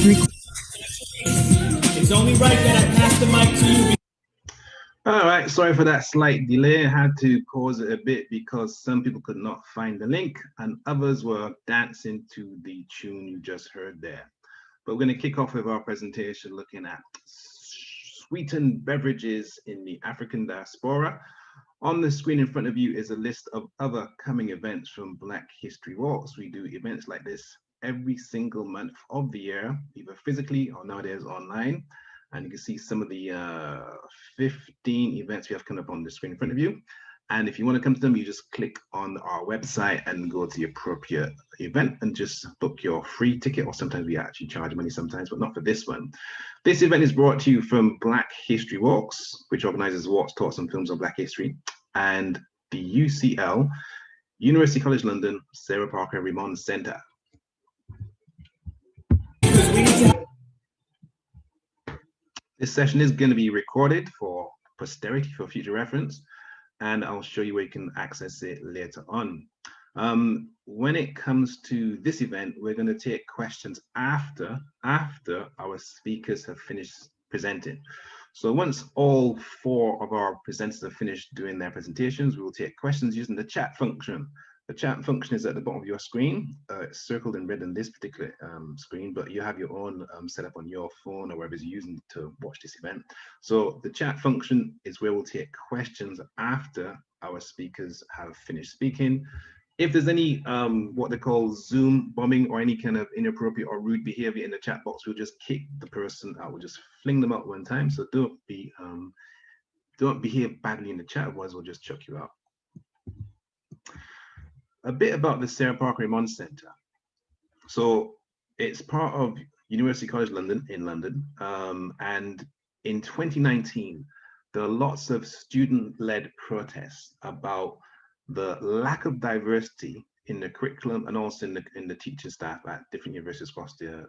It's only right that I pass the mic to you. All right, sorry for that slight delay. I had to pause it a bit because some people could not find the link and others were dancing to the tune you just heard there. But we're going to kick off with our presentation looking at sweetened beverages in the African diaspora. On the screen in front of you is a list of other coming events from Black History Walks. We do events like this every single month of the year, either physically or nowadays online. And you can see some of the 15 events we have coming up on the screen in front of you. And if you want to come to them, you just click on our website and go to the appropriate event and just book your free ticket, or sometimes we actually charge money sometimes, but not for this one. This event is brought to you from Black History Walks, which organizes walks, talks, and films on Black history, and the UCL, University College London, Sarah Parker Remond Centre. This session is going to be recorded for posterity, for future reference, and I'll show you where you can access it later on. When it comes to this event, we're going to take questions after our speakers have finished presenting. So once all 4 of our presenters have finished doing their presentations, we will take questions using the chat function. The chat function is at the bottom of your screen. It's circled in red on this particular screen, but you have your own setup on your phone or wherever you're using to watch this event. So the chat function is where we'll take questions after our speakers have finished speaking. If there's any what they call Zoom bombing or any kind of inappropriate or rude behavior in the chat box, we'll just kick the person out. We'll just fling them out one time. So don't behave badly in the chat, otherwise we'll just chuck you out. A bit about the Sarah Parker Remond Centre. So it's part of University College London in London, and in 2019 there are lots of student-led protests about the lack of diversity in the curriculum and also in the teaching staff at different universities across the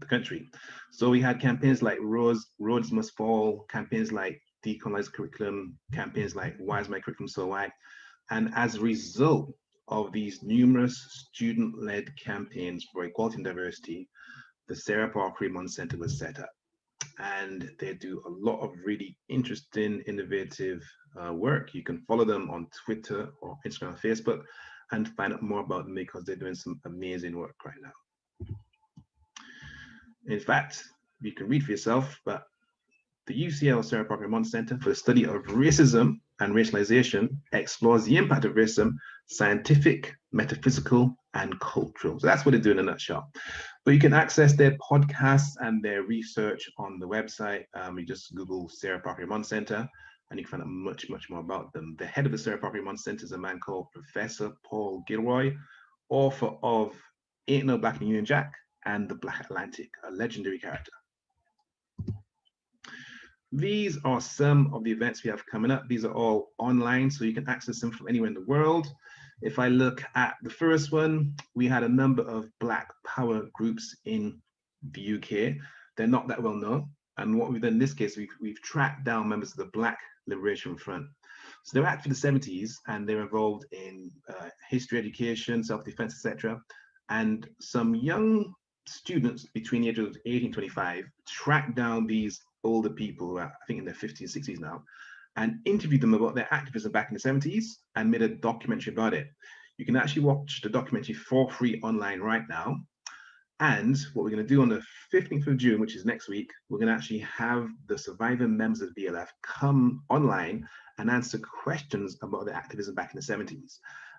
country. So we had campaigns like Roads Must Fall, campaigns like Decolonize Curriculum, campaigns like Why is My Curriculum So White? And as a result of these numerous student-led campaigns for equality and diversity, the Sarah Parker Remond Centre was set up. And they do a lot of really interesting, innovative work. You can follow them on Twitter or Instagram or Facebook and find out more about them because they're doing some amazing work right now. In fact, you can read for yourself, but the UCL Sarah Parker Remond Centre for the Study of Racism and Racialization explores the impact of racism, scientific, metaphysical, and cultural. So that's what they do in a nutshell. But you can access their podcasts and their research on the website. You just Google Sarah Parker Remond Centre, and you can find out much, much more about them. The head of the Sarah Parker Remond Centre is a man called Professor Paul Gilroy, author of Ain't No Black in Union Jack and The Black Atlantic, a legendary character. These are some of the events we have coming up. These are all online, so you can access them from anywhere in the world. If I look at the first one, we had a number of Black Power groups in the UK. They're not that well known. And what we've done in this case, we've tracked down members of the Black Liberation Front. So they're active in the 70s, and they're involved in history education, self-defense, etc. And some young students between the ages of 18 and 25 tracked down these older people who are, I think, in their 50s and 60s now, and interviewed them about their activism back in the 70s and made a documentary about it. You can actually watch the documentary for free online right now. And what we're going to do on the 15th of June, which is next week, we're going to actually have the surviving members of the BLF come online and answer questions about their activism back in the 70s.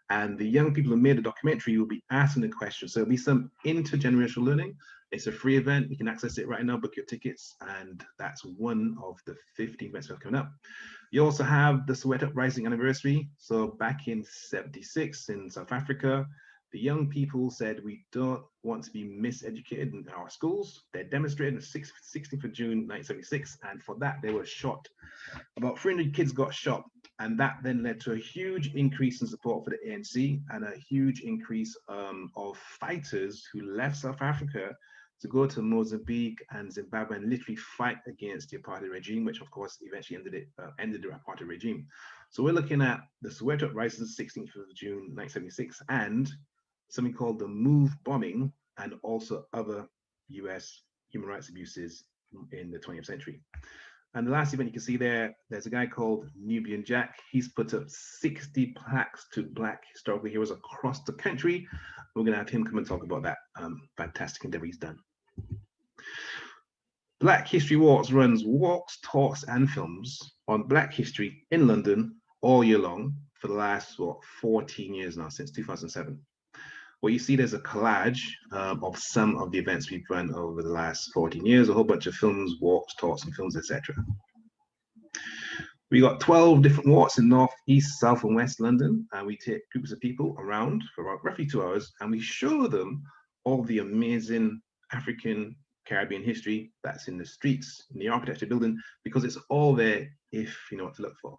And the young people who made the documentary will be asking the questions. So it'll be some intergenerational learning. It's a free event. You can access it right now, book your tickets, and that's one of the 15 events we have coming up. You also have the Soweto Uprising anniversary. So back in '76 in South Africa, the young people said, we don't want to be miseducated in our schools. They demonstrated on the 16th of June 1976, and for that they were shot. About 300 kids got shot, and that then led to a huge increase in support for the ANC and a huge increase of fighters who left South Africa to go to Mozambique and Zimbabwe and literally fight against the apartheid regime, which of course eventually ended the apartheid regime. So we're looking at the Soweto Uprising, 16th of June 1976, and something called the Move bombing, and also other US human rights abuses in the 20th century. And the last event you can see there, there's a guy called Nubian Jack. He's put up 60 plaques to Black historical heroes across the country. We're going to have him come and talk about that fantastic endeavor he's done. Black History Walks runs walks, talks, and films on Black history in London all year long for the last, 14 years now, since 2007. What you see, there's a collage of some of the events we've run over the last 14 years, a whole bunch of films, walks, talks, and films, etc. We got 12 different walks in North, East, South, and West London, and we take groups of people around for about roughly 2 hours, and we show them all the amazing African Caribbean history that's in the streets, in the architecture building, because it's all there if you know what to look for.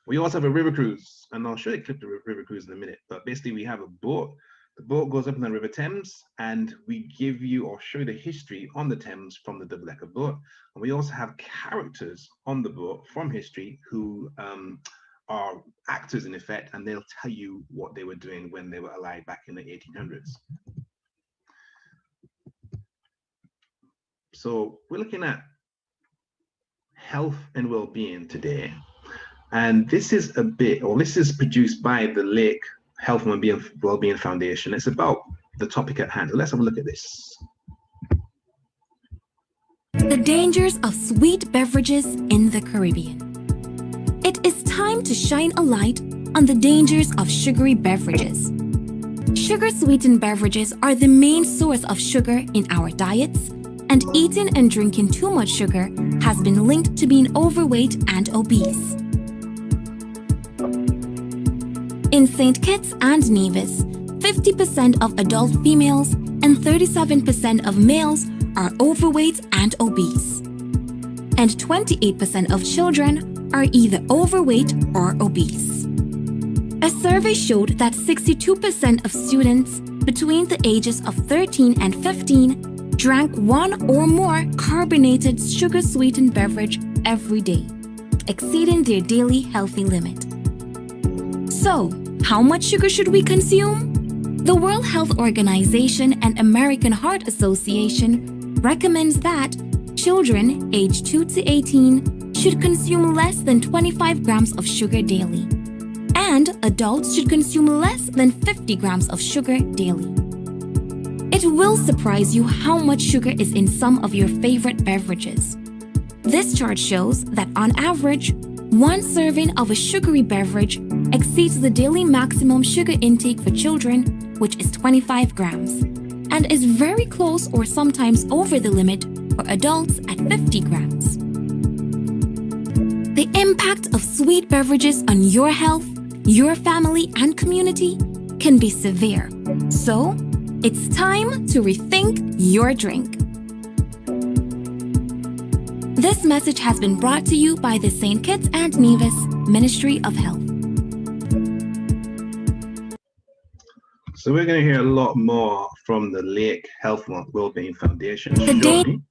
We also have a river cruise, and I'll show you a clip of the river cruise in a minute, but basically we have a boat. The boat goes up in the River Thames, and we give you or show you the history on the Thames from the double-decker boat. And we also have characters on the boat from history who are actors in effect, and they'll tell you what they were doing when they were alive back in the 1800s. So we're looking at health and well-being today. And this is this is produced by the Lake Health and Wellbeing Foundation. It's about the topic at hand. So let's have a look at this. The dangers of sweet beverages in the Caribbean. It is time to shine a light on the dangers of sugary beverages. Sugar-sweetened beverages are the main source of sugar in our diets, and eating and drinking too much sugar has been linked to being overweight and obese. In St. Kitts and Nevis, 50% of adult females and 37% of males are overweight and obese. And 28% of children are either overweight or obese. A survey showed that 62% of students between the ages of 13 and 15 drank one or more carbonated sugar-sweetened beverage every day, exceeding their daily healthy limit. So, how much sugar should we consume? The World Health Organization and American Heart Association recommends that children aged 2 to 18 should consume less than 25 grams of sugar daily, and adults should consume less than 50 grams of sugar daily. It will surprise you how much sugar is in some of your favorite beverages. This chart shows that on average, one serving of a sugary beverage exceeds the daily maximum sugar intake for children, which is 25 grams, and is very close or sometimes over the limit for adults at 50 grams. The impact of sweet beverages on your health, your family, and community can be severe. So, it's time to rethink your drink. This message has been brought to you by the St. Kitts and Nevis Ministry of Health. So we're going to hear a lot more from the Lake Health and Wellbeing Foundation shortly.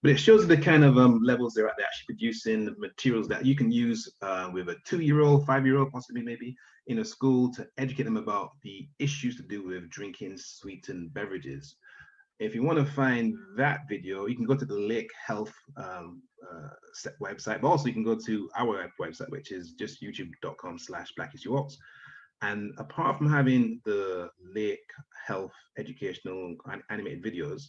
But it shows the kind of levels they're at. They're actually producing materials that you can use with a 2-year-old, 5-year-old, possibly maybe, in a school to educate them about the issues to do with drinking sweetened beverages. If you want to find that video, you can go to the Lake Health website, but also you can go to our website, which is just youtube.com/blackhistorywalks. And apart from having the Lake Health educational animated videos,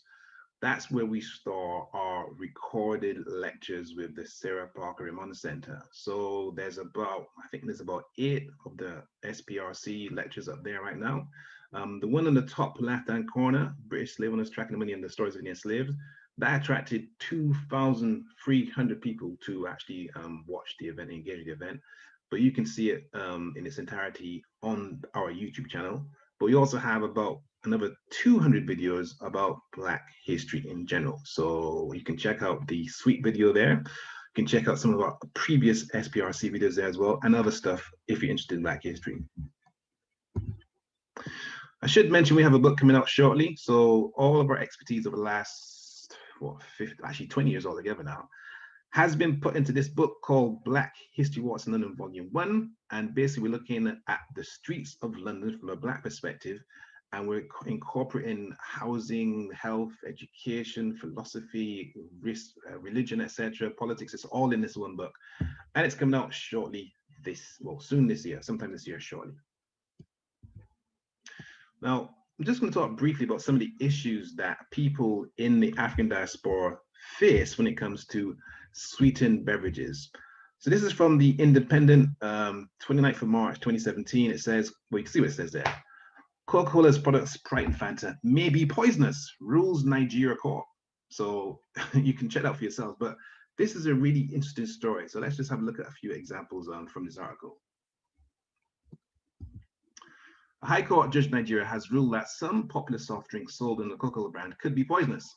that's where we store our recorded lectures with the Sarah Parker Remond Center. So there's about, I think there's about 8 of the SPRC lectures up there right now. The one in the top left-hand corner, British Slave Owners Tracking the Money and the Stories of Indian Slaves, that attracted 2,300 people to actually watch the event, engage with the event. But you can see it in its entirety on our YouTube channel. But we also have about another 200 videos about Black history in general. So you can check out the sweet video there. You can check out some of our previous SPRC videos there as well, and other stuff if you're interested in Black history. I should mention we have a book coming out shortly. So all of our expertise over the last, 20 years altogether now, has been put into this book called Black History Walks in London Volume 1. And basically we're looking at the streets of London from a Black perspective and we're incorporating housing, health, education, philosophy, risk, religion, etc., politics. It's all in this one book, and it's coming out shortly soon this year, sometime this year, shortly. Now, I'm just going to talk briefly about some of the issues that people in the African diaspora face when it comes to sweetened beverages. So this is from the Independent, 29th of March, 2017. It says, well, you can see what it says there. Coca-Cola's products, Sprite and Fanta, may be poisonous, rules Nigeria court. So you can check that out for yourselves. But this is a really interesting story. So let's just have a look at a few examples from this article. A High Court judge in Nigeria has ruled that some popular soft drinks sold in the Coca-Cola brand could be poisonous.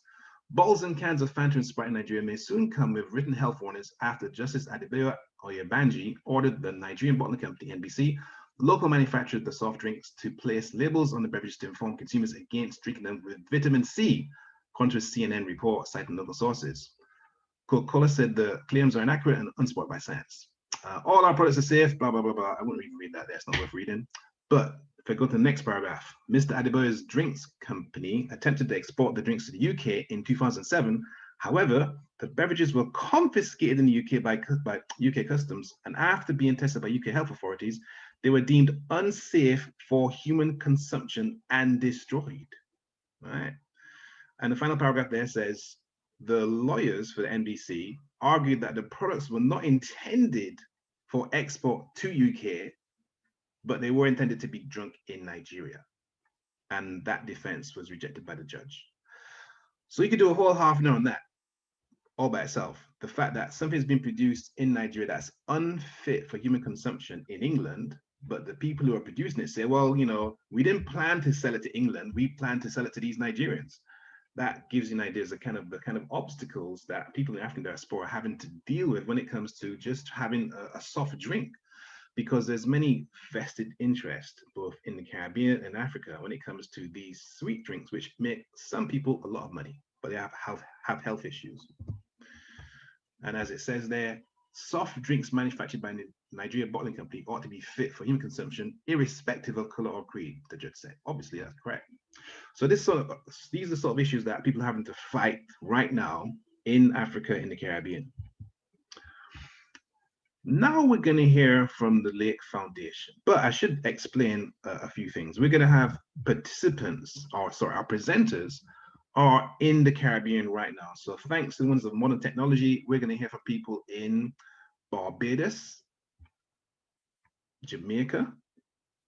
Bottles and cans of Fanta and Sprite in Nigeria may soon come with written health warnings after Justice Adebayo Oyebanji ordered the Nigerian bottling company, NBC, local manufacturer of the soft drinks, to place labels on the beverage to inform consumers against drinking them with vitamin C, contrary to CNN report citing local sources. Coca-Cola said the claims are inaccurate and unsupported by science. All our products are safe, blah, blah, blah, blah. I wouldn't even read that there, it's not worth reading. But if I go to the next paragraph, Mr. Adebayo's drinks company attempted to export the drinks to the UK in 2007. However, the beverages were confiscated in the UK by UK customs, and after being tested by UK health authorities, they were deemed unsafe for human consumption and destroyed. Right? And the final paragraph there says, the lawyers for the NBC argued that the products were not intended for export to UK, but they were intended to be drunk in Nigeria. And that defense was rejected by the judge. So you could do a whole half an hour on that all by itself. The fact that something's been produced in Nigeria that's unfit for human consumption in England, but the people who are producing it say, well, you know, we didn't plan to sell it to England, we plan to sell it to these Nigerians. That gives you an idea of the kind of obstacles that people in the African diaspora are having to deal with when it comes to just having a soft drink, because there's many vested interests both in the Caribbean and Africa when it comes to these sweet drinks, which make some people a lot of money, but they have health issues. And as it says there, soft drinks manufactured by the Nigeria Bottling Company ought to be fit for human consumption, irrespective of color or creed, the judge said. Obviously, that's correct. So these are the sort of issues that people are having to fight right now in Africa, in the Caribbean. Now we're going to hear from the Lake Foundation, but I should explain a few things. We're going to have participants, our presenters are in the Caribbean right now. So thanks to the ones of modern technology, we're going to hear from people in Barbados, Jamaica,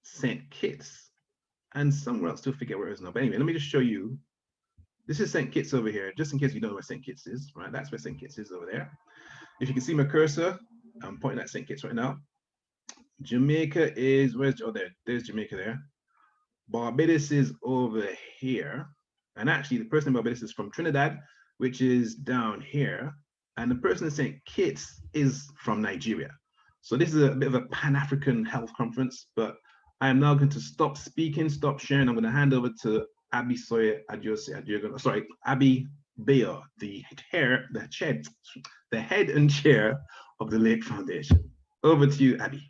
St. Kitts, and somewhere else, still forget where it is now. But anyway, let me just show you. This is St. Kitts over here, just in case you don't know where St. Kitts is, right? That's where St. Kitts is over there. If you can see my cursor, I'm pointing at St. Kitts right now. Jamaica is, there's Jamaica there. Barbados is over here. And actually the person in Barbados is from Trinidad, which is down here. And the person in St. Kitts is from Nigeria. So this is a bit of a Pan-African health conference, but I am now going to stop speaking, stop sharing. I'm going to hand over to Abby Abby Begho, the head and chair of the Lake Foundation. Over to you, Abby.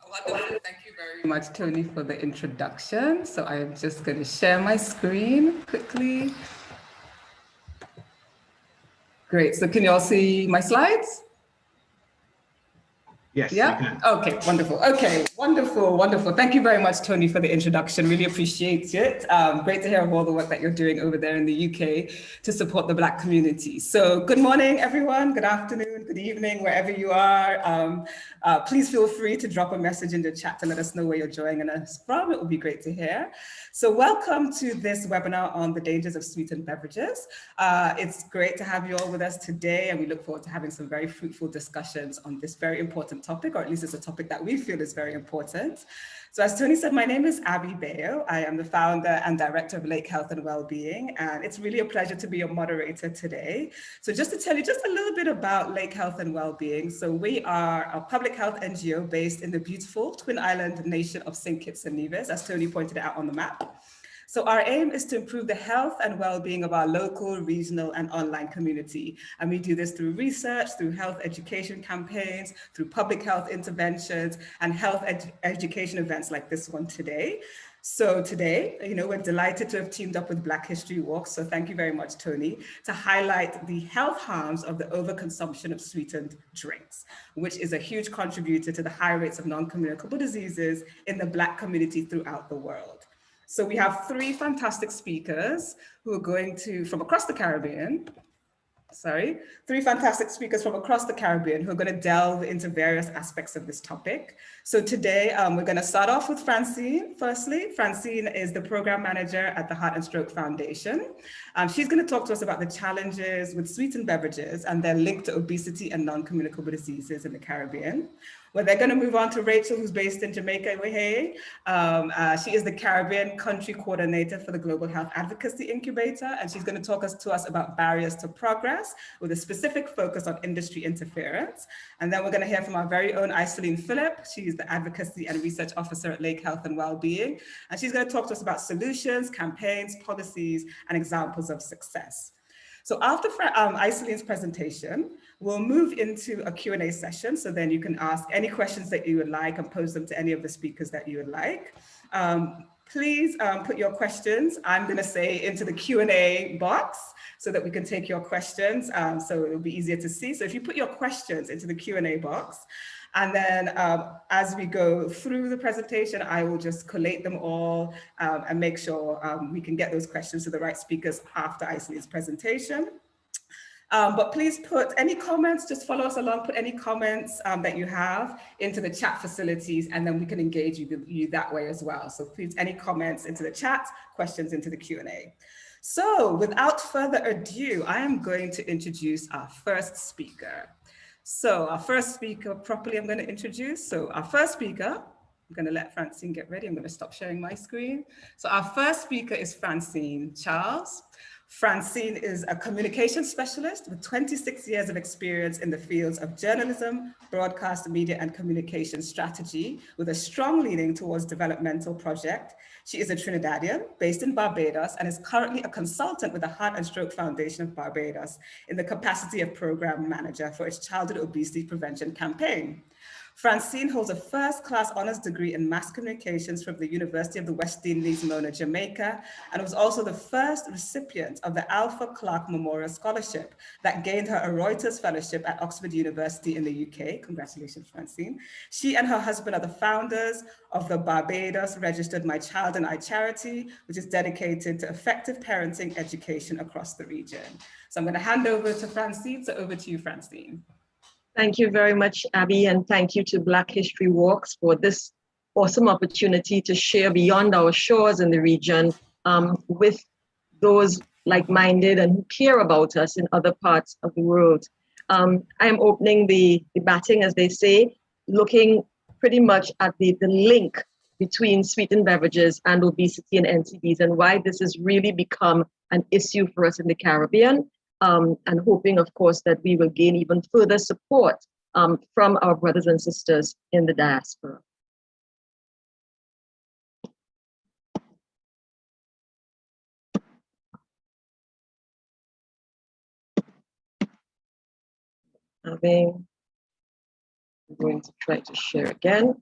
Wonderful. Thank you very much, Tony, for the introduction. So I am just going to share my screen quickly. Great. So can you all see my slides? Yes. Yeah. Okay. Wonderful. Okay. Wonderful. Wonderful. Thank you very much, Tony, for the introduction. Really appreciate it. Great to hear of all the work that you're doing over there in the UK to support the Black community. So good morning, everyone. Good afternoon, good evening, wherever you are. Please feel free to drop a message in the chat to let us know where you're joining us from. It would be great to hear. So welcome to this webinar on the dangers of sweetened beverages. It's great to have you all with us today, and we look forward to having some very fruitful discussions on this very important topic, or at least it's a topic that we feel is very important. So as Tony said, my name is Abby Begho. I am the founder and director of Lake Health and Wellbeing, and it's really a pleasure to be your moderator today. So just to tell you just a little bit about Lake Health and Wellbeing. So we are a public health NGO based in the beautiful Twin Island nation of St. Kitts and Nevis, as Tony pointed out on the map. So our aim is to improve the health and well-being of our local, regional, and online community. And we do this through research, through health education campaigns, through public health interventions, and health education events like this one today. So today, we're delighted to have teamed up with Black History Walk, so thank you very much, Tony, to highlight the health harms of the overconsumption of sweetened drinks, which is a huge contributor to the high rates of non-communicable diseases in the Black community throughout the world. So we have three fantastic speakers who are going to, from across the Caribbean, three fantastic speakers from across the Caribbean who are going to delve into various aspects of this topic. So today we're going to start off with Francine. Firstly, Francine is the program manager at the Heart and Stroke Foundation. She's going to talk to us about the challenges with sweetened beverages and their link to obesity and non-communicable diseases in the Caribbean. Well, they're going to move on to Rachel, who's based in Jamaica. She is the Caribbean Country Coordinator for the Global Health Advocacy Incubator, and she's going to talk to us about barriers to progress with a specific focus on industry interference. And then we're going to hear from our very own Isalean Phillip. She's the Advocacy and Research Officer at Lake Health and Wellbeing, and she's going to talk to us about solutions, campaigns, policies, and examples of success. So after Isalean's presentation, we'll move into a Q&A session. So then you can ask any questions that you would like and pose them to any of the speakers that you would like. Please put your questions, I'm going to say, into the Q&A box so that we can take your questions. So it'll be easier to see. So if you put your questions into the Q&A box, and then as we go through the presentation, I will just collate them all and make sure we can get those questions to the right speakers after Isalean's presentation. But please put any comments, just follow us along, put any comments that you have into the chat facilities, and then we can engage you that way as well. So please, any comments into the chat, questions into the Q&A. So without further ado, I am going to introduce our first speaker. So our first speaker properly, I'm going to introduce. So our first speaker, I'm going to let Francine get ready. I'm going to stop sharing my screen. So our first speaker is Francine Charles. Francine is a communications specialist with 26 years of experience in the fields of journalism, broadcast, media, and communication strategy, with a strong leaning towards developmental project. She is a Trinidadian based in Barbados and is currently a consultant with the Heart and Stroke Foundation of Barbados in the capacity of program manager for its childhood obesity prevention campaign. Francine holds a first-class honors degree in mass communications from the University of the West Indies, Mona, Jamaica, and was also the first recipient of the Alpha Clark Memorial Scholarship that gained her a Reuters Fellowship at Oxford University in the UK. Congratulations, Francine. She and her husband are the founders of the Barbados Registered My Child and I charity, which is dedicated to effective parenting education across the region. So I'm going to hand over to Francine. So over to you, Francine. Thank you very much, Abby, and thank you to Black History Walks for this awesome opportunity to share beyond our shores in the region with those like-minded and who care about us in other parts of the world. I am opening the batting, as they say, looking pretty much at the link between sweetened beverages and obesity and NCDs, and why this has really become an issue for us in the Caribbean. And hoping, of course, that we will gain even further support from our brothers and sisters in the diaspora. I'm going to try to share again.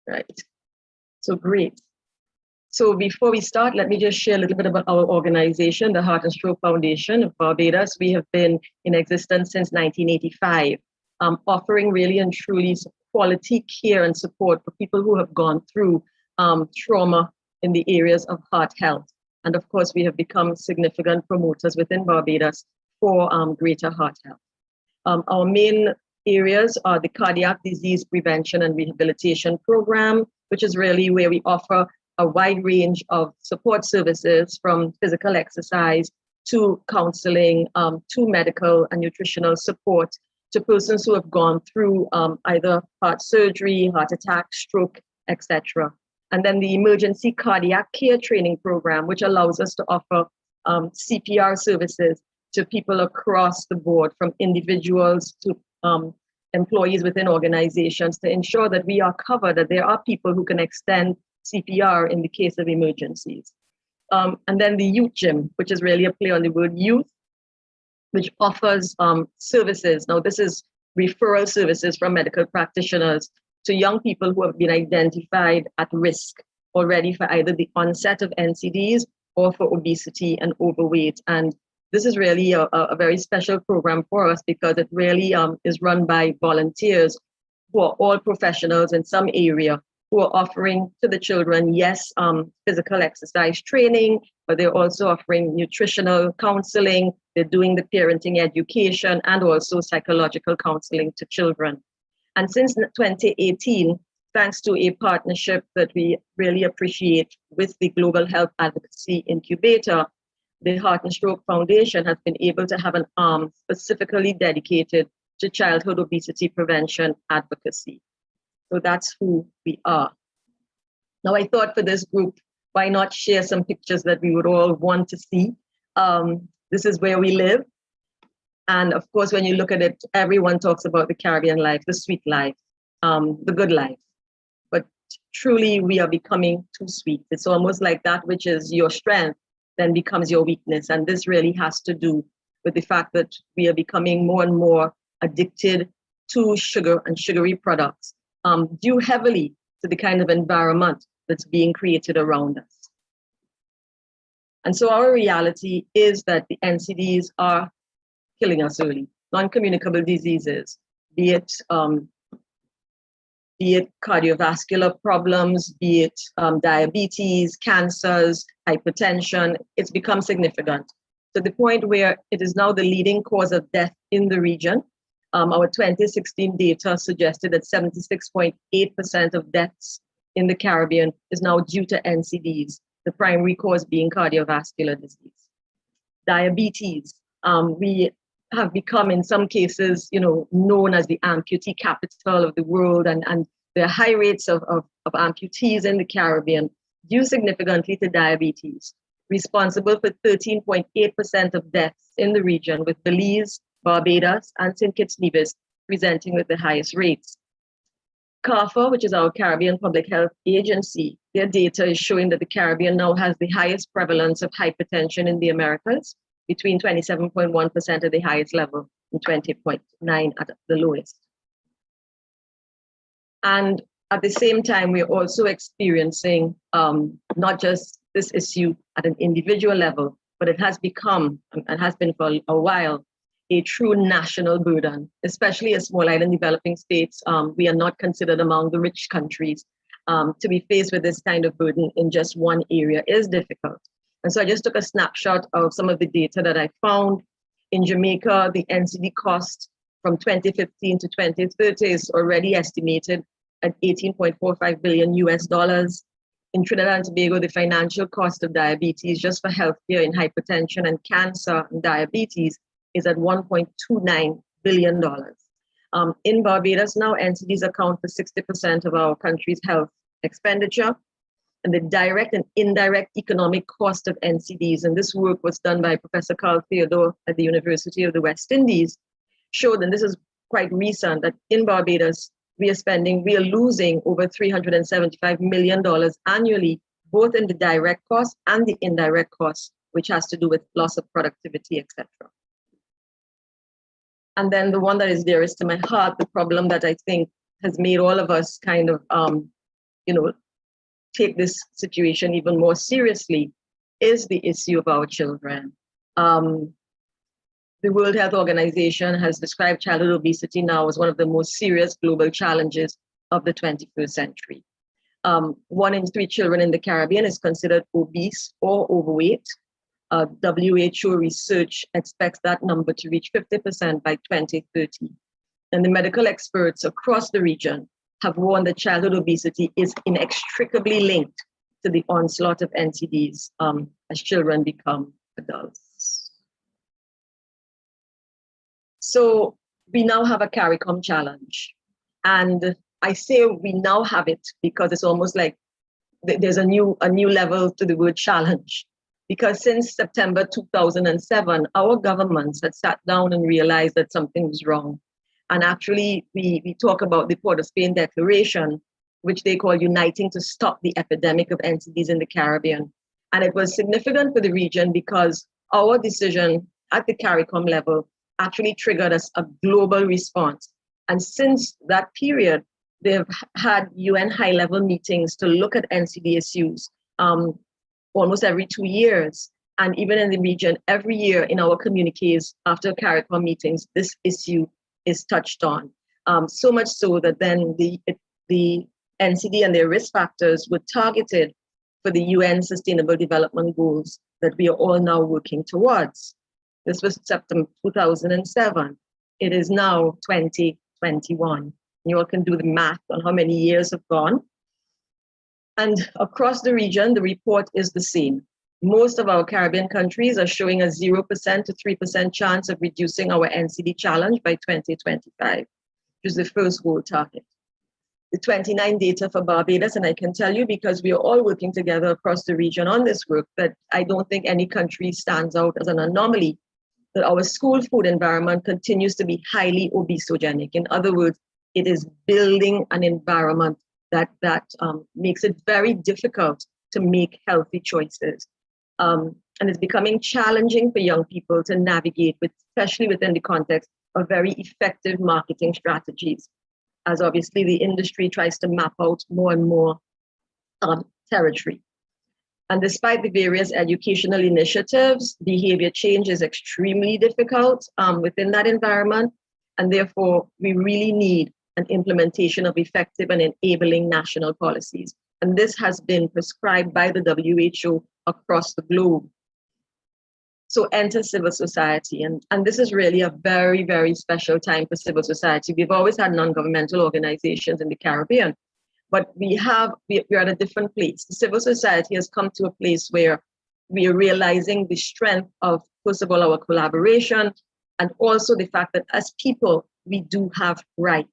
Right, so great. So before we start, let me just share a little bit about our organization, the Heart and Stroke Foundation of Barbados. We have been in existence since 1985, offering really and truly quality care and support for people who have gone through trauma in the areas of heart health. And of course, we have become significant promoters within Barbados for greater heart health. Our main areas are the cardiac disease prevention and rehabilitation program, which is really where we offer a wide range of support services, from physical exercise to counseling, to medical and nutritional support to persons who have gone through either heart surgery, heart attack, stroke, etc. And then the emergency cardiac care training program, which allows us to offer CPR services to people across the board, from individuals to employees within organizations, to ensure that we are covered, that there are people who can extend CPR in the case of emergencies. And then the youth gym, which is really a play on the word youth, which offers services. Now, this is referral services from medical practitioners to young people who have been identified at risk already for either the onset of NCDs or for obesity and overweight. And this is really a very special program for us because it really is run by volunteers who are all professionals in some area who are offering to the children, yes, physical exercise training, but they're also offering nutritional counseling. They're doing the parenting education and also psychological counseling to children. And since 2018, thanks to a partnership that we really appreciate with the Global Health Advocacy Incubator, the Heart and Stroke Foundation has been able to have an arm specifically dedicated to childhood obesity prevention advocacy. So that's who we are. Now, I thought for this group, why not share some pictures that we would all want to see? This is where we live. And of course, when you look at it, everyone talks about the Caribbean life, the sweet life, the good life. But truly, we are becoming too sweet. It's almost like that which is your strength then becomes your weakness. And this really has to do with the fact that we are becoming more and more addicted to sugar and sugary products, due heavily to the kind of environment that's being created around us. And so our reality is that the NCDs are killing us early. Non-communicable diseases, be it cardiovascular problems, be it diabetes, cancers, hypertension, it's become significant to the point where it is now the leading cause of death in the region. Our 2016 data suggested that 76.8% of deaths in the Caribbean is now due to NCDs, the primary cause being cardiovascular disease. Diabetes, we have become in some cases, known as the amputee capital of the world, and there are high rates of amputees in the Caribbean due significantly to diabetes, responsible for 13.8% of deaths in the region, with Belize, Barbados, and St. Kitts Nevis presenting with the highest rates. CARICOM, which is our Caribbean Public Health Agency, their data is showing that the Caribbean now has the highest prevalence of hypertension in the Americas, between 27.1% at the highest level and 20.9% at the lowest. And at the same time, we're also experiencing not just this issue at an individual level, but it has become, and has been for a while, a true national burden, especially as small island developing states. We are not considered among the rich countries. To be faced with this kind of burden in just one area is difficult. And so I just took a snapshot of some of the data that I found. In Jamaica, the NCD cost from 2015 to 2030 is already estimated at $18.45 billion US. In Trinidad and Tobago, the financial cost of diabetes just for healthcare in hypertension and cancer and diabetes is at $1.29 billion. In Barbados now, NCDs account for 60% of our country's health expenditure. And the direct and indirect economic cost of NCDs, and this work was done by Professor Carl Theodore at the University of the West Indies, showed, and this is quite recent, that in Barbados, we are losing over $375 million annually, both in the direct cost and the indirect cost, which has to do with loss of productivity, etc. And then the one that is dearest to my heart, the problem that I think has made all of us kind of, take this situation even more seriously, is the issue of our children. The World Health Organization has described childhood obesity now as one of the most serious global challenges of the 21st century. 1 in 3 children in the Caribbean is considered obese or overweight. WHO research expects that number to reach 50% by 2030. And the medical experts across the region have warned that childhood obesity is inextricably linked to the onslaught of NCDs as children become adults. So we now have a CARICOM challenge. And I say we now have it because it's almost like there's a new level to the word challenge. because since September 2007, our governments had sat down and realized that something was wrong. And actually, we talk about the Port of Spain Declaration, which they call Uniting to Stop the Epidemic of NCDs in the Caribbean. And it was significant for the region because our decision at the CARICOM level actually triggered us a global response. And since that period, they've had UN high-level meetings to look at NCD issues almost every 2 years. And even in the region, every year in our communiques after CARICOM meetings, this issue is touched on. So much so that then the NCD and their risk factors were targeted for the UN Sustainable Development Goals that we are all now working towards. This was September 2007. It is now 2021. You all can do the math on how many years have gone. And across the region, the report is the same. Most of our Caribbean countries are showing a 0% to 3% chance of reducing our NCD challenge by 2025, which is the first goal target. The 29 data for Barbados, and I can tell you because we are all working together across the region on this work, that I don't think any country stands out as an anomaly, that our school food environment continues to be highly obesogenic. In other words, it is building an environment that makes it very difficult to make healthy choices. And it's becoming challenging for young people to navigate, especially within the context of very effective marketing strategies, as obviously the industry tries to map out more and more territory. And despite the various educational initiatives, behavior change is extremely difficult within that environment. And therefore, we really need an implementation of effective and enabling national policies. And this has been prescribed by the WHO across the globe. So enter civil society. And this is really a very, very special time for civil society. We've always had non-governmental organizations in the Caribbean, but we're at a different place. The civil society has come to a place where we are realizing the strength of, first of all, our collaboration, and also the fact that as people, we do have rights.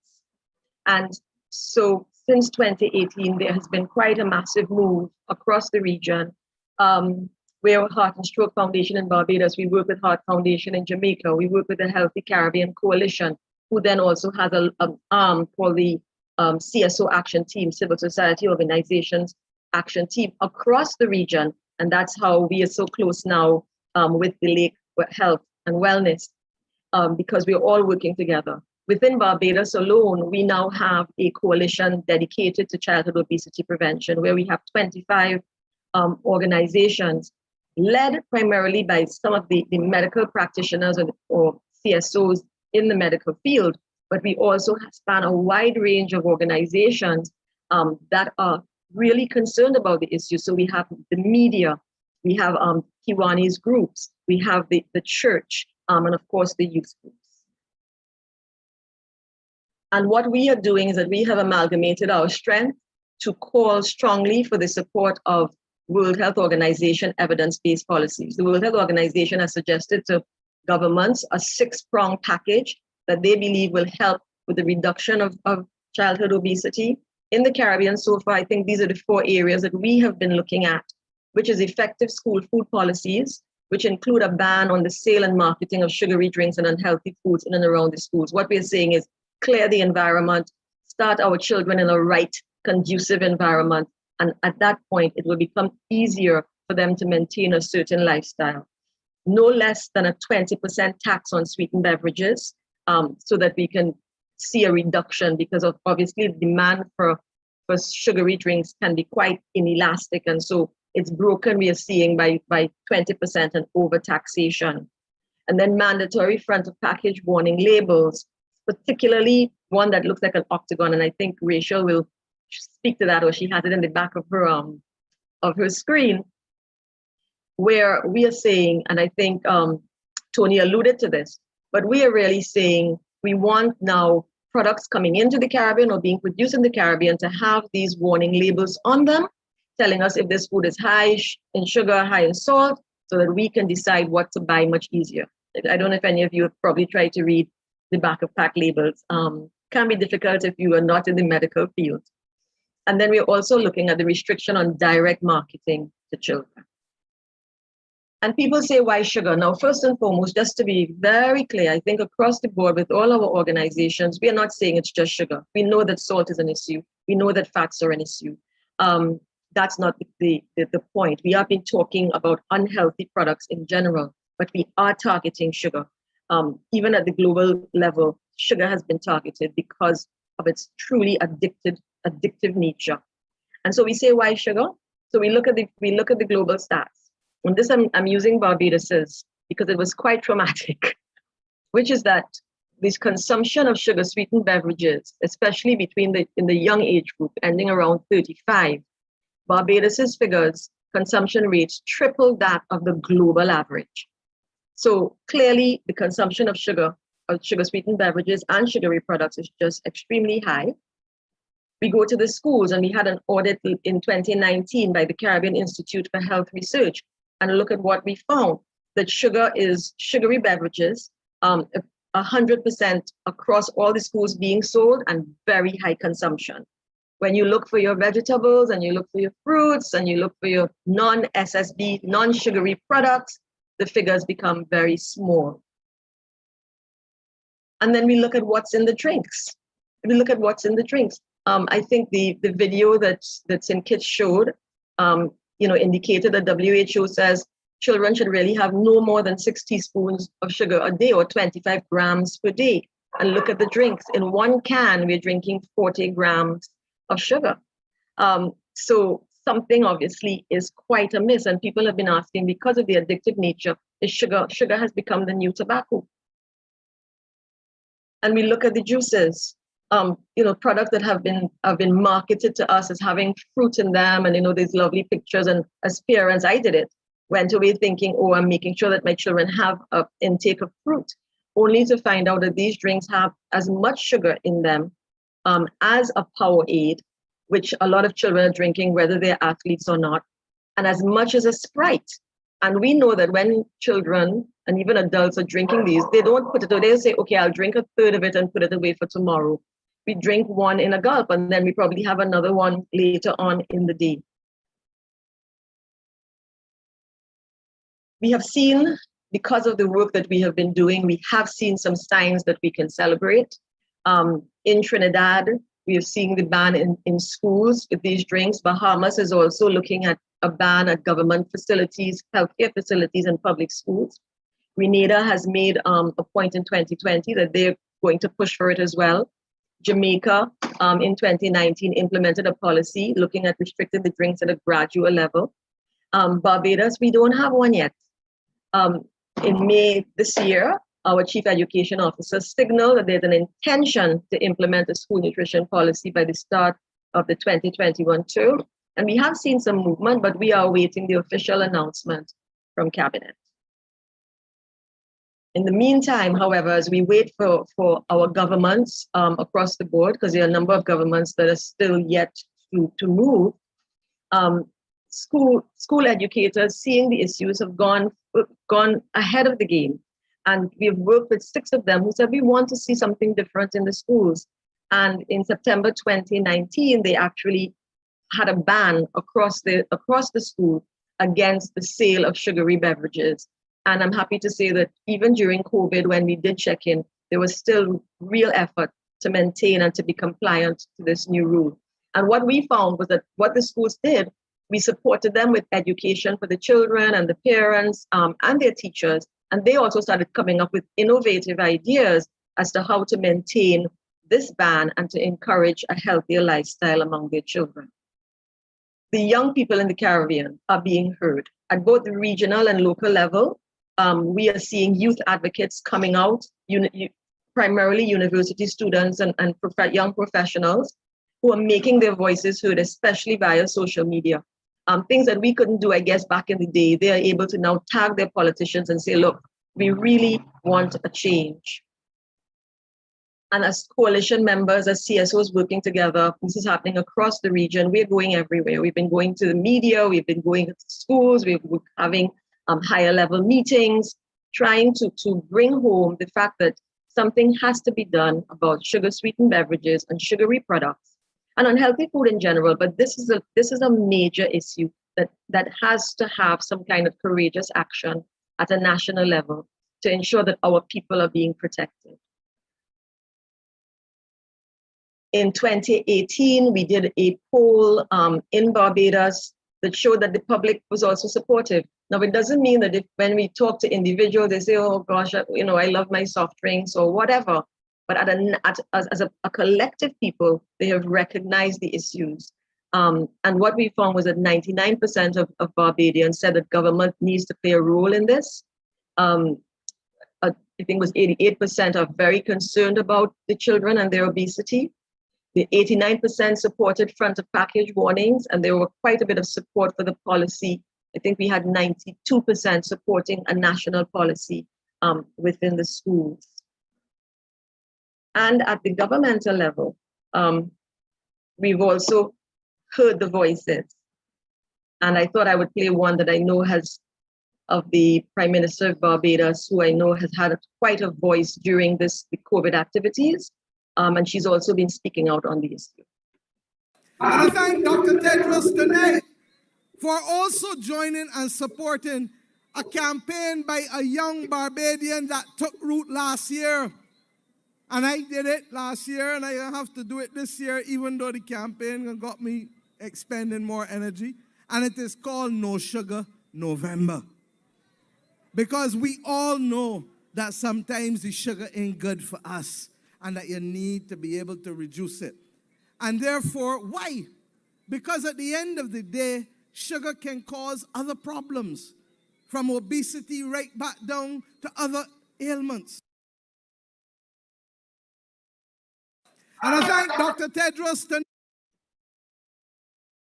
And so since 2018, there has been quite a massive move across the region. Where Heart and Stroke Foundation in Barbados, we work with Heart Foundation in Jamaica, we work with the Healthy Caribbean Coalition, who then also has an arm for the CSO Action Team, Civil Society Organizations Action Team across the region. And that's how we are so close now with the Lake Health and Wellness, because we're all working together. Within Barbados alone, we now have a coalition dedicated to childhood obesity prevention, where we have 25 organizations led primarily by some of the medical practitioners or CSOs in the medical field, but we also span a wide range of organizations that are really concerned about the issue. So we have the media, we have Kiwani's groups, we have the church, and of course the youth groups. And what we are doing is that we have amalgamated our strength to call strongly for the support of World Health Organization evidence-based policies. The World Health Organization has suggested to governments a 6-pronged package that they believe will help with the reduction of childhood obesity. In the Caribbean so far, I think these are the 4 areas that we have been looking at, which is effective school food policies, which include a ban on the sale and marketing of sugary drinks and unhealthy foods in and around the schools. What we're saying is clear the environment, start our children in a right, conducive environment, and at that point, it will become easier for them to maintain a certain lifestyle. No less than a 20% tax on sweetened beverages, so that we can see a reduction, because of obviously the demand for sugary drinks can be quite inelastic. And so it's broken, we are seeing, by 20% and over taxation. And then mandatory front of package warning labels, particularly one that looks like an octagon. And I think Rachel will speak to that, or she has it in the back of her screen, where we are saying, and I think Tony alluded to this, but we are really saying we want now products coming into the Caribbean or being produced in the Caribbean to have these warning labels on them, telling us if this food is high in sugar, high in salt, so that we can decide what to buy much easier. I don't know if any of you have probably tried to read the back of pack labels. Can be difficult if you are not in the medical field. And then we're also looking at the restriction on direct marketing to children. And people say, why sugar? Now, first and foremost, just to be very clear, I think across the board with all our organizations, we are not saying it's just sugar. We know that salt is an issue. We know that fats are an issue. That's not the point. We have been talking about unhealthy products in general, but we are targeting sugar. Even at the global level, sugar has been targeted because of its truly addictive nature. And so we say, why sugar? So we look at the global stats. And this I'm using Barbados's because it was quite traumatic, which is that this consumption of sugar-sweetened beverages, especially in the young age group, ending around 35, Barbados's figures, consumption rates tripled that of the global average. So clearly, the consumption of sugar-sweetened beverages and sugary products is just extremely high. We go to the schools, and we had an audit in 2019 by the Caribbean Institute for Health Research, and look at what we found, that sugary beverages, 100% across all the schools being sold, and very high consumption. When you look for your vegetables, and you look for your fruits, and you look for your non-SSB, non-sugary products, the figures become very small. And then we look at what's in the drinks. I think the video that St. Kitts showed, indicated that WHO says children should really have no more than 6 teaspoons of sugar a day, or 25 grams per day. And look at the drinks. In one can, we're drinking 40 grams of sugar. So something obviously is quite amiss, and people have been asking, because of the addictive nature, is sugar has become the new tobacco. And we look at the juices, products that have been marketed to us as having fruit in them, and these lovely pictures. And as parents, I did it, went away thinking, oh, I'm making sure that my children have an intake of fruit, only to find out that these drinks have as much sugar in them as a power aid, which a lot of children are drinking, whether they're athletes or not, and as much as a Sprite. And we know that when children and even adults are drinking these, they don't put it away. They'll say, okay, I'll drink a third of it and put it away for tomorrow. We drink one in a gulp, and then we probably have another one later on in the day. We have seen, because of the work that we have been doing, we have seen some signs that we can celebrate. In Trinidad, we are seeing the ban in schools with these drinks. Bahamas is also looking at a ban at government facilities, healthcare facilities, and public schools. Grenada has made a point in 2020 that they're going to push for it as well. Jamaica in 2019 implemented a policy looking at restricting the drinks at a gradual level. Barbados, we don't have one yet. In May this year, our Chief Education Officer signaled that there's an intention to implement a school nutrition policy by the start of the 2021 term. And we have seen some movement, but we are awaiting the official announcement from Cabinet. In the meantime, however, as we wait for our governments across the board, because there are a number of governments that are still yet to move, school educators seeing the issues have gone ahead of the game. And we've worked with 6 of them who said, we want to see something different in the schools. And in September 2019, they actually had a ban across the school against the sale of sugary beverages. And I'm happy to say that even during COVID, when we did check in, there was still real effort to maintain and to be compliant to this new rule. And what we found was that what the schools did, we supported them with education for the children and the parents and their teachers. And they also started coming up with innovative ideas as to how to maintain this ban and to encourage a healthier lifestyle among their children. The young people in the Caribbean are being heard at both the regional and local level. We are seeing youth advocates coming out, primarily university students and young professionals who are making their voices heard, especially via social media. Things that we couldn't do, I guess, back in the day. They are able to now tag their politicians and say, look, we really want a change. And as coalition members, as CSOs working together, this is happening across the region. We're going everywhere. We've been going to the media, we've been going to schools, we're having higher level meetings, trying to bring home the fact that something has to be done about sugar-sweetened beverages and sugary products and unhealthy food in general. But this is a major issue that has to have some kind of courageous action at a national level to ensure that our people are being protected. In 2018, we did a poll in Barbados that showed that the public was also supportive. Now, it doesn't mean that if when we talk to individuals, they say, oh gosh, you know, I love my soft drinks or whatever. But as a collective people, they have recognized the issues. And what we found was that 99% of Barbadians said that government needs to play a role in this. I think it was 88% are very concerned about the children and their obesity. The 89% supported front of package warnings, and there were quite a bit of support for the policy. I think we had 92% supporting a national policy within the schools. And at the governmental level, we've also heard the voices. And I thought I would play one that I know of the Prime Minister of Barbados, who I know has had quite a voice during the COVID activities. And she's also been speaking out on the issue. And I thank Dr. Tedros tonight for also joining and supporting a campaign by a young Barbadian that took root last year. And I did it last year, and I have to do it this year, even though the campaign got me expending more energy. And it is called No Sugar November. Because we all know that sometimes the sugar ain't good for us, and that you need to be able to reduce it. And therefore, why? Because at the end of the day, sugar can cause other problems, from obesity right back down to other ailments. And I thank Dr. Tedros.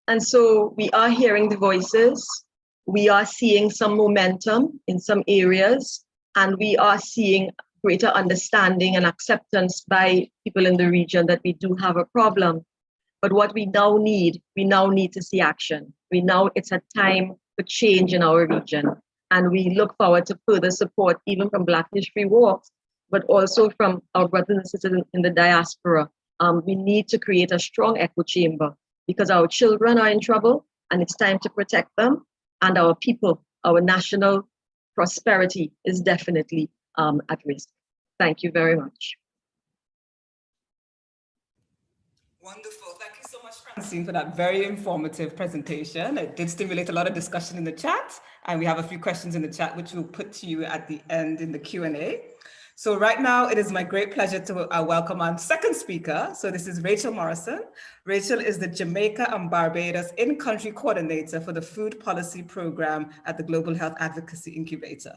And so we are hearing the voices. We are seeing some momentum in some areas, and we are seeing greater understanding and acceptance by people in the region that we do have a problem. But what we now need to see action. It's a time for change in our region. And we look forward to further support, even from Black History Walks, but also from our brothers and sisters in the diaspora. We need to create a strong echo chamber because our children are in trouble and it's time to protect them. And our people, our national prosperity is definitely at risk. Thank you very much. Wonderful. Thank you so much, Francine, for that very informative presentation. It did stimulate a lot of discussion in the chat, and we have a few questions in the chat, which we'll put to you at the end in the Q&A. So right now, it is my great pleasure to welcome our second speaker. So this is Rachel Morrison. Rachel is the Jamaica and Barbados in-country coordinator for the Food Policy Program at the Global Health Advocacy Incubator.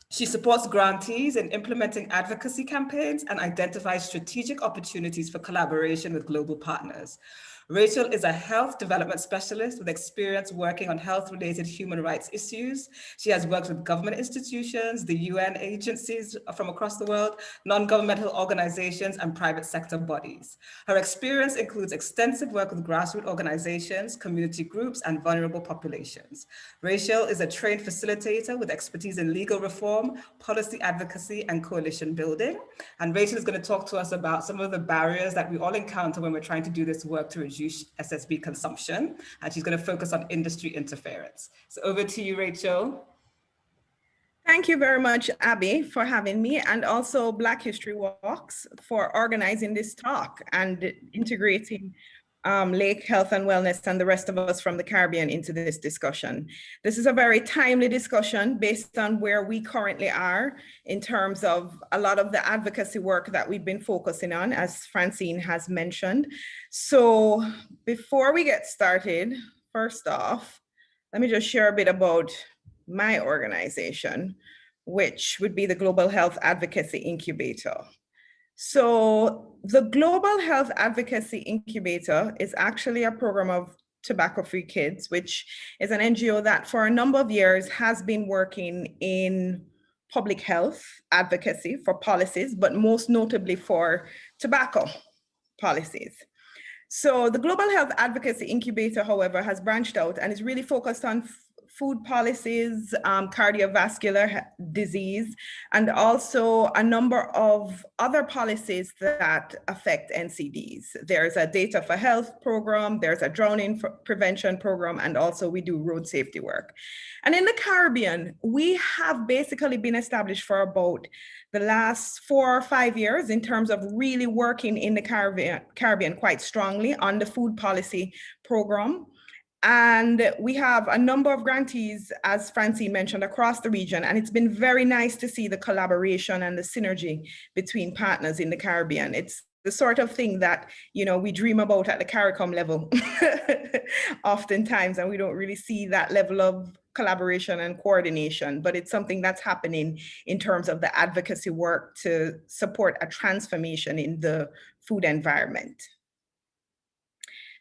She supports grantees in implementing advocacy campaigns and identifies strategic opportunities for collaboration with global partners. Rachel is a health development specialist with experience working on health-related human rights issues. She has worked with government institutions, the UN agencies from across the world, non-governmental organizations, and private sector bodies. Her experience includes extensive work with grassroots organizations, community groups, and vulnerable populations. Rachel is a trained facilitator with expertise in legal reform, policy advocacy, and coalition building. And Rachel is going to talk to us about some of the barriers that we all encounter when we're trying to do this work to reduce SSB consumption, and she's going to focus on industry interference. So over to you, Rachel. Thank you very much, Abby, for having me, and also Black History Walks for organizing this talk and integrating Lake Health and Wellness and the rest of us from the Caribbean into this discussion. This is a very timely discussion based on where we currently are in terms of a lot of the advocacy work that we've been focusing on, as Francine has mentioned. So before we get started, first off, let me just share a bit about my organization, which would be the Global Health Advocacy Incubator. So the Global Health Advocacy Incubator is actually a program of tobacco-free kids, which is an NGO that for a number of years has been working in public health advocacy for policies, but most notably for tobacco policies. So the Global Health Advocacy Incubator, however, has branched out and is really focused on food policies, cardiovascular disease, and also a number of other policies that affect NCDs. There's a Data for Health program, there's a drowning prevention program, and also we do road safety work. And in the Caribbean, we have basically been established for about the last 4 or 5 years in terms of really working in the Caribbean quite strongly on the food policy program. And we have a number of grantees, as Francine mentioned, across the region. And it's been very nice to see the collaboration and the synergy between partners in the Caribbean. It's the sort of thing that, you know, we dream about at the CARICOM level oftentimes, and we don't really see that level of collaboration and coordination, but it's something that's happening in terms of the advocacy work to support a transformation in the food environment.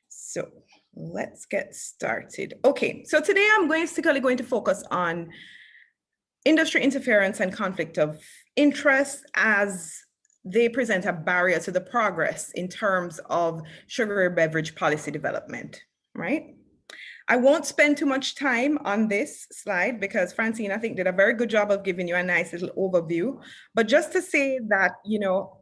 So let's get started. Okay, so today I'm basically going to focus on industry interference and conflict of interest as they present a barrier to the progress in terms of sugary beverage policy development, right? I won't spend too much time on this slide because Francine, I think, did a very good job of giving you a nice little overview, but just to say that, you know,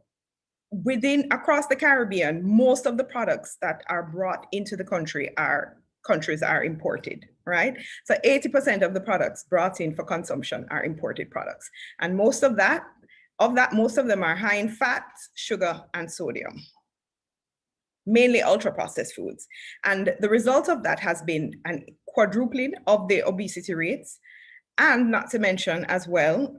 across the Caribbean, most of the products that are brought into the countries are imported, right? So 80% of the products brought in for consumption are imported products. And most of them are high in fat, sugar, and sodium, mainly ultra-processed foods. And the result of that has been an quadrupling of the obesity rates, and not to mention as well,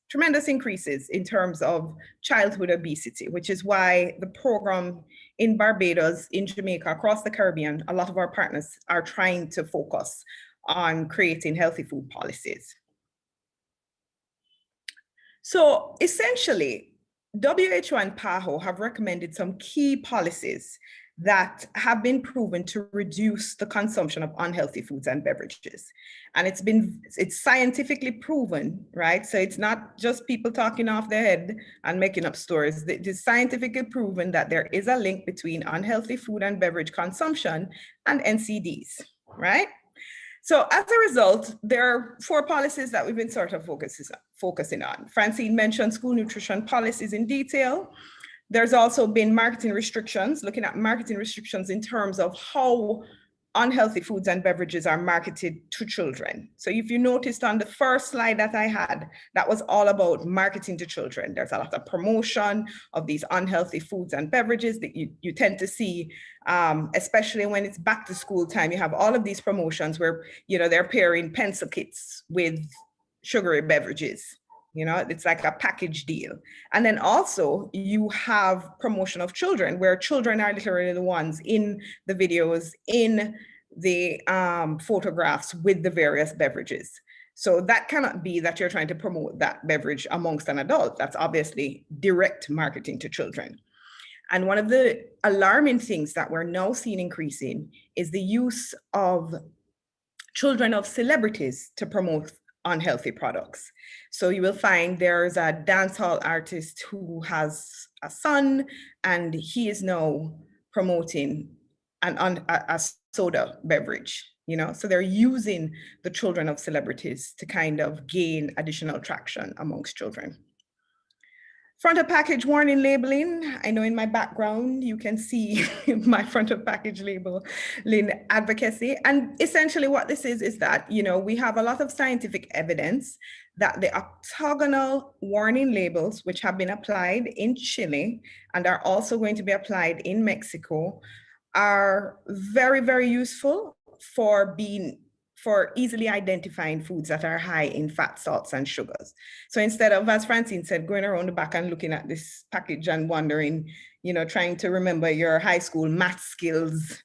tremendous increases in terms of childhood obesity, which is why the program in Barbados, in Jamaica, across the Caribbean, a lot of our partners are trying to focus on creating healthy food policies. So essentially, WHO and PAHO have recommended some key policies that have been proven to reduce the consumption of unhealthy foods and beverages. And it's scientifically proven, right? So it's not just people talking off their head and making up stories. It is scientifically proven that there is a link between unhealthy food and beverage consumption and NCDs, right? So as a result, there are 4 policies that we've been sort of focusing on. Francine mentioned school nutrition policies in detail. There's also been marketing restrictions, looking at marketing restrictions in terms of how unhealthy foods and beverages are marketed to children. So if you noticed on the first slide that I had, that was all about marketing to children. There's a lot of promotion of these unhealthy foods and beverages that you tend to see, especially when it's back to school time. You have all of these promotions where, you know, they're pairing pencil kits with sugary beverages. You know, it's like a package deal. And then also you have promotion of children, where children are literally the ones in the videos, in the photographs with the various beverages. So that cannot be that you're trying to promote that beverage amongst an adult. That's obviously direct marketing to children. And one of the alarming things that we're now seeing increasing is the use of children of celebrities to promote unhealthy products. So you will find there's a dancehall artist who has a son, and he is now promoting a soda beverage, you know? So they're using the children of celebrities to kind of gain additional traction amongst children. Front of package warning labeling. I know in my background, you can see my front of package labeling advocacy. And essentially what this is that, you know, we have a lot of scientific evidence that the octagonal warning labels, which have been applied in Chile and are also going to be applied in Mexico, are very, very useful for easily identifying foods that are high in fat, salts, and sugars. So instead of, as Francine said, going around the back and looking at this package and wondering, you know, trying to remember your high school math skills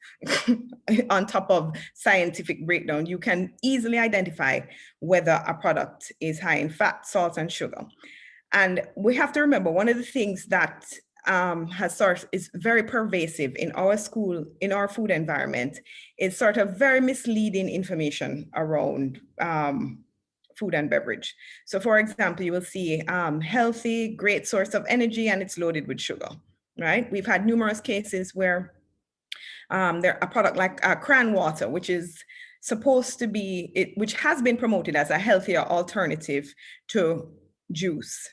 on top of scientific breakdown, you can easily identify whether a product is high in fat, salt, and sugar. And we have to remember, one of the things that is very pervasive in our school, in our food environment, is sort of very misleading information around food and beverage. So for example, you will see healthy, great source of energy, and it's loaded with sugar, right? We've had numerous cases where a product like cran water, which is supposed to be, which has been promoted as a healthier alternative to juice,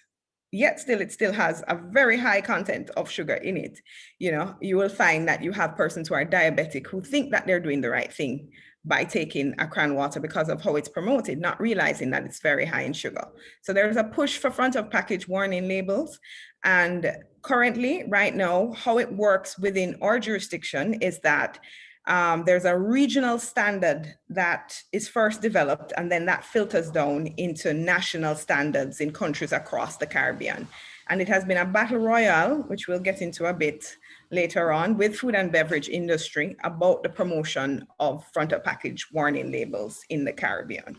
yet still it still has a very high content of sugar in it. You know, you will find that you have persons who are diabetic who think that they're doing the right thing by taking a cran water because of how it's promoted, not realizing that it's very high in sugar. So there's a push for front of package warning labels. And currently, right now, how it works within our jurisdiction is that there's a regional standard that is first developed, and then that filters down into national standards in countries across the Caribbean. And it has been a battle royale, which we'll get into a bit later on, with food and beverage industry about the promotion of front of package warning labels in the Caribbean.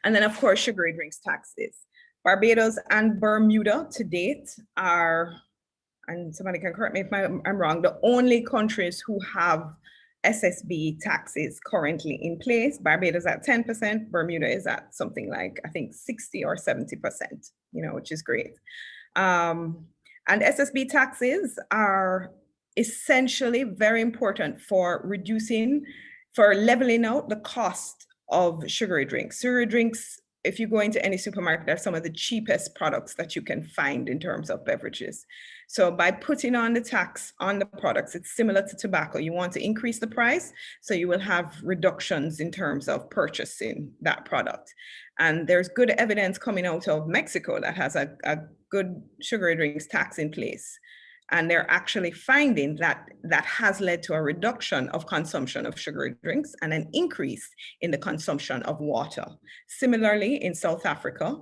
And then, of course, sugary drinks taxes. Barbados and Bermuda to date are, and somebody can correct me if I'm wrong, the only countries who have SSB taxes currently in place. Barbados at 10%, Bermuda is at something like, I think 60 or 70%, you know, which is great. And SSB taxes are essentially very important for reducing, for leveling out the cost of sugary drinks. Sugary drinks, if you go into any supermarket, they're some of the cheapest products that you can find in terms of beverages. So by putting on the tax on the products, it's similar to tobacco. You want to increase the price, so you will have reductions in terms of purchasing that product. And there's good evidence coming out of Mexico that has a good sugary drinks tax in place. And they're actually finding that that has led to a reduction of consumption of sugary drinks and an increase in the consumption of water. Similarly, in South Africa,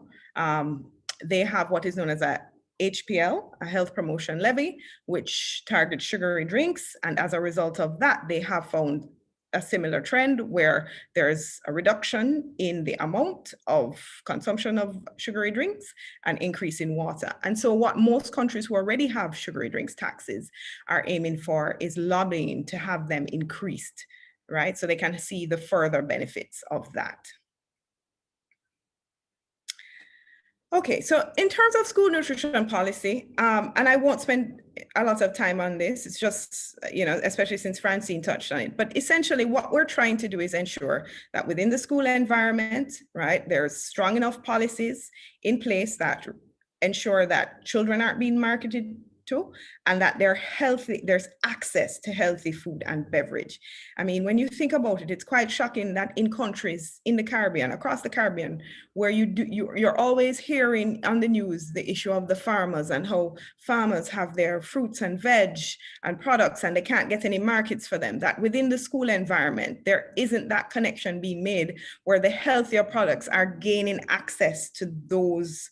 they have what is known as a HPL, a health promotion levy, which targets sugary drinks. And as a result of that, they have found a similar trend where there's a reduction in the amount of consumption of sugary drinks and increase in water. And so what most countries who already have sugary drinks taxes are aiming for is lobbying to have them increased, right? So they can see the further benefits of that. Okay, so in terms of school nutrition policy, and I won't spend a lot of time on this, it's just, you know, especially since Francine touched on it, but essentially what we're trying to do is ensure that within the school environment, right, there's strong enough policies in place that ensure that children aren't being marketed to, and that they're healthy, there's access to healthy food and beverage. I mean, when you think about it, it's quite shocking that in countries in the Caribbean, across the Caribbean, where you're always hearing on the news the issue of the farmers and how farmers have their fruits and veg and products and they can't get any markets for them, that within the school environment, there isn't that connection being made where the healthier products are gaining access to those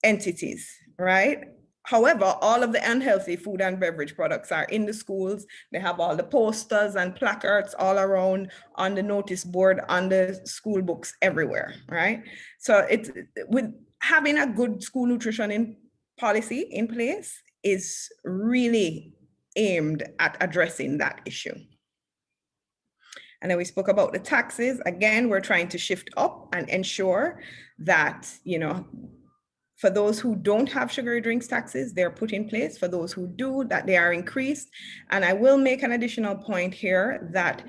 entities, right? However, all of the unhealthy food and beverage products are in the schools. They have all the posters and placards all around on the notice board, on the school books, everywhere, right? So it's with having a good school nutrition policy in place is really aimed at addressing that issue. And then we spoke about the taxes. Again, we're trying to shift up and ensure that, you know, for those who don't have sugary drinks taxes, they're put in place. For those who do, that they are increased. And I will make an additional point here that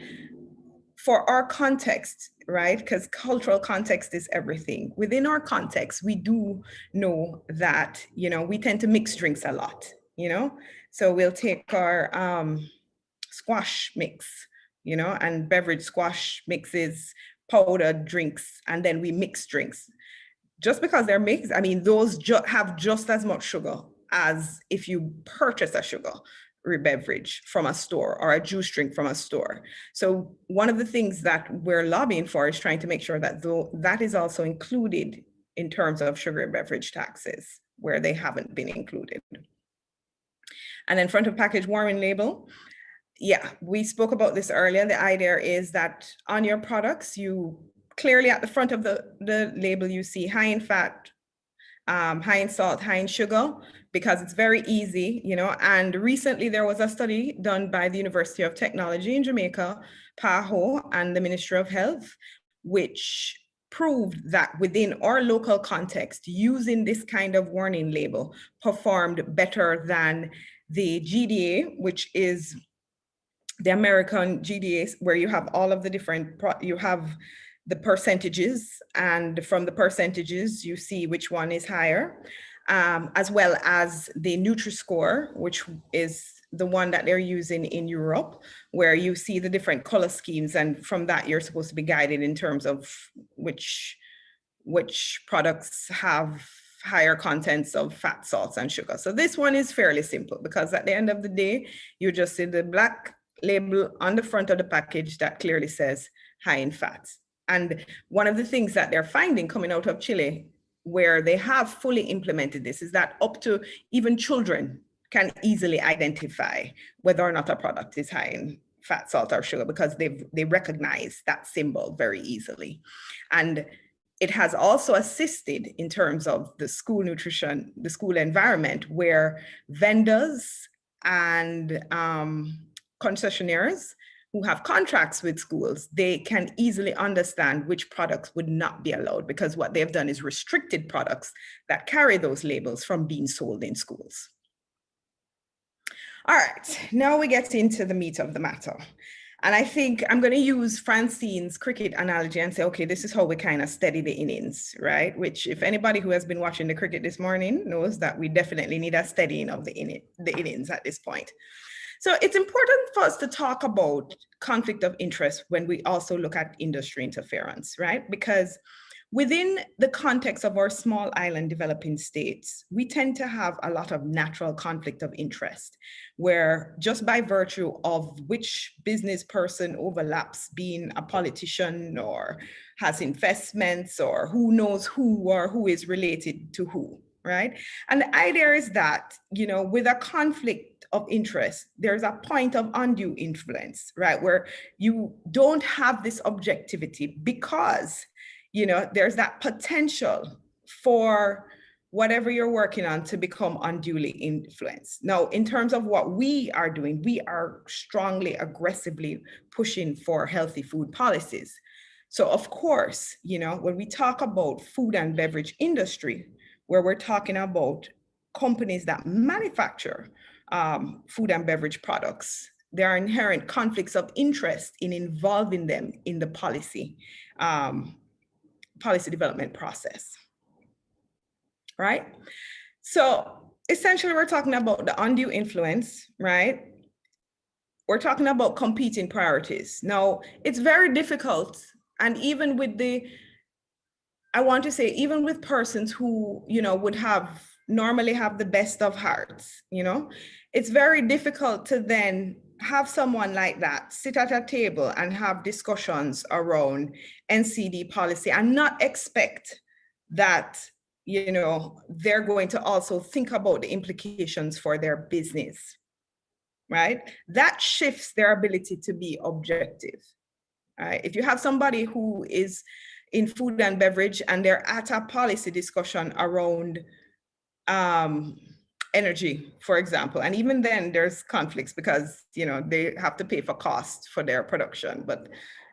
for our context, right, because cultural context is everything. Within our context, we do know that, you know, we tend to mix drinks a lot, you know? So we'll take our squash mix, you know, and beverage squash mixes, powdered drinks, and then we mix drinks. Just because they're mixed, I mean, those have just as much sugar as if you purchase a sugary beverage from a store or a juice drink from a store. So one of the things that we're lobbying for is trying to make sure that that is also included in terms of sugary beverage taxes where they haven't been included. And then front of package warning label. Yeah, we spoke about this earlier. The idea is that on your products, you clearly at the front of the label, you see high in fat, high in salt, high in sugar, because it's very easy, you know. And recently there was a study done by the University of Technology in Jamaica, PAHO, and the Ministry of Health, which proved that within our local context, using this kind of warning label performed better than the GDA, which is the American GDA, where you have all of the different, you have the percentages, and from the percentages, you see which one is higher, as well as the Nutri-Score, which is the one that they're using in Europe, where you see the different color schemes, and from that, you're supposed to be guided in terms of which products have higher contents of fat, salts, and sugar. So this one is fairly simple, because at the end of the day, you just see the black label on the front of the package that clearly says high in fats. And one of the things that they're finding coming out of Chile, where they have fully implemented this, is that up to even children can easily identify whether or not a product is high in fat, salt, or sugar, because they recognize that symbol very easily. And it has also assisted in terms of the school nutrition, the school environment, where vendors and concessionaires who have contracts with schools, they can easily understand which products would not be allowed, because what they've done is restricted products that carry those labels from being sold in schools. All right, now we get into the meat of the matter. And I think I'm going to use Francine's cricket analogy and say, okay, this is how we kind of steady the innings, right? Which, if anybody who has been watching the cricket this morning knows that we definitely need a steadying of the innings at this point. So it's important for us to talk about conflict of interest when we also look at industry interference, right? Because within the context of our small island developing states, we tend to have a lot of natural conflict of interest, where just by virtue of which business person overlaps being a politician or has investments, or who knows who or who is related to who, right? And the idea is that, you know, with a conflict of interest, there's a point of undue influence, right? Where you don't have this objectivity, because, you know, there's that potential for whatever you're working on to become unduly influenced. Now, in terms of what we are doing, we are strongly, aggressively pushing for healthy food policies. So of course, you know, when we talk about food and beverage industry, where we're talking about companies that manufacture food and beverage products, there are inherent conflicts of interest in involving them in the policy development process, right? So essentially, we're talking about the undue influence, right? We're talking about competing priorities. Now, it's very difficult, and even with I want to say, even with persons who, you know, would normally have the best of hearts, you know, it's very difficult to then have someone like that sit at a table and have discussions around NCD policy and not expect that, you know, they're going to also think about the implications for their business, right? That shifts their ability to be objective, right? If you have somebody who is in food and beverage and they're at a policy discussion around energy, for example, and even then there's conflicts because, you know, they have to pay for cost for their production, but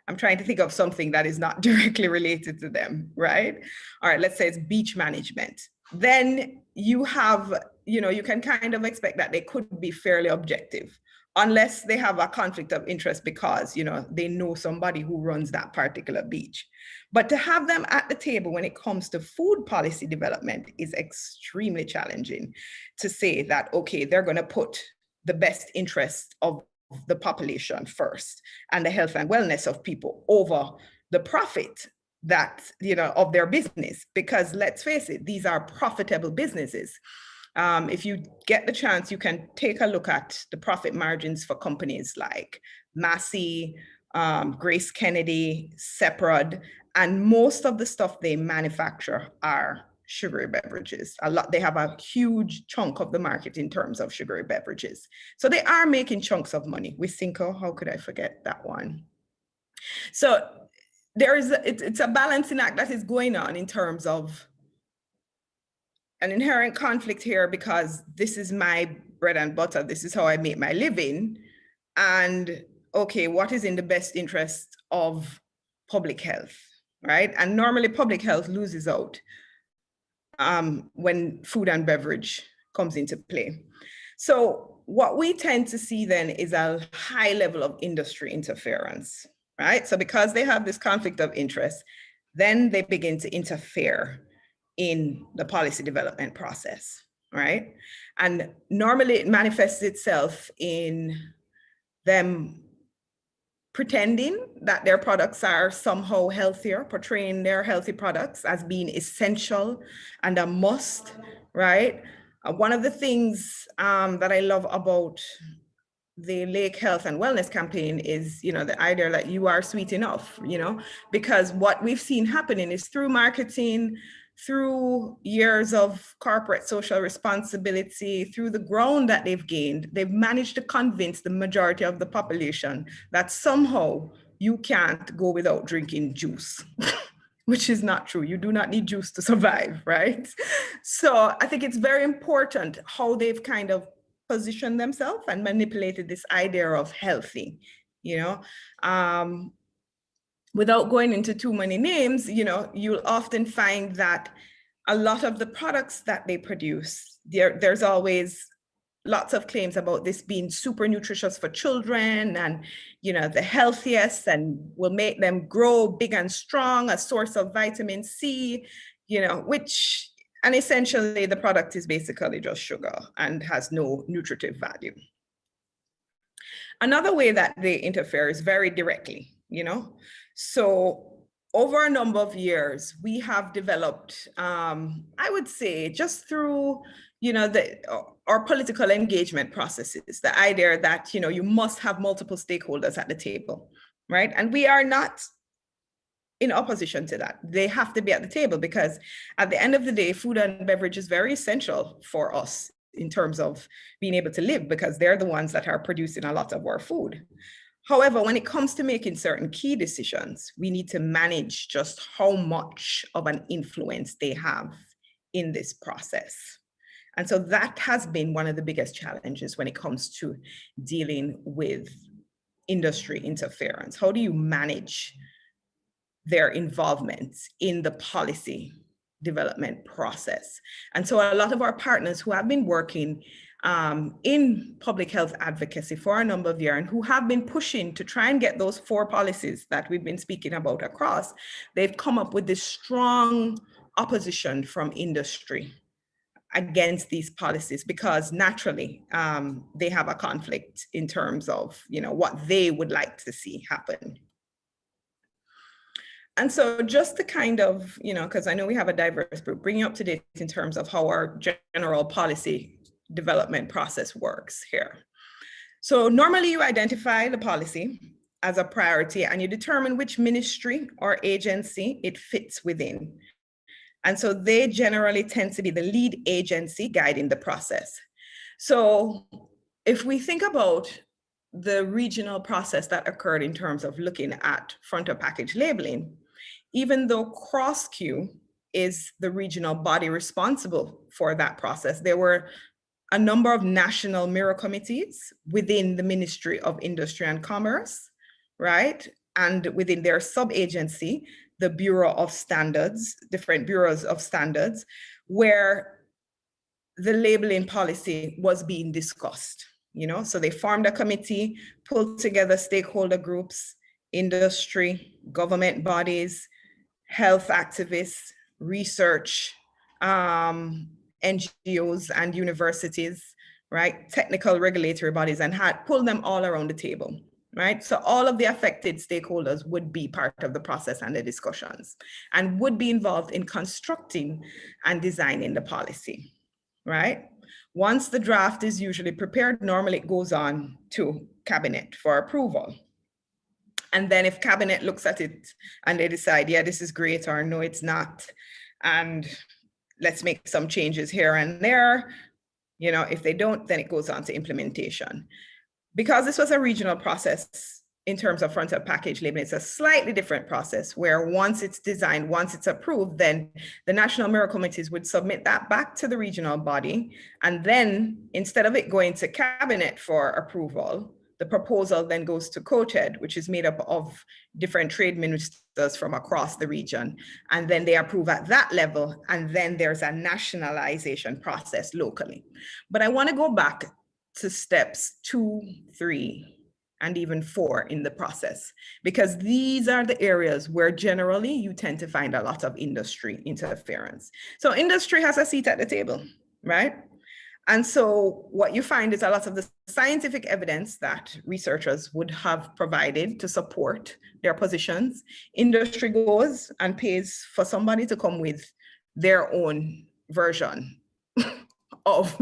I'm trying to think of something that is not directly related to them, right? All right, let's say it's beach management. Then you have, you know, you can kind of expect that they could be fairly objective, unless they have a conflict of interest because, you know, they know somebody who runs that particular beach. But to have them at the table when it comes to food policy development is extremely challenging, to say that, okay, they're going to put the best interest of the population first and the health and wellness of people over the profit that, you know, of their business. Because let's face it, these are profitable businesses. If you get the chance, you can take a look at the profit margins for companies like Massey, Grace Kennedy, Seprod, and most of the stuff they manufacture are sugary beverages. They have a huge chunk of the market in terms of sugary beverages. So they are making chunks of money. With Cinco, how could I forget that one? So it's a balancing act that is going on in terms of an inherent conflict here, because this is my bread and butter. This is how I make my living. And okay, what is in the best interest of public health, right? And normally public health loses out when food and beverage comes into play. So what we tend to see then is a high level of industry interference, right? So because they have this conflict of interest, then they begin to interfere in the policy development process, right? And normally it manifests itself in them pretending that their products are somehow healthier, portraying their healthy products as being essential and a must, right? One of the things that I love about the Lake Health and Wellness campaign is, the idea that you are sweet enough, because what we've seen happening is through marketing, through years of corporate social responsibility, through the ground that they've gained, they've managed to convince the majority of the population that somehow you can't go without drinking juice, which is not true. You do not need juice to survive, right? So I think it's very important how they've kind of positioned themselves and manipulated this idea of healthy, without going into too many names, you'll often find that a lot of the products that they produce, there's always lots of claims about this being super nutritious for children and, the healthiest and will make them grow big and strong, a source of vitamin C, and essentially the product is basically just sugar and has no nutritive value. Another way that they interfere is very directly, So over a number of years, we have developed, I would say, just through, our political engagement processes, the idea that, you must have multiple stakeholders at the table, right? And we are not in opposition to that. They have to be at the table because at the end of the day, food and beverage is very essential for us in terms of being able to live because they're the ones that are producing a lot of our food. However, when it comes to making certain key decisions, we need to manage just how much of an influence they have in this process. And so that has been one of the biggest challenges when it comes to dealing with industry interference. How do you manage their involvement in the policy development process? And so a lot of our partners who have been working in public health advocacy for a number of years and who have been pushing to try and get those 4 policies that we've been speaking about across, they've come up with this strong opposition from industry against these policies because naturally they have a conflict in terms of what they would like to see happen. And so just to kind of, because I know we have a diverse group, bring you up to date in terms of how our general policy development process works here. So normally you identify the policy as a priority and you determine which ministry or agency it fits within. And so they generally tend to be the lead agency guiding the process. So if we think about the regional process that occurred in terms of looking at front of package labeling, even though CrossQ is the regional body responsible for that process, there were a number of national mirror committees within the Ministry of Industry and Commerce, right? And within their sub-agency, the Bureau of Standards, different bureaus of standards, where the labeling policy was being discussed, So they formed a committee, pulled together stakeholder groups, industry, government bodies, health activists, research, NGOs and universities, right? Technical regulatory bodies, and had pulled them all around the table, right? So all of the affected stakeholders would be part of the process and the discussions and would be involved in constructing and designing the policy, right? Once the draft is usually prepared, normally it goes on to cabinet for approval. And then if cabinet looks at it and they decide, yeah, this is great, or no, it's not, and let's make some changes here and there, if they don't, then it goes on to implementation. Because this was a regional process in terms of front of package labeling, it's a slightly different process where once it's designed, once it's approved, then the national mirror committees would submit that back to the regional body. And then instead of it going to cabinet for approval, the proposal then goes to COTED, which is made up of different trade ministers from across the region. And then they approve at that level. And then there's a nationalization process locally. But I want to go back to steps 2, 3, and even 4 in the process, because these are the areas where generally you tend to find a lot of industry interference. So industry has a seat at the table, right? And so what you find is a lot of the scientific evidence that researchers would have provided to support their positions, industry goes and pays for somebody to come with their own version of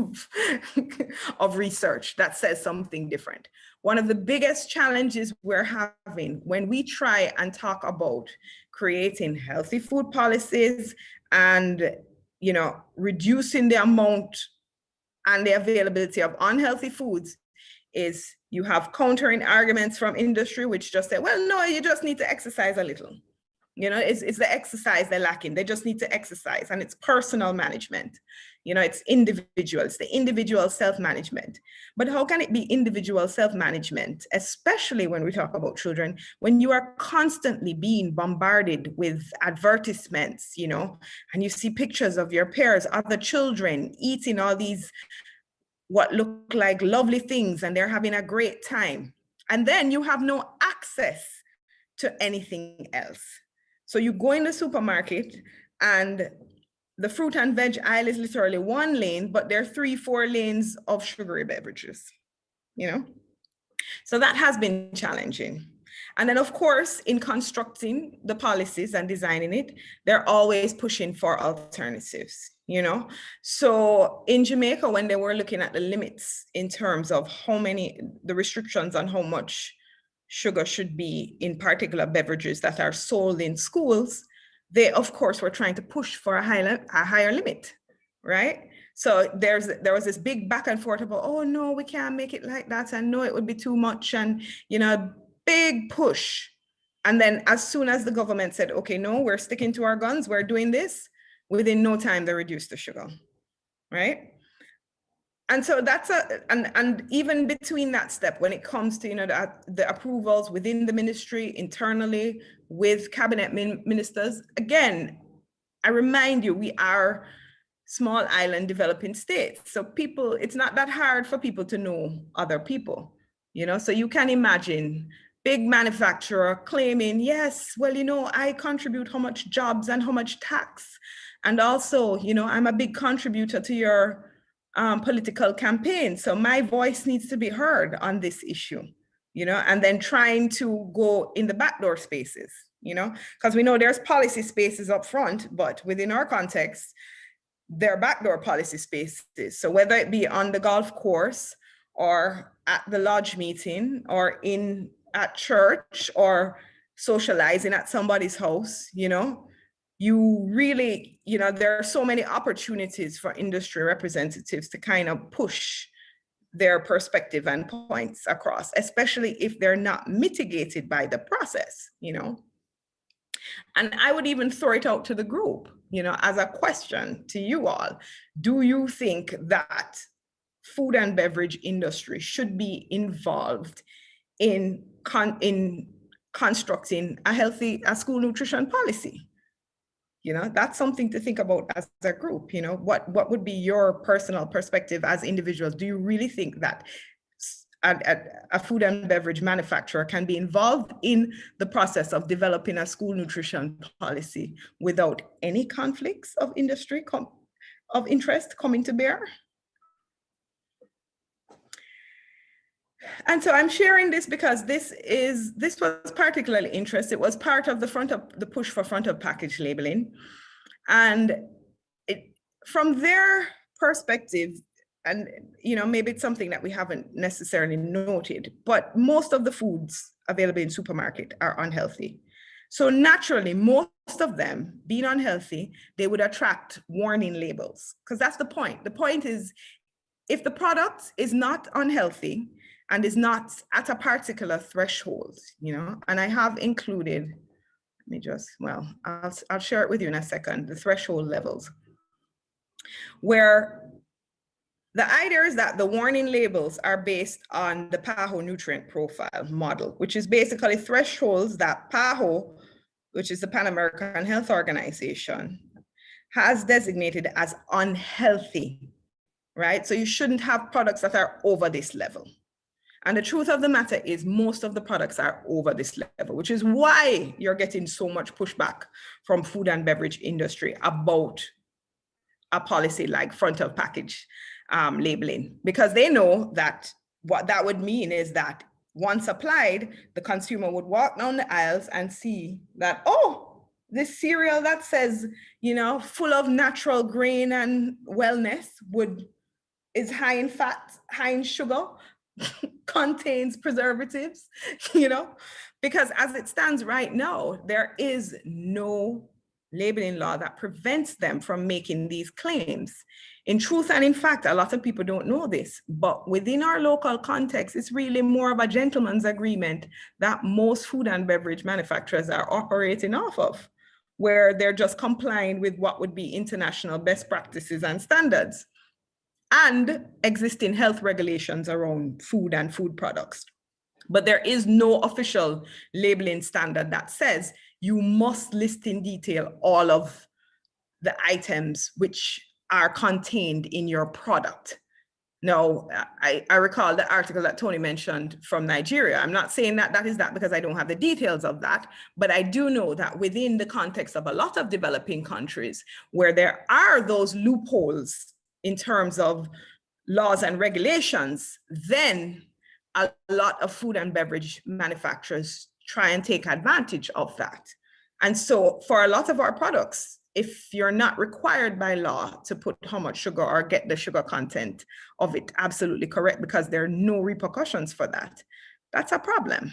research that says something different. One of the biggest challenges we're having when we try and talk about creating healthy food policies and, you know, reducing the amount and the availability of unhealthy foods is you have countering arguments from industry, which just say, well, no, you just need to exercise a little. You know, it's the exercise they're lacking. They just need to exercise, and it's personal management. You know, it's individual, it's the individual self-management. But how can it be individual self-management, especially when we talk about children, when you are constantly being bombarded with advertisements, you know, and you see pictures of your peers, other children eating all these what look like lovely things, and they're having a great time. And then you have no access to anything else. So you go in the supermarket and the fruit and veg aisle is literally 1 lane, but there are 3, 4 lanes of sugary beverages, you know? So that has been challenging. And then of course, in constructing the policies and designing it, they're always pushing for alternatives, you know? So in Jamaica, when they were looking at the limits in terms of the restrictions on how much sugar should be in particular beverages that are sold in schools, they of course were trying to push for a higher limit, right? So there was this big back and forth about, oh no, we can't make it like that, and no, it would be too much, and you know, big push. And then as soon as the government said, okay, no, we're sticking to our guns, we're doing this, within no time they reduced the sugar, right? And so that's and even between that step, when it comes to, you know, the approvals within the ministry, internally, with cabinet ministers, again, I remind you, we are small island developing states. So people, it's not that hard for people to know other people, you know? So you can imagine big manufacturer claiming, yes, well, you know, I contribute how much jobs and how much tax. And also, you know, I'm a big contributor to your political campaign. So my voice needs to be heard on this issue, you know, and then trying to go in the backdoor spaces, you know, because we know there's policy spaces up front, but within our context, there are backdoor policy spaces. So whether it be on the golf course or at the lodge meeting or at church or socializing at somebody's house, you know, you really, you know, there are so many opportunities for industry representatives to kind of push their perspective and points across, especially if they're not mitigated by the process, you know. And I would even throw it out to the group, you know, as a question to you all. Do you think that food and beverage industry should be involved in constructing a school nutrition policy? You know, that's something to think about as a group. You know, what would be your personal perspective as individuals? Do you really think that a food and beverage manufacturer can be involved in the process of developing a school nutrition policy without any conflicts of industry of interest coming to bear? And so I'm sharing this because this was particularly interesting. It was part of the push for front of package labeling. And from their perspective, and you know, maybe it's something that we haven't necessarily noted, but most of the foods available in supermarket are unhealthy. So naturally, most of them being unhealthy, they would attract warning labels, because that's the point. The point is, if the product is not unhealthy and is not at a particular threshold, you know, and I have included, let me just, well, I'll share it with you in a second, the threshold levels, where the idea is that the warning labels are based on the PAHO nutrient profile model, which is basically thresholds that PAHO, which is the Pan American Health Organization, has designated as unhealthy, right? So you shouldn't have products that are over this level. And the truth of the matter is most of the products are over this level, which is why you're getting so much pushback from food and beverage industry about a policy like front of package labeling, because they know that what that would mean is that once applied, the consumer would walk down the aisles and see that, oh, this cereal that says, you know, full of natural grain and wellness is high in fat, high in sugar, contains preservatives, you know, because as it stands right now, there is no labeling law that prevents them from making these claims. In truth and in fact, a lot of people don't know this, but within our local context, it's really more of a gentleman's agreement that most food and beverage manufacturers are operating off of, where they're just complying with what would be international best practices and standards and existing health regulations around food and food products. But there is no official labeling standard that says you must list in detail all of the items which are contained in your product. Now, I recall the article that Tony mentioned from Nigeria. I'm not saying that that is that because I don't have the details of that, but I do know that within the context of a lot of developing countries where there are those loopholes in terms of laws and regulations, then a lot of food and beverage manufacturers try and take advantage of that. And so for a lot of our products, if you're not required by law to put how much sugar or get the sugar content of it absolutely correct, because there are no repercussions for that, that's a problem.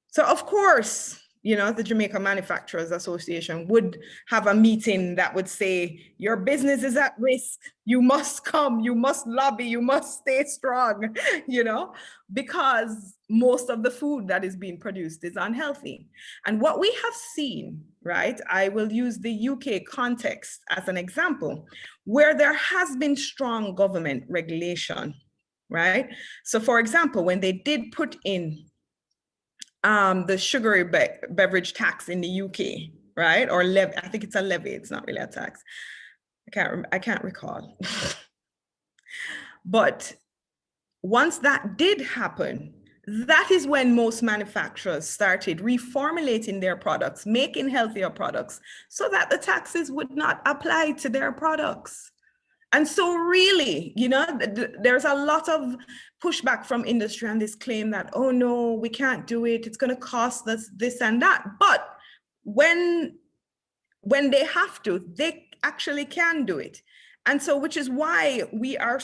So of course, you know, the Jamaica Manufacturers Association would have a meeting that would say, your business is at risk. You must come, you must lobby, you must stay strong, you know, because most of the food that is being produced is unhealthy. And what we have seen, right, I will use the UK context as an example, where there has been strong government regulation, right? So for example, when they did put in the sugary beverage tax in the UK, right? Or levy, I think it's a levy, it's not really a tax. I can't recall. But once that did happen, that is when most manufacturers started reformulating their products, making healthier products so that the taxes would not apply to their products. And so really, you know, there's a lot of pushback from industry and this claim that, oh no, we can't do it. It's going to cost us this and that. But when they have to, they actually can do it. And so, which is why we are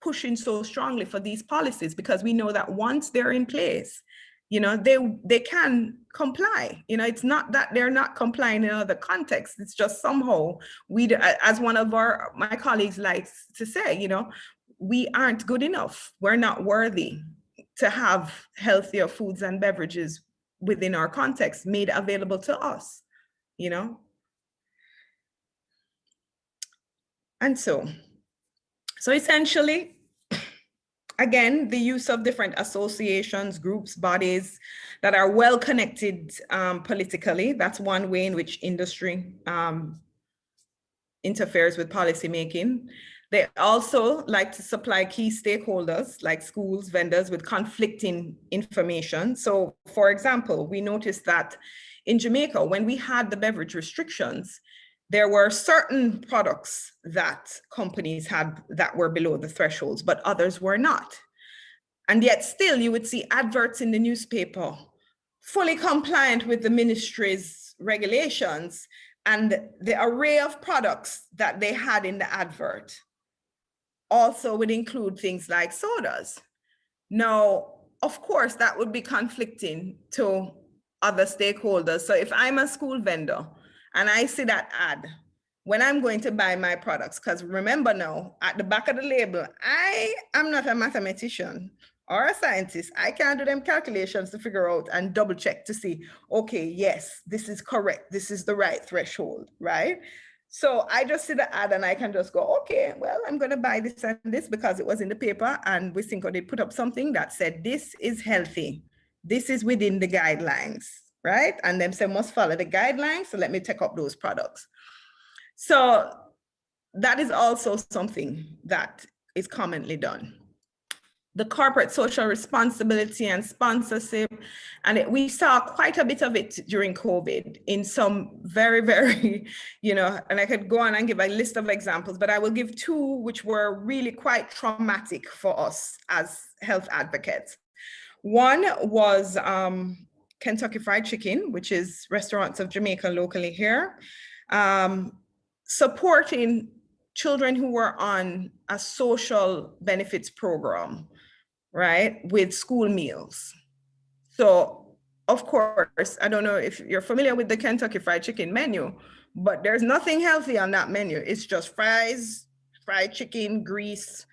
pushing so strongly for these policies, because we know that once they're in place, you know, they can comply. You know, it's not that they're not complying in other contexts. It's just somehow we, as one of my colleagues likes to say, you know, we aren't good enough. We're not worthy to have healthier foods and beverages within our context made available to us, you know. And so essentially, again, the use of different associations, groups, bodies that are well connected politically. That's one way in which industry interferes with policymaking. They also like to supply key stakeholders like schools, vendors with conflicting information. So for example, we noticed that in Jamaica, when we had the beverage restrictions, there were certain products that companies had that were below the thresholds, but others were not. And yet still you would see adverts in the newspaper, fully compliant with the ministry's regulations and the array of products that they had in the advert also would include things like sodas. Now, of course, that would be conflicting to other stakeholders. So if I'm a school vendor, and I see that ad when I'm going to buy my products, because remember now, at the back of the label, I am not a mathematician or a scientist. I can't do them calculations to figure out and double check to see, okay, yes, this is correct. This is the right threshold, right? So I just see the ad and I can just go, okay, well, I'm going to buy this and this because it was in the paper and we think they put up something that said, this is healthy. This is within the guidelines. Right? And them say must follow the guidelines. So let me take up those products. So that is also something that is commonly done. The corporate social responsibility and sponsorship, and we saw quite a bit of it during COVID in some very, very, and I could go on and give a list of examples, but I will give two which were really quite traumatic for us as health advocates. One was Kentucky Fried Chicken, which is restaurants of Jamaica locally here, supporting children who were on a social benefits program, right, with school meals. So, of course, I don't know if you're familiar with the Kentucky Fried Chicken menu, but there's nothing healthy on that menu. It's just fries, fried chicken, grease,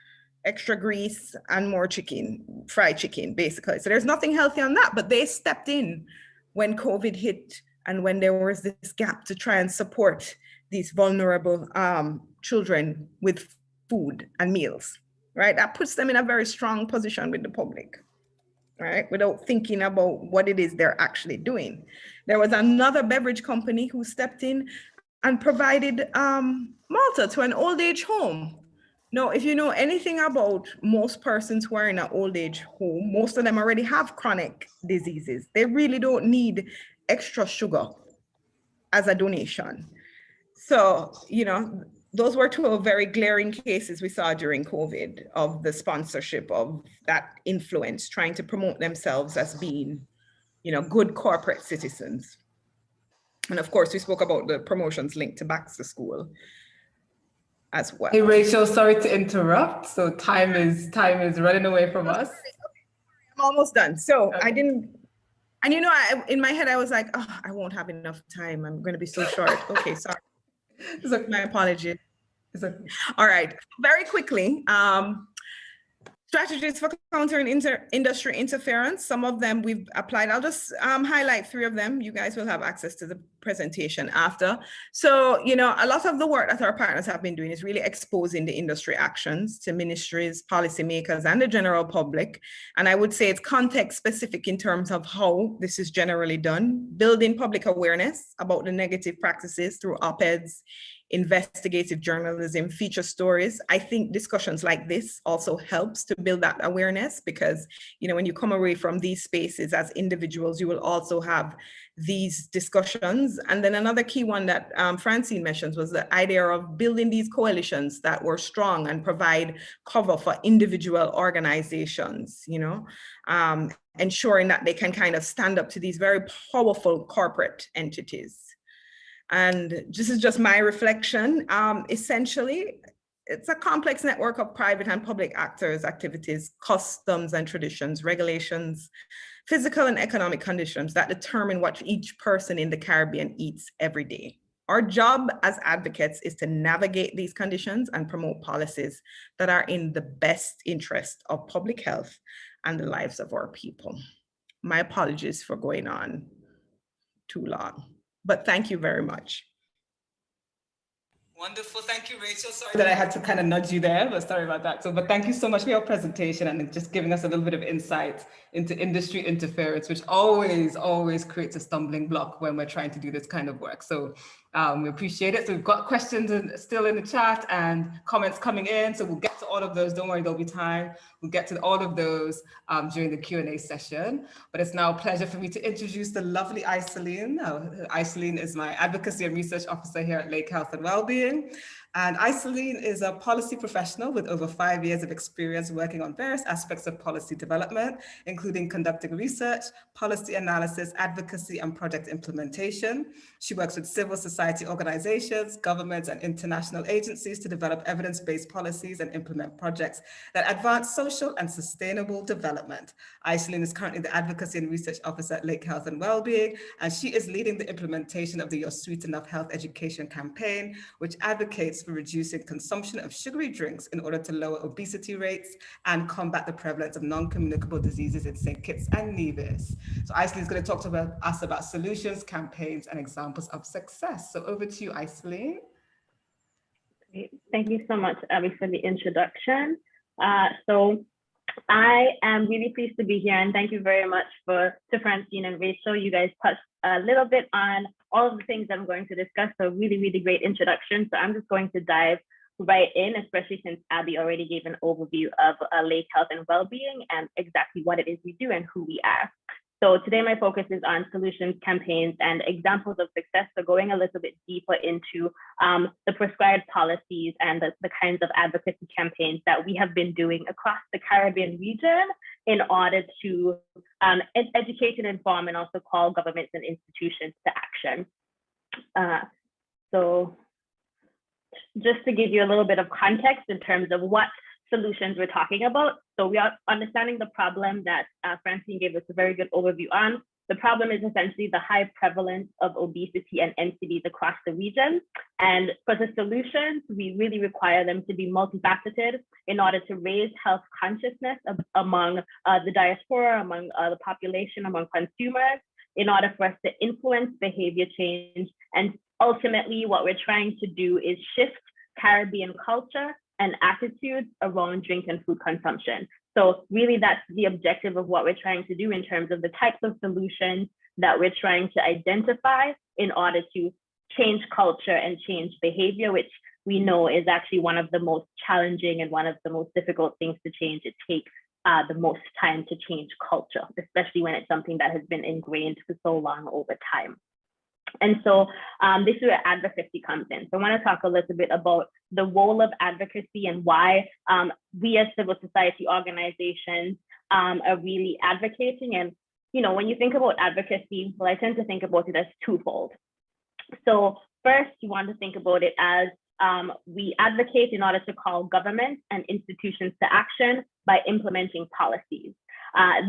extra grease, and more chicken, fried chicken, basically. So there's nothing healthy on that, but they stepped in when COVID hit and when there was this gap to try and support these vulnerable children with food and meals. Right, that puts them in a very strong position with the public, right, without thinking about what it is they're actually doing. There was another beverage company who stepped in and provided Malta to an old age home. Now, if you know anything about most persons who are in an old age home, most of them already have chronic diseases. They really don't need extra sugar as a donation. So, those were two very glaring cases we saw during COVID of the sponsorship of that influence, trying to promote themselves as being, good corporate citizens. And of course, we spoke about the promotions linked to back to school as well. Hey, Rachel, sorry to interrupt. So time is running away from us. I'm almost done. So okay. I didn't, and in my head, I was like, oh, I won't have enough time. I'm going to be so short. Okay, sorry. So my apologies. All right, very quickly. Strategies for countering industry interference. Some of them we've applied. I'll just highlight 3 of them. You guys will have access to the presentation after. So, a lot of the work that our partners have been doing is really exposing the industry actions to ministries, policymakers, and the general public. And I would say it's context specific in terms of how this is generally done, building public awareness about the negative practices through op-eds, investigative journalism, feature stories. I think discussions like this also helps to build that awareness because, when you come away from these spaces as individuals, you will also have these discussions. And then another key one that Francine mentions was the idea of building these coalitions that were strong and provide cover for individual organizations, ensuring that they can kind of stand up to these very powerful corporate entities. And this is just my reflection. Essentially, it's a complex network of private and public actors, activities, customs and traditions, regulations, physical and economic conditions that determine what each person in the Caribbean eats every day. Our job as advocates is to navigate these conditions and promote policies that are in the best interest of public health and the lives of our people. My apologies for going on too long. But thank you very much. Wonderful. Thank you, Rachel. Sorry that I had to kind of nudge you there, but sorry about that. But thank you so much for your presentation and just giving us a little bit of insight into industry interference, which always creates a stumbling block when we're trying to do this kind of work. So we appreciate it. So we've got questions still in the chat and comments coming in. So we'll get to all of those. Don't worry, there'll be time. We'll get to all of those during the Q&A session. But it's now a pleasure for me to introduce the lovely Isalean. Isalean is my Advocacy and Research Officer here at Lake Health and Wellbeing. And Isalean is a policy professional with over 5 years of experience working on various aspects of policy development, including conducting research, policy analysis, advocacy, and project implementation. She works with civil society organizations, governments, and international agencies to develop evidence-based policies and implement projects that advance social and sustainable development. Isalean is currently the Advocacy and Research Officer at Lake Health and Wellbeing, and she is leading the implementation of the Your Sweet Enough Health Education campaign, which advocates for reducing consumption of sugary drinks in order to lower obesity rates and combat the prevalence of non-communicable diseases in St. Kitts and Nevis. So Isalean is going to talk to us about solutions, campaigns, and examples of success. So over to you, Isalean. Thank you so much, Abby, for the introduction. So I am really pleased to be here, and thank you very much to Francine and Rachel. You guys touched a little bit on all of the things I'm going to discuss, so really, really great introduction. So I'm just going to dive right in, especially since Abby already gave an overview of Lake Health and Wellbeing and exactly what it is we do and who we are. So today my focus is on solutions, campaigns, and examples of success. So going a little bit deeper into the prescribed policies and the kinds of advocacy campaigns that we have been doing across the Caribbean region in order to educate and inform and also call governments and institutions to action. So just to give you a little bit of context in terms of what solutions we're talking about. So we are understanding the problem that Francine gave us a very good overview on. The problem is essentially the high prevalence of obesity and NCDs across the region. And for the solutions, we really require them to be multifaceted in order to raise health consciousness among the diaspora, among the population, among consumers, in order for us to influence behavior change. And ultimately, what we're trying to do is shift Caribbean culture and attitudes around drink and food consumption. So really that's the objective of what we're trying to do in terms of the types of solutions that we're trying to identify in order to change culture and change behavior, which we know is actually one of the most challenging and one of the most difficult things to change. It takes the most time to change culture, especially when it's something that has been ingrained for so long over time. And so this is where advocacy comes in. So I want to talk a little bit about the role of advocacy and why we as civil society organizations are really advocating. And, you know, when you think about advocacy, well, I tend to think about it as twofold. So first, you want to think about it as we advocate in order to call governments and institutions to action by implementing policies.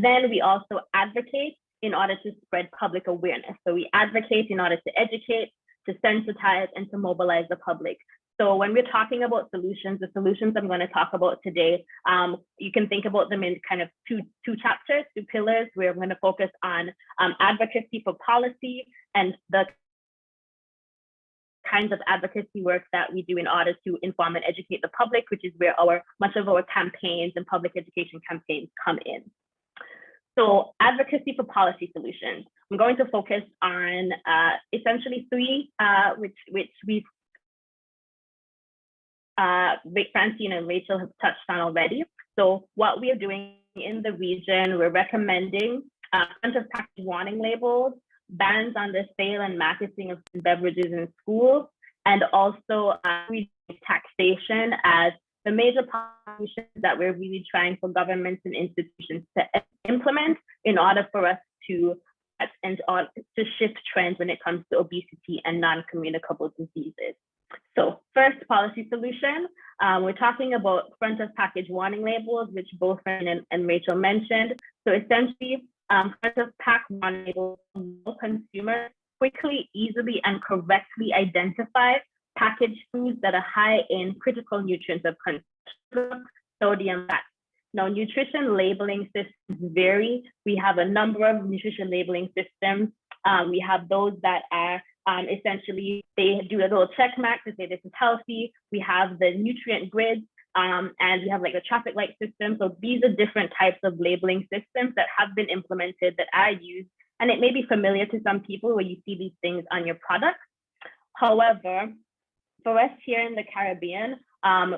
Then we also advocate in order to spread public awareness. So we advocate in order to educate, to sensitize, and to mobilize the public. So when we're talking about solutions, the solutions I'm going to talk about today, you can think about them in kind of two chapters, two pillars, where I'm going to focus on advocacy for policy and the kinds of advocacy work that we do in order to inform and educate the public, which is where much of our campaigns and public education campaigns come in. So advocacy for policy solutions. I'm going to focus on essentially three, which we've Francine and Rachel have touched on already. So what we are doing in the region, we're recommending front of package warning labels, bans on the sale and marketing of beverages in schools, and also taxation as the major policies that we're really trying for governments and institutions to implement in order for us to shift trends when it comes to obesity and non-communicable diseases. So first policy solution, we're talking about front of package warning labels, which both Francine and Rachel mentioned. So essentially, front of pack warning labels allow consumers quickly, easily, and correctly identify packaged foods that are high in critical nutrients of concern, sodium, fat. Now, nutrition labeling systems vary. We have a number of nutrition labeling systems. We have those that are essentially, they do a little check mark to say this is healthy. We have the nutrient grids, and we have like a traffic light system. So these are different types of labeling systems that have been implemented that are used. And it may be familiar to some people where you see these things on your products. However, for us here in the Caribbean,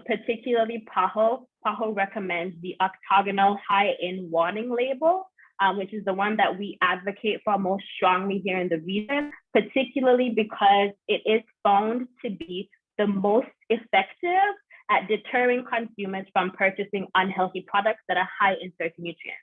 particularly PAHO recommends the octagonal high-in warning label, which is the one that we advocate for most strongly here in the region, particularly because it is found to be the most effective at deterring consumers from purchasing unhealthy products that are high in certain nutrients.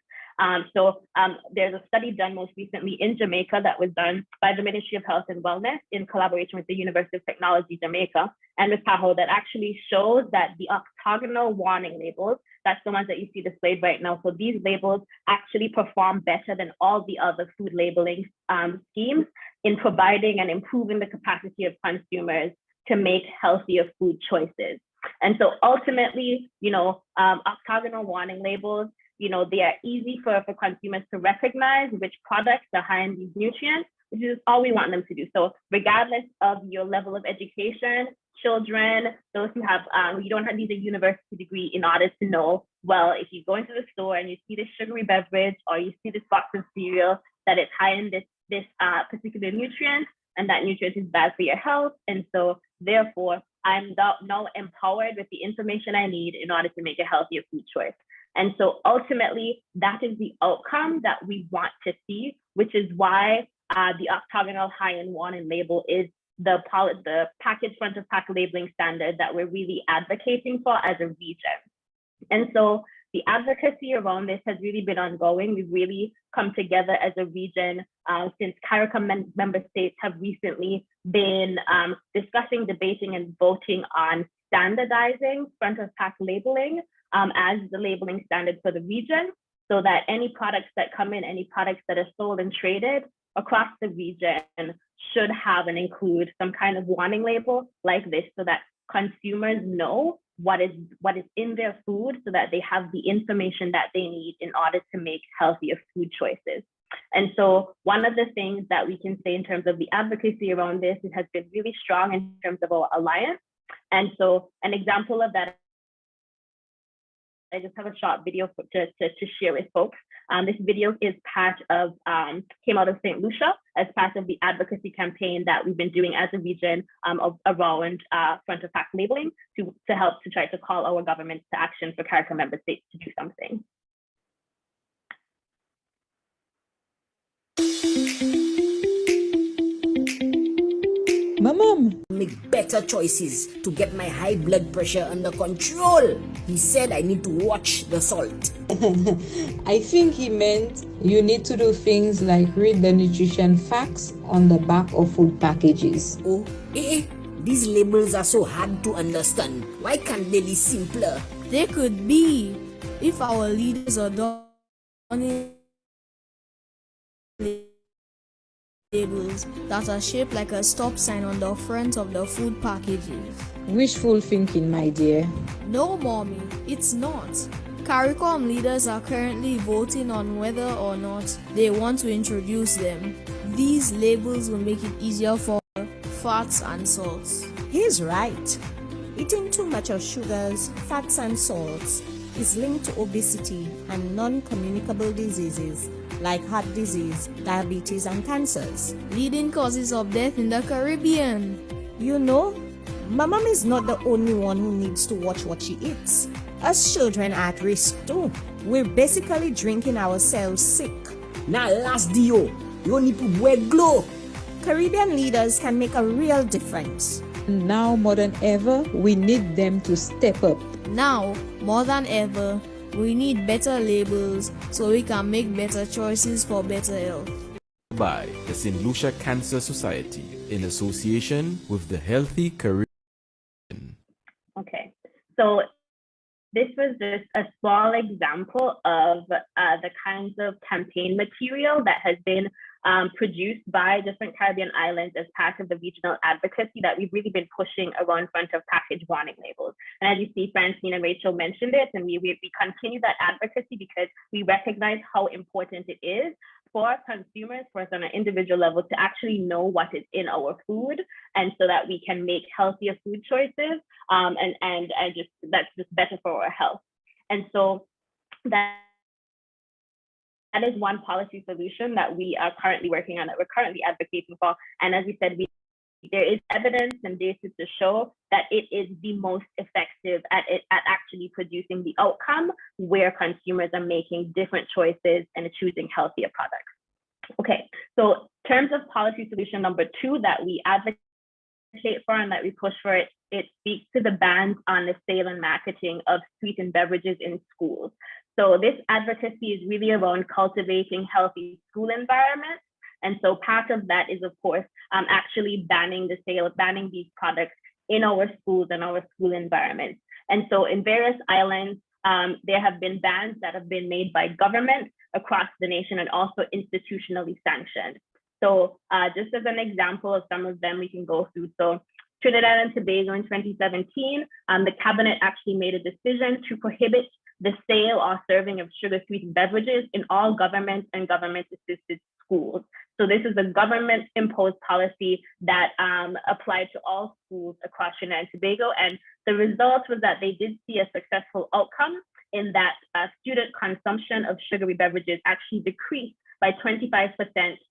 There's a study done most recently in Jamaica that was done by the Ministry of Health and Wellness in collaboration with the University of Technology, Jamaica, and with PAHO that actually shows that the octagonal warning labels, that's the ones that you see displayed right now. So these labels actually perform better than all the other food labeling schemes in providing and improving the capacity of consumers to make healthier food choices. And so ultimately, octagonal warning labels, they are easy for consumers to recognize which products are high in these nutrients, which is all we want them to do. So regardless of your level of education, children, those who have, you don't need a university degree in order to know, well, if you go into the store and you see this sugary beverage or you see this box of cereal, that it's high in this particular nutrient, and that nutrient is bad for your health. And so therefore, I'm now empowered with the information I need in order to make a healthier food choice. And so ultimately, that is the outcome that we want to see, which is why the octagonal high and warning label is the package front of pack labeling standard that we're really advocating for as a region. And so the advocacy around this has really been ongoing. We've really come together as a region since CARICOM member states have recently been discussing, debating, and voting on standardizing front of pack labeling as the labeling standard for the region, so that any products that come in, any products that are sold and traded across the region should have and include some kind of warning label like this, so that consumers know what is in their food, so that they have the information that they need in order to make healthier food choices. And so one of the things that we can say in terms of the advocacy around this, it has been really strong in terms of our alliance. And so an example of that, I just have a short video to share with folks. This video is part of, came out of St. Lucia as part of the advocacy campaign that we've been doing as a region around front of pack labeling to help to try to call our governments to action for CARICOM member states to do something. Mom, make better choices to get my high blood pressure under control. He said I need to watch the salt. I think he meant you need to do things like read the nutrition facts on the back of food packages. Oh, these labels are so hard to understand. Why can't they be simpler? They could be if our leaders are done labels that are shaped like a stop sign on the front of the food packages. Wishful thinking, my dear. No, mommy, it's not. CARICOM leaders are currently voting on whether or not they want to introduce them. These labels will make it easier for fats and salts. He's right. Eating too much of sugars, fats and salts is linked to obesity and non-communicable diseases like heart disease, diabetes, and cancers. Leading causes of death in the Caribbean. You know, Mama is not the only one who needs to watch what she eats. Us children are at risk too. We're basically drinking ourselves sick. Now last Dio, you need to wear glow. Caribbean leaders can make a real difference. Now more than ever, we need them to step up. Now, more than ever, we need better labels so we can make better choices for better health. By the St. Lucia Cancer Society in association with the Healthy Caribbean. Okay, so this was just a small example of the kinds of campaign material that has been produced by different Caribbean islands as part of the regional advocacy that we've really been pushing around front of package warning labels. And as you see, Francine and Rachel mentioned it, and we continue that advocacy because we recognize how important it is for consumers, for us on an individual level, to actually know what is in our food, and so that we can make healthier food choices, and just that's just better for our health. And so that is one policy solution that we are currently working on, that we're currently advocating for. And as we said, there is evidence and data to show that it is the most effective at actually producing the outcome where consumers are making different choices and choosing healthier products. Okay, so in terms of policy solution number 2 that we advocate for and that we push for, it speaks to the bans on the sale and marketing of sweetened beverages in schools. So this advocacy is really around cultivating healthy school environments. And so part of that is, of course, actually banning the sale, banning these products in our schools and our school environments. And so in various islands, there have been bans that have been made by government across the nation and also institutionally sanctioned. So just as an example of some of them we can go through. So Trinidad and Tobago in 2017, the cabinet actually made a decision to prohibit the sale or serving of sugar-sweetened beverages in all government and government-assisted schools. So this is a government-imposed policy that applied to all schools across Trinidad and Tobago. And the result was that they did see a successful outcome in that student consumption of sugary beverages actually decreased by 25%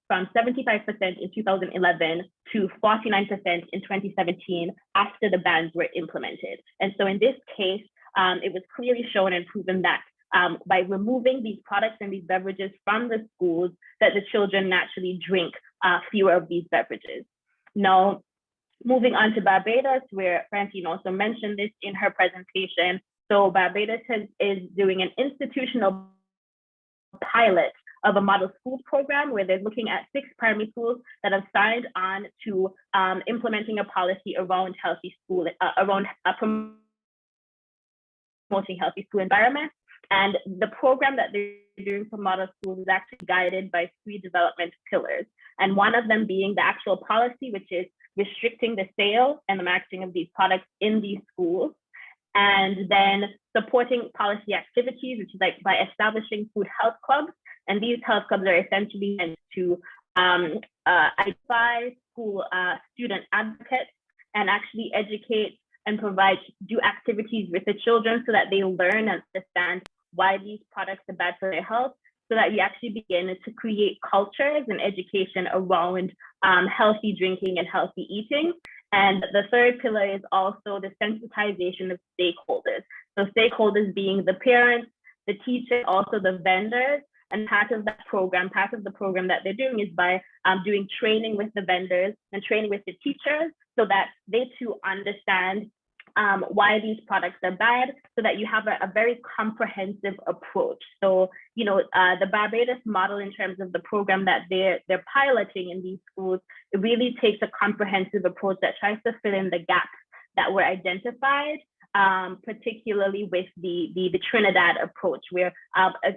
from 75% in 2011 to 49% in 2017 after the bans were implemented. And so in this case, it was clearly shown and proven that by removing these products and these beverages from the schools, that the children naturally drink fewer of these beverages. Now, moving on to Barbados, where Francine also mentioned this in her presentation. So Barbados is doing an institutional pilot of a model schools program where they're looking at 6 primary schools that have signed on to implementing a policy around healthy school, promoting healthy school environments. And the program that they're doing for model schools is actually guided by 3 development pillars. And one of them being the actual policy, which is restricting the sale and the marketing of these products in these schools. And then supporting policy activities, which is like by establishing food health clubs. And these health clubs are essentially meant to identify school student advocates and actually educate and do activities with the children so that they learn and understand why these products are bad for their health, so that we actually begin to create cultures and education around healthy drinking and healthy eating. And the third pillar is also the sensitization of stakeholders. So stakeholders being the parents, the teachers, also the vendors. And part of the program that they're doing is by doing training with the vendors and training with the teachers so that they too understand why these products are bad, so that you have a very comprehensive approach. So, you know, the Barbados model in terms of the program that they're piloting in these schools, it really takes a comprehensive approach that tries to fill in the gaps that were identified, particularly with the Trinidad approach, where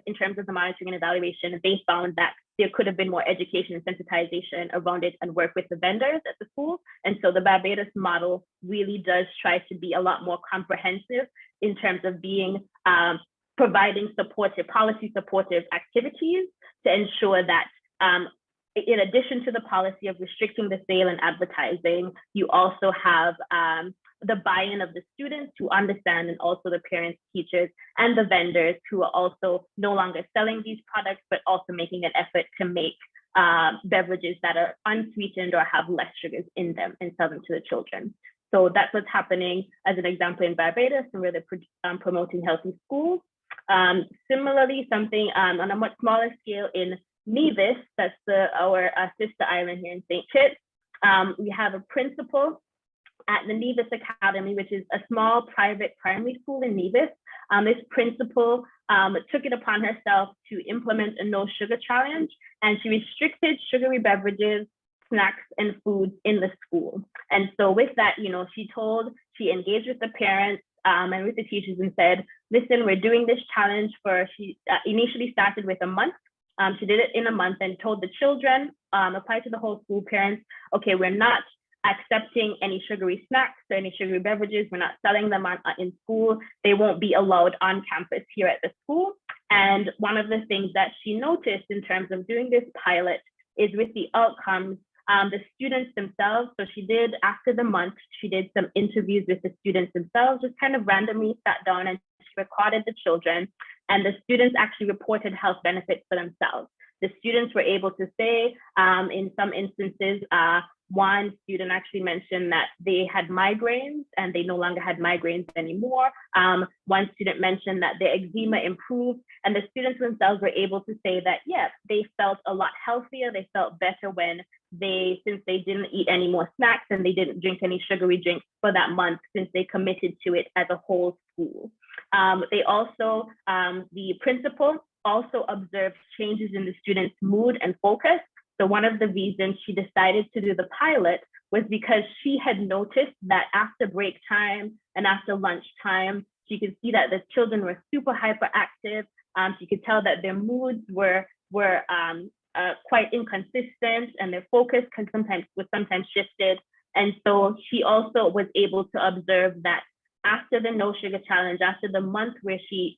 in terms of the monitoring and evaluation, they found that there could have been more education and sensitization around it and work with the vendors at the school. And so the Barbados model really does try to be a lot more comprehensive in terms of being providing policy supportive activities to ensure that in addition to the policy of restricting the sale and advertising, you also have the buy-in of the students who understand, and also the parents, teachers, and the vendors who are also no longer selling these products, but also making an effort to make beverages that are unsweetened or have less sugars in them and sell them to the children. So that's what's happening as an example in Barbados, and where they're promoting healthy schools. Similarly, something on a much smaller scale in Nevis, that's our sister island here in St. Kitts. We have a principal at the Nevis Academy, which is a small private primary school in Nevis. This principal took it upon herself to implement a no sugar challenge, and she restricted sugary beverages, snacks, and foods in the school. And so with that, you know, she engaged with the parents and with the teachers and said, listen, we're doing this challenge she initially started with a month. She did it in a month and told the children, applied to the whole school, parents, okay, we're not accepting any sugary snacks or any sugary beverages. We're not selling them in school. They won't be allowed on campus here at the school. And one of the things that she noticed in terms of doing this pilot is with the outcomes, the students themselves. So she did, after the month, she did some interviews with the students themselves, just kind of randomly sat down and she recorded the children. And the students actually reported health benefits for themselves. The students were able to say, in some instances, one student actually mentioned that they had migraines and they no longer had migraines anymore. One student mentioned that their eczema improved, and the students themselves were able to say that, yeah, they felt a lot healthier. They felt better since they didn't eat any more snacks and they didn't drink any sugary drinks for that month, since they committed to it as a whole school. They also, the principal also observed changes in the students' mood and focus. So one of the reasons she decided to do the pilot was because she had noticed that after break time and after lunch time, she could see that the children were super hyperactive. She could tell that their moods were quite inconsistent, and their focus was sometimes shifted. And so she also was able to observe that after the no sugar challenge, after the month where she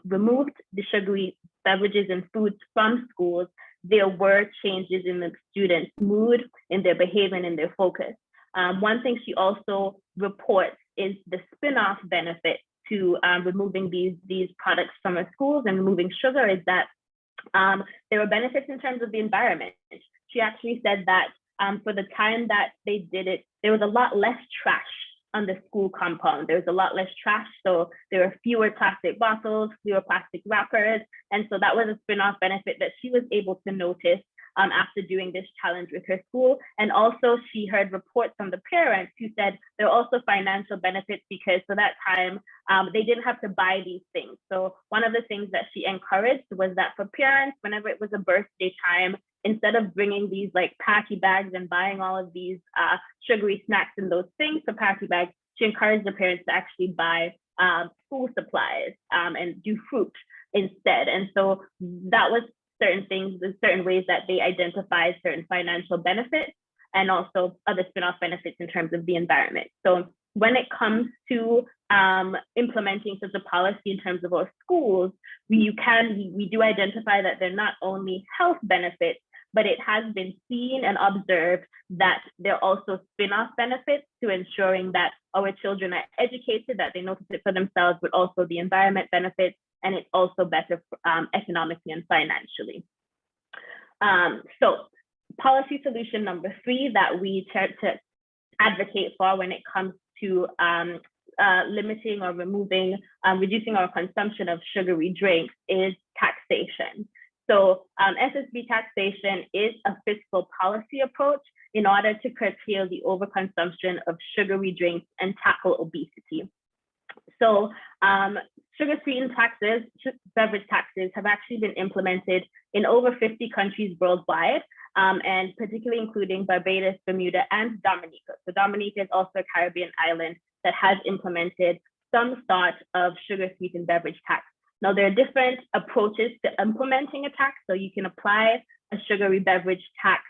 removed the sugary beverages and foods from schools, there were changes in the students' mood, in their behavior, and in their focus. One thing she also reports is the spin-off benefit to removing these products from our schools and removing sugar is that there were benefits in terms of the environment. She actually said that for the time that they did it, there was a lot less trash on the school compound. There was a lot less trash, so there were fewer plastic bottles, fewer plastic wrappers, and so that was a spin-off benefit that she was able to notice after doing this challenge with her school. And also she heard reports from the parents who said there are also financial benefits because for that time, they didn't have to buy these things. So one of the things that she encouraged was that for parents, whenever it was a birthday time, instead of bringing these like party bags and buying all of these sugary snacks and those things for party bags, she encouraged the parents to actually buy school supplies and do fruit instead. And so that was certain things, certain ways that they identified certain financial benefits and also other spin-off benefits in terms of the environment. So when it comes to implementing such a policy in terms of our schools, we do identify that they're not only health benefits, but it has been seen and observed that there are also spin-off benefits to ensuring that our children are educated, that they notice it for themselves, but also the environment benefits, and it's also better economically and financially. So policy solution number 3 that we try to advocate for when it comes to limiting or removing, reducing our consumption of sugary drinks is taxation. So SSB taxation is a fiscal policy approach in order to curtail the overconsumption of sugary drinks and tackle obesity. So sugar-sweetened taxes, beverage taxes have actually been implemented in over 50 countries worldwide, and particularly including Barbados, Bermuda, and Dominica. So Dominica is also a Caribbean island that has implemented some sort of sugar-sweetened beverage tax. Now, there are different approaches to implementing a tax. So you can apply a sugary beverage tax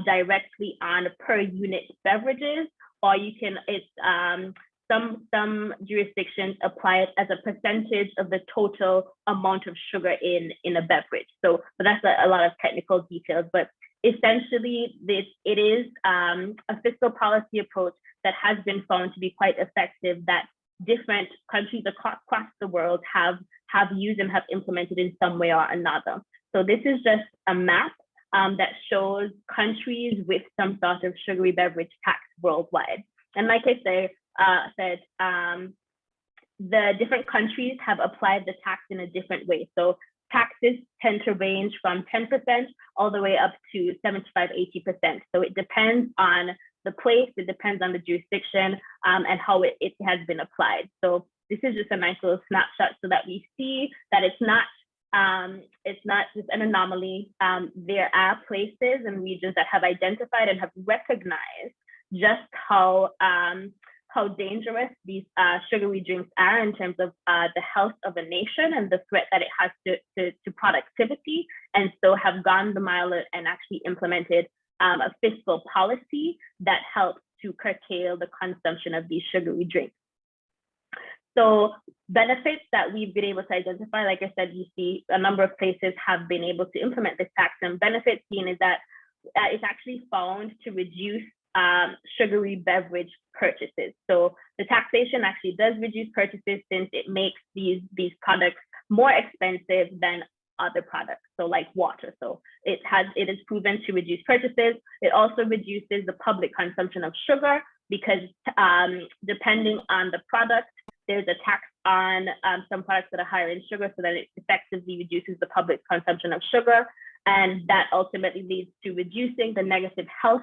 directly on per unit beverages, or you can, some jurisdictions apply it as a percentage of the total amount of sugar in a beverage. So that's a lot of technical details, but essentially it is a fiscal policy approach that has been found to be quite effective, that different countries across the world have used and have implemented in some way or another. So this is just a map that shows countries with some sort of sugary beverage tax worldwide. And like I said, the different countries have applied the tax in a different way. So taxes tend to range from 10% all the way up to 75, 80%. So it depends on the place, it depends on the jurisdiction, and how it has been applied. So this is just a nice little snapshot so that we see that it's not just an anomaly. There are places and regions that have identified and have recognized just how dangerous these sugary drinks are in terms of the health of a nation and the threat that it has to productivity, and so have gone the mile and actually implemented a fiscal policy that helps to curtail the consumption of these sugary drinks. So benefits that we've been able to identify, like I said, you see a number of places have been able to implement this tax, and benefits seen is that it's actually found to reduce sugary beverage purchases. So the taxation actually does reduce purchases since it makes these products more expensive than other products, so like water. So it is proven to reduce purchases. It also reduces the public consumption of sugar because depending on the product, there's a tax on some products that are higher in sugar, so that it effectively reduces the public consumption of sugar. And that ultimately leads to reducing the negative health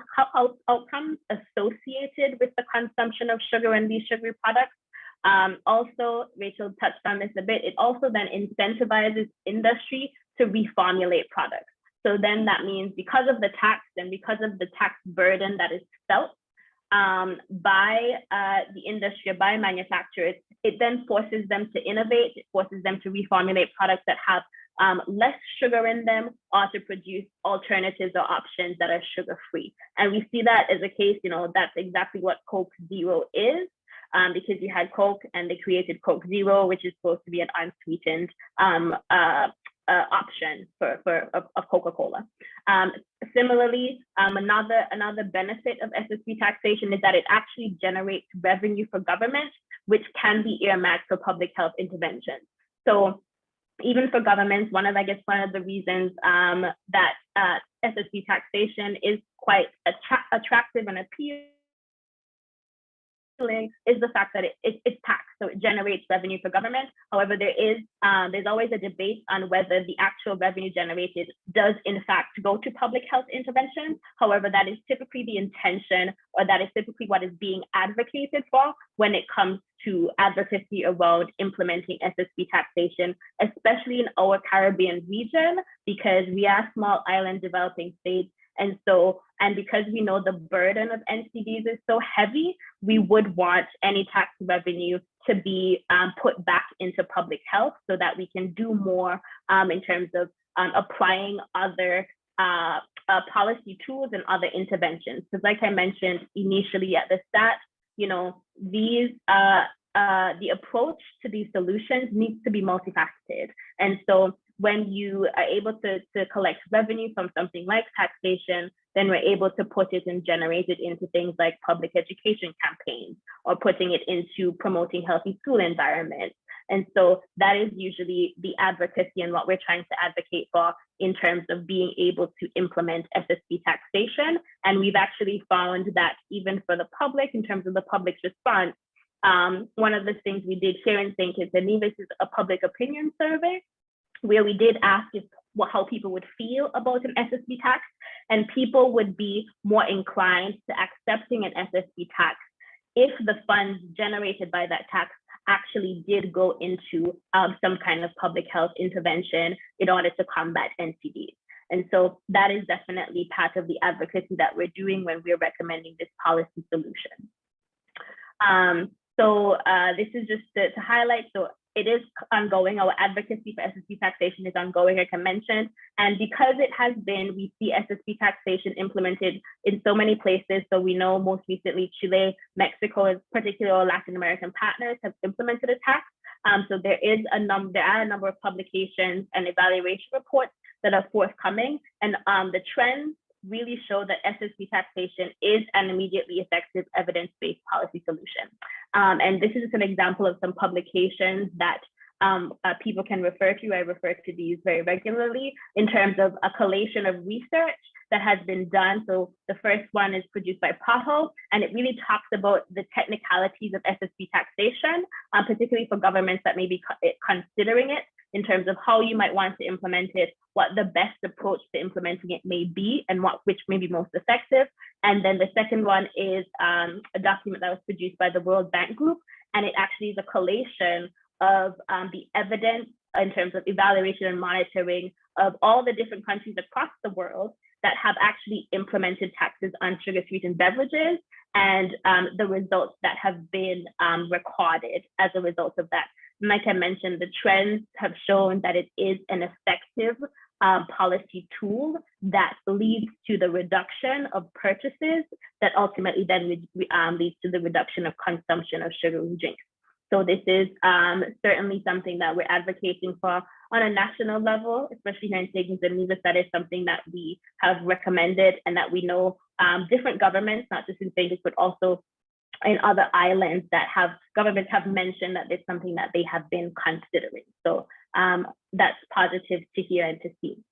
outcomes associated with the consumption of sugar and these sugary products. Also, Rachel touched on this a bit, it also then incentivizes industry to reformulate products. So then that means because of the tax and because of the tax burden that is felt by the industry, by manufacturers, it then forces them to innovate, it forces them to reformulate products that have less sugar in them, or to produce alternatives or options that are sugar-free. And we see that as a case, that's exactly what Coke Zero is, because you had Coke and they created Coke Zero, which is supposed to be an unsweetened option of Coca-Cola. Similarly, another benefit of SSB taxation is that it actually generates revenue for government, which can be earmarked for public health interventions. So even for governments, one of the reasons that SSB taxation is quite attractive and appealing is the fact that it's taxed, so it generates revenue for government. However, there's always a debate on whether the actual revenue generated does in fact go to public health interventions. However, that is typically the intention, or that is typically what is being advocated for when it comes to advocacy around implementing SSB taxation, especially in our Caribbean region, because we are small island developing states. And because we know the burden of NCDs is so heavy, we would want any tax revenue to be put back into public health so that we can do more in terms of applying other policy tools and other interventions. Because like I mentioned initially at the start, the approach to these solutions needs to be multifaceted. And so when you are able to collect revenue from something like taxation, then we're able to put it and generate it into things like public education campaigns, or putting it into promoting healthy school environments. And so that is usually the advocacy and what we're trying to advocate for in terms of being able to implement SSB taxation. And we've actually found that even for the public, in terms of the public's response, one of the things we did here in St. Kitts and Nevis is a public opinion survey, where we did ask how people would feel about an SSB tax, and people would be more inclined to accepting an SSB tax if the funds generated by that tax actually did go into some kind of public health intervention in order to combat NCDs. And so that is definitely part of the advocacy that we're doing when we're recommending this policy solution. This is just to highlight. So it is ongoing. Our advocacy for SSB taxation is ongoing, like I mentioned. And because it has been, we see SSB taxation implemented in so many places. So we know most recently Chile, Mexico, and particularly our Latin American partners have implemented a tax. So there are a number of publications and evaluation reports that are forthcoming. And the trends really show that SSB taxation is an immediately effective evidence-based policy solution. And this is an example of some publications that people can refer to. I refer to these very regularly in terms of a collation of research that has been done. So the first one is produced by Begho, and it really talks about the technicalities of SSB taxation, particularly for governments that may be considering it, in terms of how you might want to implement it, what the best approach to implementing it may be, and which may be most effective. And then the second one is a document that was produced by the World Bank Group, and it actually is a collation of the evidence in terms of evaluation and monitoring of all the different countries across the world that have actually implemented taxes on sugar-sweetened beverages, and the results that have been recorded as a result of that. And like I mentioned, the trends have shown that it is an effective policy tool that leads to the reduction of purchases that ultimately then leads to the reduction of consumption of sugary drinks. So this is certainly something that we're advocating for on a national level, especially here in St. Kitts and Nevis. That is something that we have recommended, and that we know different governments, not just in St. Kitts, but also in other islands, that governments have mentioned that it's something that they have been considering. So that's positive to hear and to see.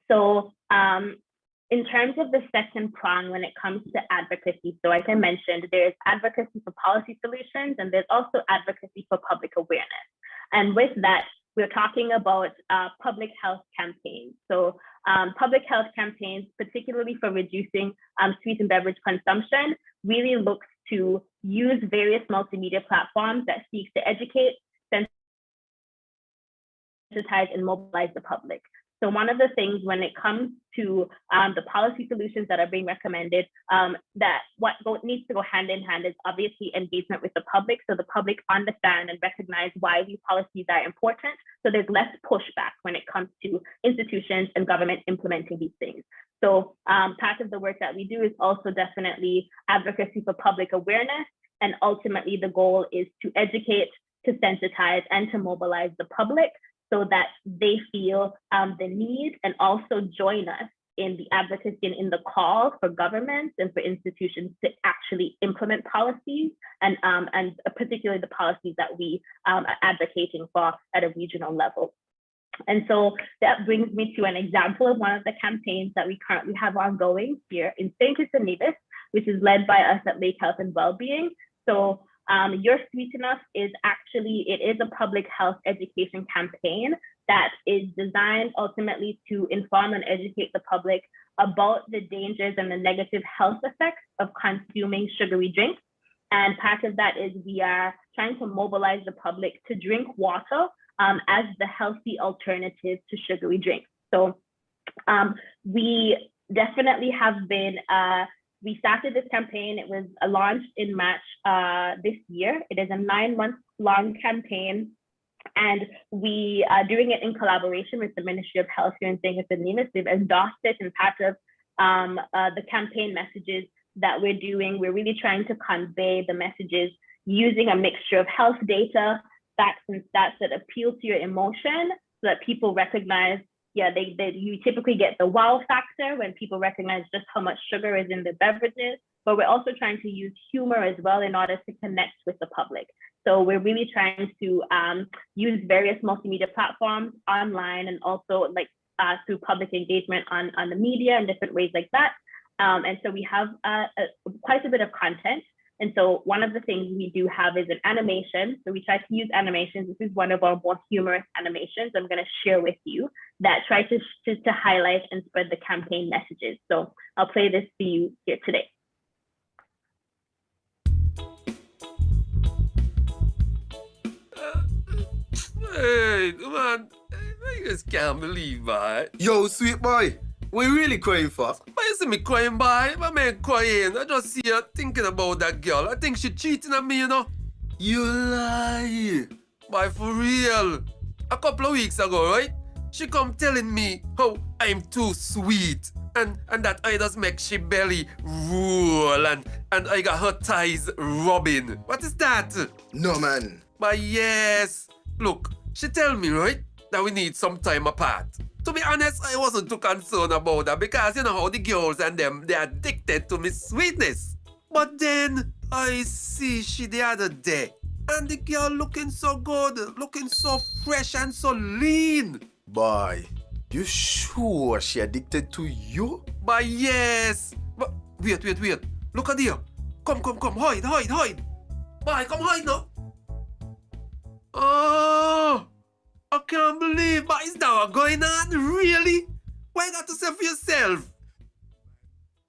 So in terms of the second prong, when it comes to advocacy, so like I mentioned, there's advocacy for policy solutions, and there's also advocacy for public awareness. And with that, we're talking about public health campaigns. So public health campaigns, particularly for reducing sweetened beverage consumption, really looks to use various multimedia platforms that seek to educate, sensitize, and mobilize the public. So one of the things when it comes to the policy solutions that are being recommended, that what needs to go hand in hand is obviously engagement with the public, so the public understand and recognize why these policies are important. So there's less pushback when it comes to institutions and government implementing these things. So part of the work that we do is also definitely advocacy for public awareness, and ultimately the goal is to educate, to sensitize, and to mobilize the public, so that they feel the need and also join us in the advocacy and in the call for governments and for institutions to actually implement policies and particularly the policies that we are advocating for at a regional level. And so that brings me to an example of one of the campaigns that we currently have ongoing here in St. Kitts and Nevis, which is led by us at Lake Health and Wellbeing. So You're Sweet Enough is actually, it is a public health education campaign that is designed ultimately to inform and educate the public about the dangers and the negative health effects of consuming sugary drinks. And part of that is we are trying to mobilize the public to drink water as the healthy alternative to sugary drinks. So we definitely have been, we started this campaign, it was launched in March this year. It is a 9-month-long campaign, and we are doing it in collaboration with the Ministry of Health here in St. Kitts and Nevis. They've endorsed it, and part of the campaign messages that we're doing, we're really trying to convey the messages using a mixture of health data, facts and stats that appeal to your emotion so that people recognize, you typically get the wow factor when people recognize just how much sugar is in the beverages, but we're also trying to use humor as well in order to connect with the public. So we're really trying to use various multimedia platforms online and also through public engagement on the media and different ways like that. And so we have quite a bit of content. And so one of the things we do have is an animation. So we try to use animations. This is one of our more humorous animations I'm going to share with you that try to highlight and spread the campaign messages. So I'll play this for you here today. Hey, man, I just can't believe that. Yo, sweet boy, what you really crying for? Why you see me crying, boy? My man crying. I just see her thinking about that girl. I think she cheating on me, you know. You lie. Boy, for real. A couple of weeks ago, right? She come telling me how I'm too sweet and that I just make she belly roll and I got her thighs rubbing. What is that? No, man. But yes. Look, she tell me, right, that we need some time apart. To be honest, I wasn't too concerned about that because you know how the girls and them, they're addicted to me sweetness. But then I see she the other day and the girl looking so good, looking so fresh and so lean. Boy, you sure she addicted to you? But yes. But wait. Look at here. Come. Hide. Boy, come hide now. Oh, I can't believe, but is that what going on? Really? Why you got to say for yourself?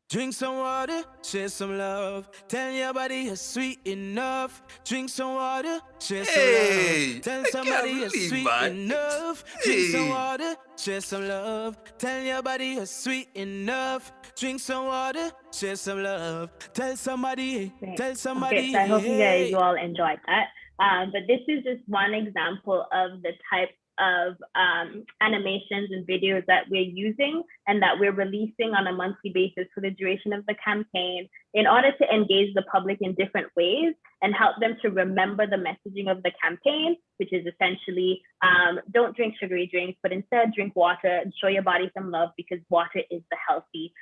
Drink some water, share some love. Tell your body you're sweet enough. Drink some water, share some love. Tell somebody you're sweet enough. Drink some water, share some love. Tell your body you're sweet enough. Drink some water, share some love. Tell somebody. Okay, so I hope you all enjoyed that. But this is just one example of the type of animations and videos that we're using and that we're releasing on a monthly basis for the duration of the campaign in order to engage the public in different ways and help them to remember the messaging of the campaign, which is essentially don't drink sugary drinks, but instead drink water and show your body some love because water is the healthy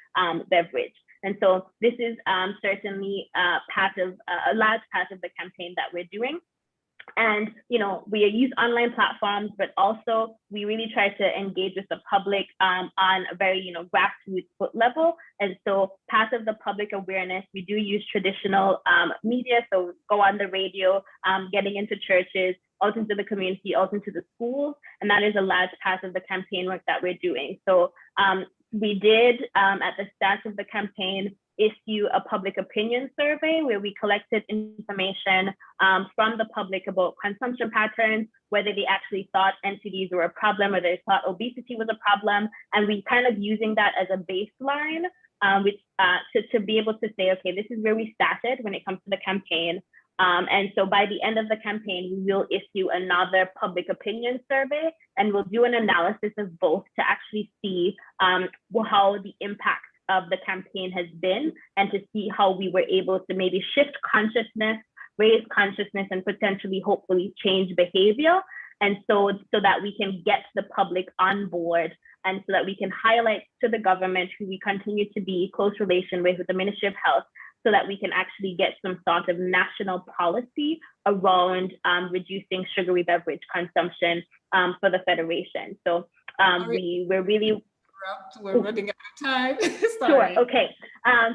beverage. And so this is certainly a large part of the campaign that we're doing. And, you know, we use online platforms, but also we really try to engage with the public on a very, grassroots foot level. And so part of the public awareness, we do use traditional media. So go on the radio, getting into churches, out into the community, out into the schools. And that is a large part of the campaign work that we're doing. So we did, at the start of the campaign, issue a public opinion survey where we collected information from the public about consumption patterns, whether they actually thought NCDs were a problem or they thought obesity was a problem. And we kind of using that as a baseline to be able to say, okay, this is where we started when it comes to the campaign. And so by the end of the campaign, we will issue another public opinion survey and we'll do an analysis of both to actually see how the impact of the campaign has been and to see how we were able to maybe shift consciousness, raise consciousness, and potentially, hopefully, change behavior. And so that we can get the public on board, and so that we can highlight to the government, who we continue to be close relation with the Ministry of Health, so that we can actually get some sort of national policy around reducing sugary beverage consumption for the Federation. So we're really... We're running out of time. Sure, okay.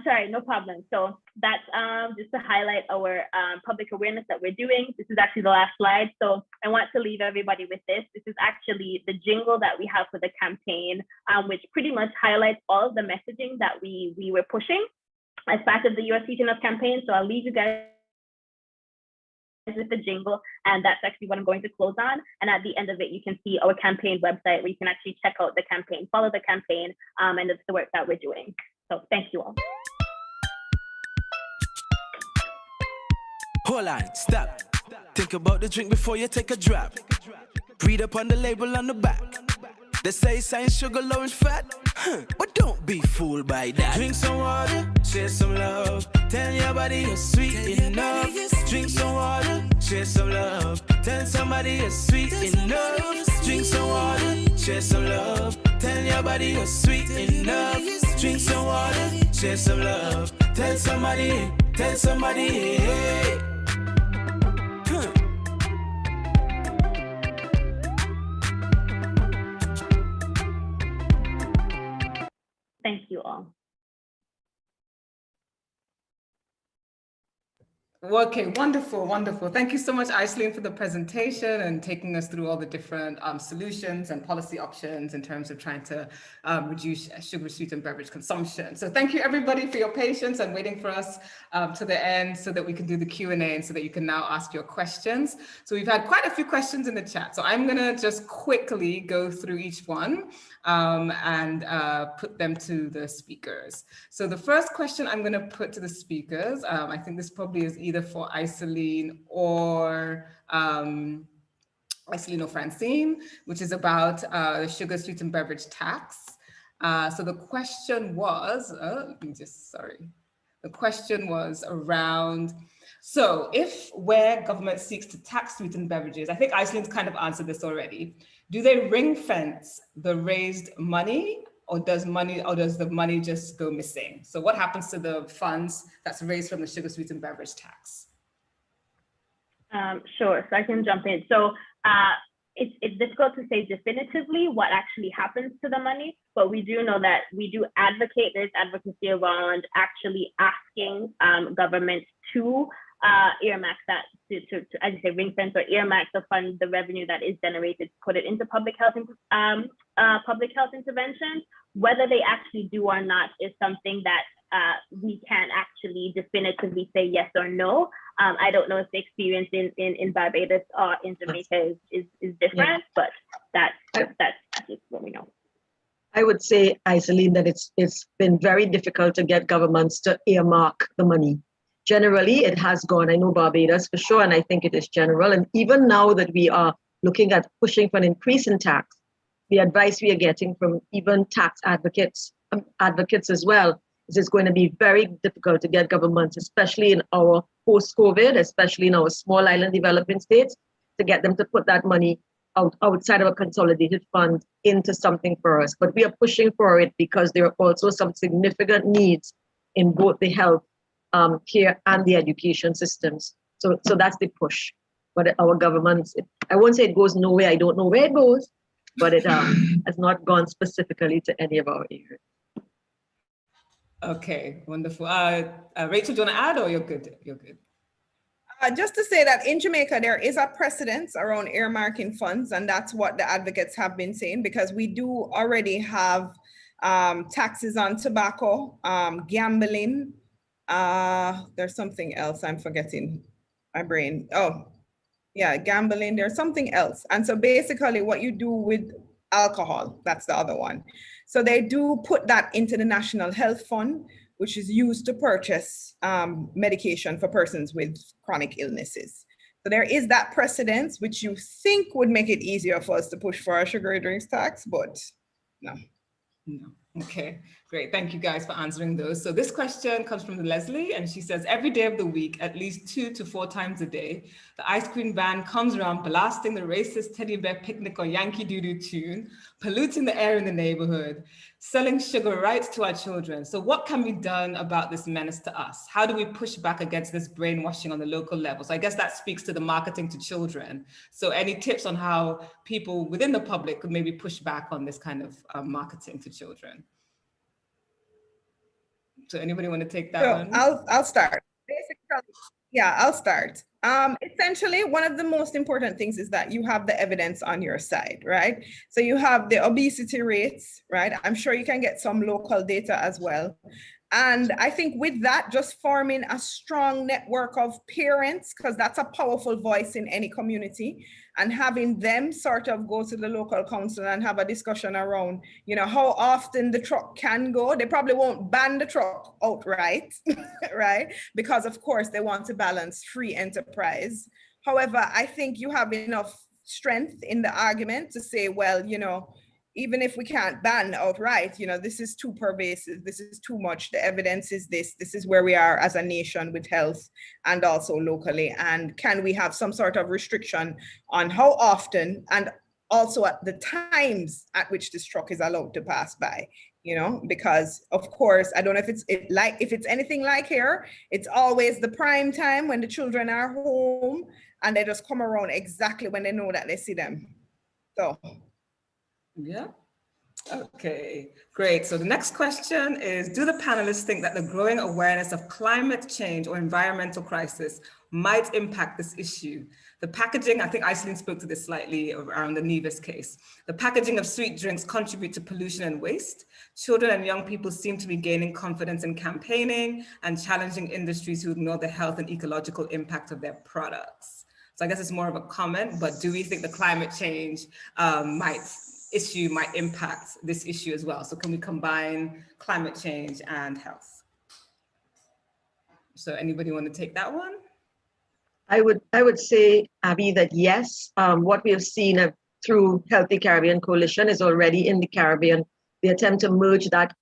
Sorry, no problem. So that's just to highlight our public awareness that we're doing. This is actually the last slide. So I want to leave everybody with this. This is actually the jingle that we have for the campaign, which pretty much highlights all of the messaging that we were pushing as part of the US Region of campaign. So I'll leave you guys with the jingle, and that's actually what I'm going to close on. And at the end of it, you can see our campaign website where you can actually check out the campaign, follow the campaign, and it's the work that we're doing. So thank you all. Hold on, stop. Think about the drink before you take a drop. Read up on the label on the back. They say science sugar low in fat, but don't be fooled by that. Drink some water, share some love. Tell your body you're sweet enough. Drink some water, share some love. Tell somebody you're sweet enough. Drink some water, share some love. Tell your body you're sweet enough. Drink some water, share some love. Tell somebody, hey. Thank you all. Okay, wonderful, wonderful. Thank you so much, Isalean, for the presentation and taking us through all the different solutions and policy options in terms of trying to reduce sugar-sweetened beverage consumption. So thank you, everybody, for your patience and waiting for us to the end so that we can do the Q&A and so that you can now ask your questions. So we've had quite a few questions in the chat. So I'm going to just quickly go through each one and put them to the speakers. So the first question I'm going to put to the speakers, I think this probably is either for Isalean or Francine, which is about the sugar-sweetened beverage tax. So the question was, the question was around, so if where government seeks to tax sweetened beverages, I think Isalean's kind of answered this already, do they ring fence the raised money, or does the money just go missing? So what happens to the funds that's raised from the sugar-sweetened beverage tax? Sure, so I can jump in. So it's difficult to say definitively what actually happens to the money, but we do know that we do advocate, there's advocacy around actually asking government to earmark that, to as you say, ring fence or earmark the fund, the revenue that is generated, put it into public health interventions. Whether they actually do or not is something that we can't actually definitively say yes or no. I don't know if the experience in Barbados or in Jamaica is different, but that's just what we know. I would say, Isalean, that it's been very difficult to get governments to earmark the money. Generally, it has gone. I know Barbados for sure, and I think it is general. And even now that we are looking at pushing for an increase in tax, the advice we are getting from even tax advocates as well, is it's going to be very difficult to get governments, especially in our post-COVID, especially in our small island developing states, to get them to put that money outside of a consolidated fund into something for us. But we are pushing for it because there are also some significant needs in both the health care and the education systems. So that's the push. But our government, I won't say it goes nowhere. I don't know where it goes, but it has not gone specifically to any of our areas. Okay, wonderful. Rachel, do you want to add, or you're good? You're good. Just to say that in Jamaica, there is a precedence around earmarking funds, and that's what the advocates have been saying, because we do already have taxes on tobacco, gambling. There's something else I'm forgetting, my brain. Oh, yeah, gambling, there's something else. And so basically what you do with alcohol, that's the other one. So they do put that into the National Health Fund, which is used to purchase medication for persons with chronic illnesses. So there is that precedence, which you think would make it easier for us to push for a sugary drinks tax, but no. No. Okay, Great, thank you guys for answering those. So this question comes from Leslie, and she says, every day of the week, at least 2 to 4 times a day, the ice cream van comes around blasting the racist teddy bear picnic or Yankee Doodle tune, polluting the air in the neighborhood, selling sugar right to our children. So what can be done about this menace to us? How do we push back against this brainwashing on the local level? So I guess that speaks to the marketing to children. So any tips on how people within the public could maybe push back on this kind of marketing to children? So anybody want to take that one? I'll start. Basically, yeah, I'll start. Essentially, one of the most important things is that you have the evidence on your side, right? So you have the obesity rates, right? I'm sure you can get some local data as well. And I think with that, just forming a strong network of parents, because that's a powerful voice in any community, and having them sort of go to the local council and have a discussion around, you know, how often the truck can go. They probably won't ban the truck outright, right? Because of course they want to balance free enterprise. However, I think you have enough strength in the argument to say, well, you know, even if we can't ban outright, you know, this is too pervasive, this is too much, the evidence is this is where we are as a nation with health and also locally. And can we have some sort of restriction on how often and also at the times at which this truck is allowed to pass by, you know, because of course, I don't know if it's anything like here, it's always the prime time when the children are home and they just come around exactly when they know that they see them. So. Yeah. Okay, great. So the next question is, do the panelists think that the growing awareness of climate change or environmental crisis might impact this issue? The packaging, I think Isalean spoke to this slightly around the Nevis case. The packaging of sweet drinks contribute to pollution and waste. Children and young people seem to be gaining confidence in campaigning and challenging industries who ignore the health and ecological impact of their products. So I guess it's more of a comment, but do we think the climate change issue might impact this issue as well? So can we combine climate change and health? So anybody want to take that one? I would say, Abby, that yes, what we have seen through Healthy Caribbean Coalition is already in the Caribbean. The attempt to merge that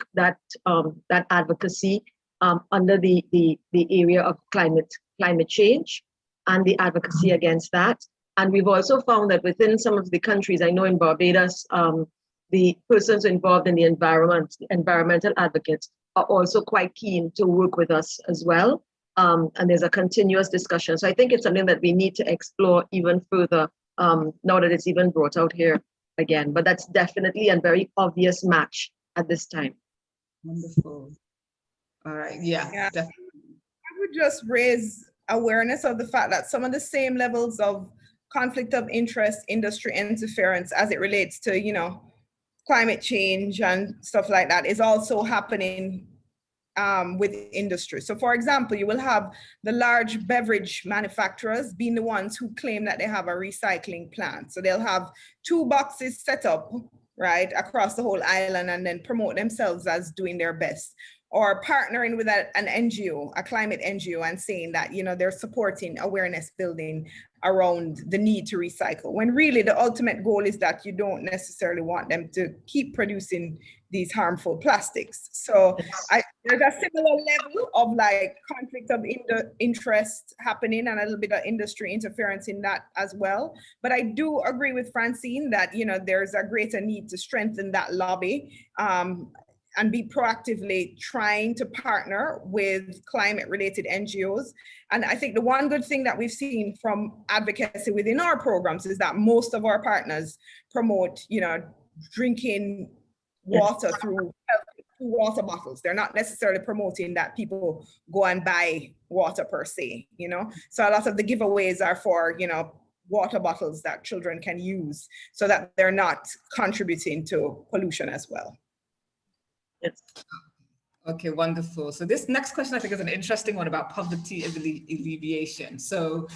advocacy under the area of climate change and the advocacy against that. And we've also found that within some of the countries, I know in Barbados, the persons involved in the environmental advocates are also quite keen to work with us as well. And there's a continuous discussion. So I think it's something that we need to explore even further now that it's even brought out here again. But that's definitely a very obvious match at this time. Wonderful. All right, yeah. Definitely. I would just raise awareness of the fact that some of the same levels of conflict of interest, industry interference as it relates to, you know, climate change and stuff like that is also happening with industry. So for example, you will have the large beverage manufacturers being the ones who claim that they have a recycling plant. So they'll have 2 boxes set up, right, across the whole island and then promote themselves as doing their best. Or partnering with an NGO, a climate NGO, and saying that, you know, they're supporting awareness building around the need to recycle, when really the ultimate goal is that you don't necessarily want them to keep producing these harmful plastics. So there's a similar level of like conflict of interest happening and a little bit of industry interference in that as well. But I do agree with Francine that, you know, there's a greater need to strengthen that lobby and be proactively trying to partner with climate-related NGOs. And I think the one good thing that we've seen from advocacy within our programs is that most of our partners promote, you know, drinking water through water bottles. They're not necessarily promoting that people go and buy water per se, you know? So a lot of the giveaways are for, you know, water bottles that children can use so that they're not contributing to pollution as well. Okay, wonderful. So this next question I think is an interesting one about poverty alleviation. So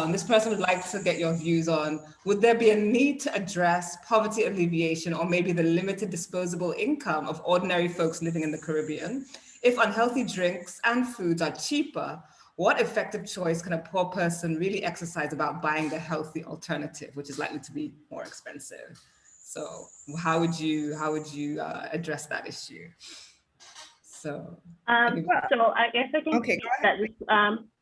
this person would like to get your views on, would there be a need to address poverty alleviation or maybe the limited disposable income of ordinary folks living in the Caribbean? If unhealthy drinks and foods are cheaper, what effective choice can a poor person really exercise about buying the healthy alternative, which is likely to be more expensive? So how would you address that issue? So, so I guess I can Okay, that this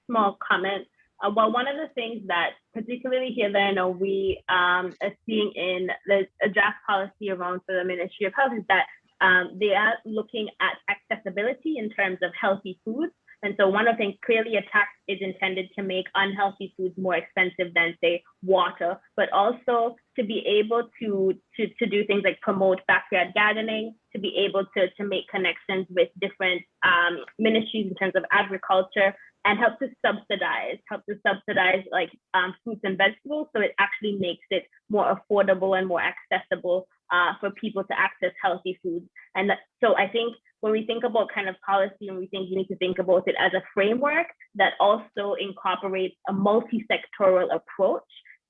small comment. Well, one of the things that particularly here that I know we are seeing in the draft policy around for the Ministry of Health is that they are looking at accessibility in terms of healthy foods. And so one of the things, clearly a tax is intended to make unhealthy foods more expensive than, say, water, but also to be able to do things like promote backyard gardening, to be able to make connections with different ministries in terms of agriculture, and help to subsidize like fruits and vegetables, so it actually makes it more affordable and more accessible for people to access healthy foods. And so I think when we think about kind of policy, and we think you need to think about it as a framework that also incorporates a multi-sectoral approach,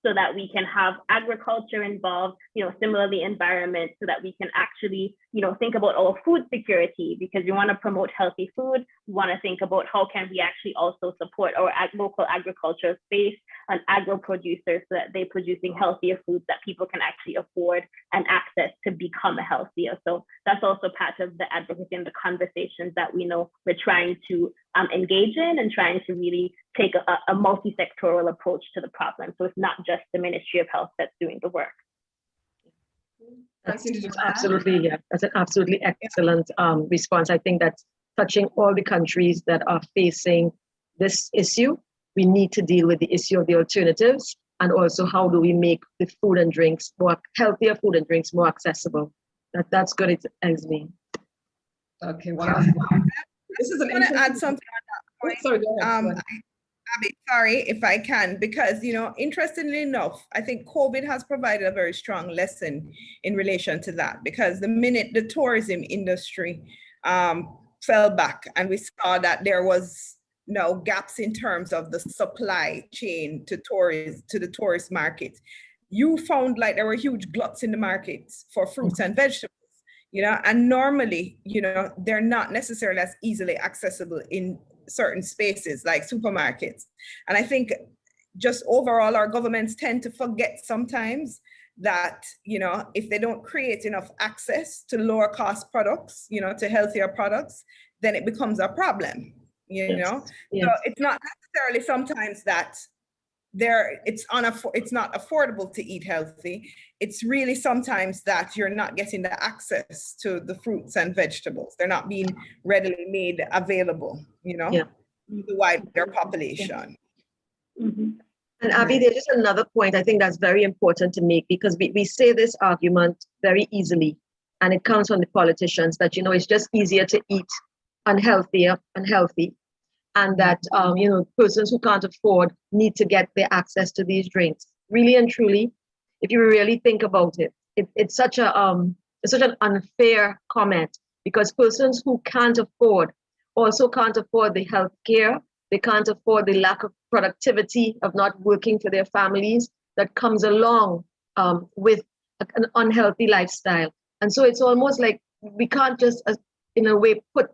so that we can have agriculture involved, similarly environment, so that we can actually, think about our food security, because we want to promote healthy food. We want to think about how can we actually also support our local agricultural space and agro producers, so that they're producing healthier foods that people can actually afford and access to become healthier. So that's also part of the advocacy and the conversations that we know we're trying to engage in, and trying to really take a multi-sectoral approach to the problem. So it's not just the Ministry of Health that's doing the work. Absolutely, yeah. That's an absolutely excellent response. I think that's touching all the countries that are facing this issue. We need to deal with the issue of the alternatives, and also how do we make the food and drinks more healthier, food and drinks more accessible. That's good. It's Esme. Okay, wonderful. This is an I want to add something on that point. Sorry, go ahead. Abby, sorry if I can, because, interestingly enough, I think COVID has provided a very strong lesson in relation to that, because the minute the tourism industry fell back, and we saw that there was gaps in terms of the supply chain to the tourist market, you found like there were huge gluts in the markets for fruits and vegetables. And normally, they're not necessarily as easily accessible in certain spaces like supermarkets. And I think just overall, our governments tend to forget sometimes that, if they don't create enough access to lower cost products, to healthier products, then it becomes a problem, Yes. So it's not necessarily sometimes that it's not affordable to eat healthy. It's really sometimes that you're not getting the access to the fruits and vegetables. They're not being readily made available, to the wider population. Mm-hmm. And Abby, there's just another point I think that's very important to make, because we say this argument very easily, and it comes from the politicians that, it's just easier to eat unhealthy, and that, persons who can't afford need to get their access to these drinks. Really and truly, if you really think about it, it's such an unfair comment, because persons who can't afford also can't afford the health care. They can't afford the lack of productivity of not working for their families that comes along with an unhealthy lifestyle. And so it's almost like we can't just, in a way, put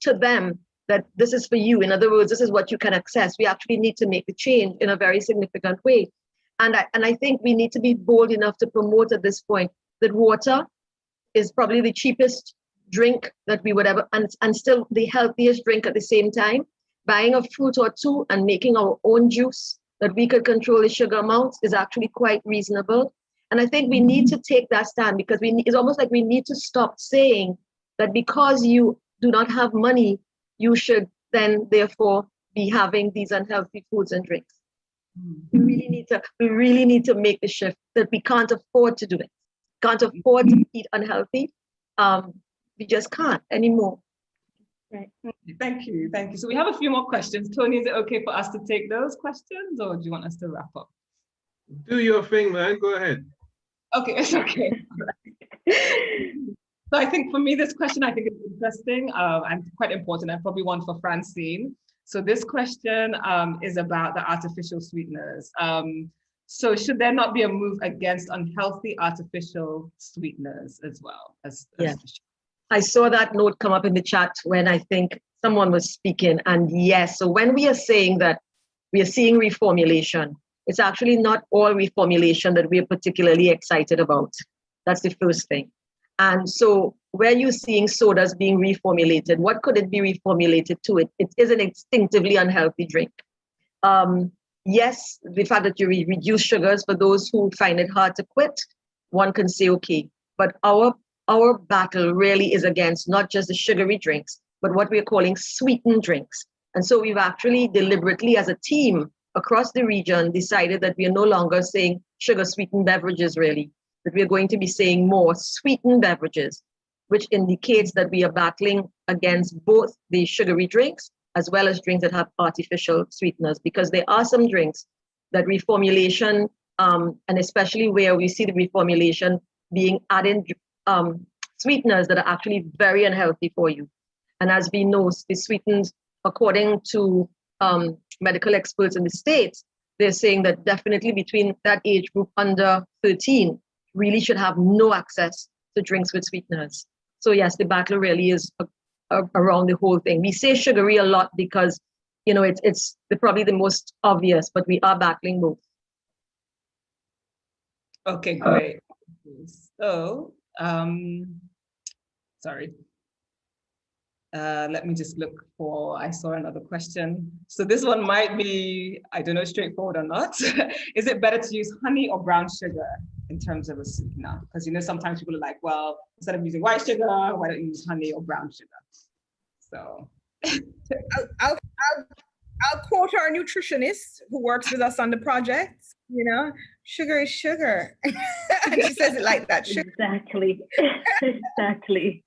to them that this is for you. In other words, this is what you can access. We actually need to make the change in a very significant way. And I think we need to be bold enough to promote at this point that water is probably the cheapest drink that we would ever, and still the healthiest drink at the same time. Buying a fruit or two and making our own juice that we could control the sugar amounts is actually quite reasonable. And I think we need to take that stand, because it's almost like we need to stop saying that because you do not have money, you should then therefore be having these unhealthy foods and drinks. We really need to make the shift that we can't afford to do it. Can't afford to eat unhealthy. We just can't anymore. Right. Thank you. So we have a few more questions. Tony, is it okay for us to take those questions, or do you want us to wrap up? Do your thing, man. Go ahead. Okay, it's okay. So I think for me, this question I think is interesting and quite important, and probably one for Francine. So this question is about the artificial sweeteners. So should there not be a move against unhealthy artificial sweeteners as well? I saw that note come up in the chat when I think someone was speaking. And yes, so when we are saying that we are seeing reformulation, it's actually not all reformulation that we are particularly excited about. That's the first thing. And so where you're seeing sodas being reformulated, what could it be reformulated to? It is an instinctively unhealthy drink. Yes, the fact that you reduce sugars, for those who find it hard to quit, one can say, okay, but our battle really is against not just the sugary drinks, but what we're calling sweetened drinks. And so we've actually deliberately, as a team across the region, decided that we are no longer saying sugar-sweetened beverages, really, that we're going to be saying more sweetened beverages, which indicates that we are battling against both the sugary drinks as well as drinks that have artificial sweeteners, because there are some drinks that reformulation, and especially where we see the reformulation being added sweeteners that are actually very unhealthy for you. And as we know, the sweetened, according to medical experts in the States, they're saying that definitely between that age group under 13 really should have no access to drinks with sweeteners. So yes, the battle really is around the whole thing. We say sugary a lot because, you know, it's probably the most obvious, but we are battling both. Okay, great. So, sorry. Let me just look for, I saw another question. So this one might be, I don't know, straightforward or not. Is it better to use honey or brown sugar in terms of a sweetener? Because, you know, sometimes people are like, well, instead of using white sugar, why don't you use honey or brown sugar? So I'll quote our nutritionist who works with us on the project, you know, sugar is sugar. And she says it like that. Sugar. Exactly. Exactly.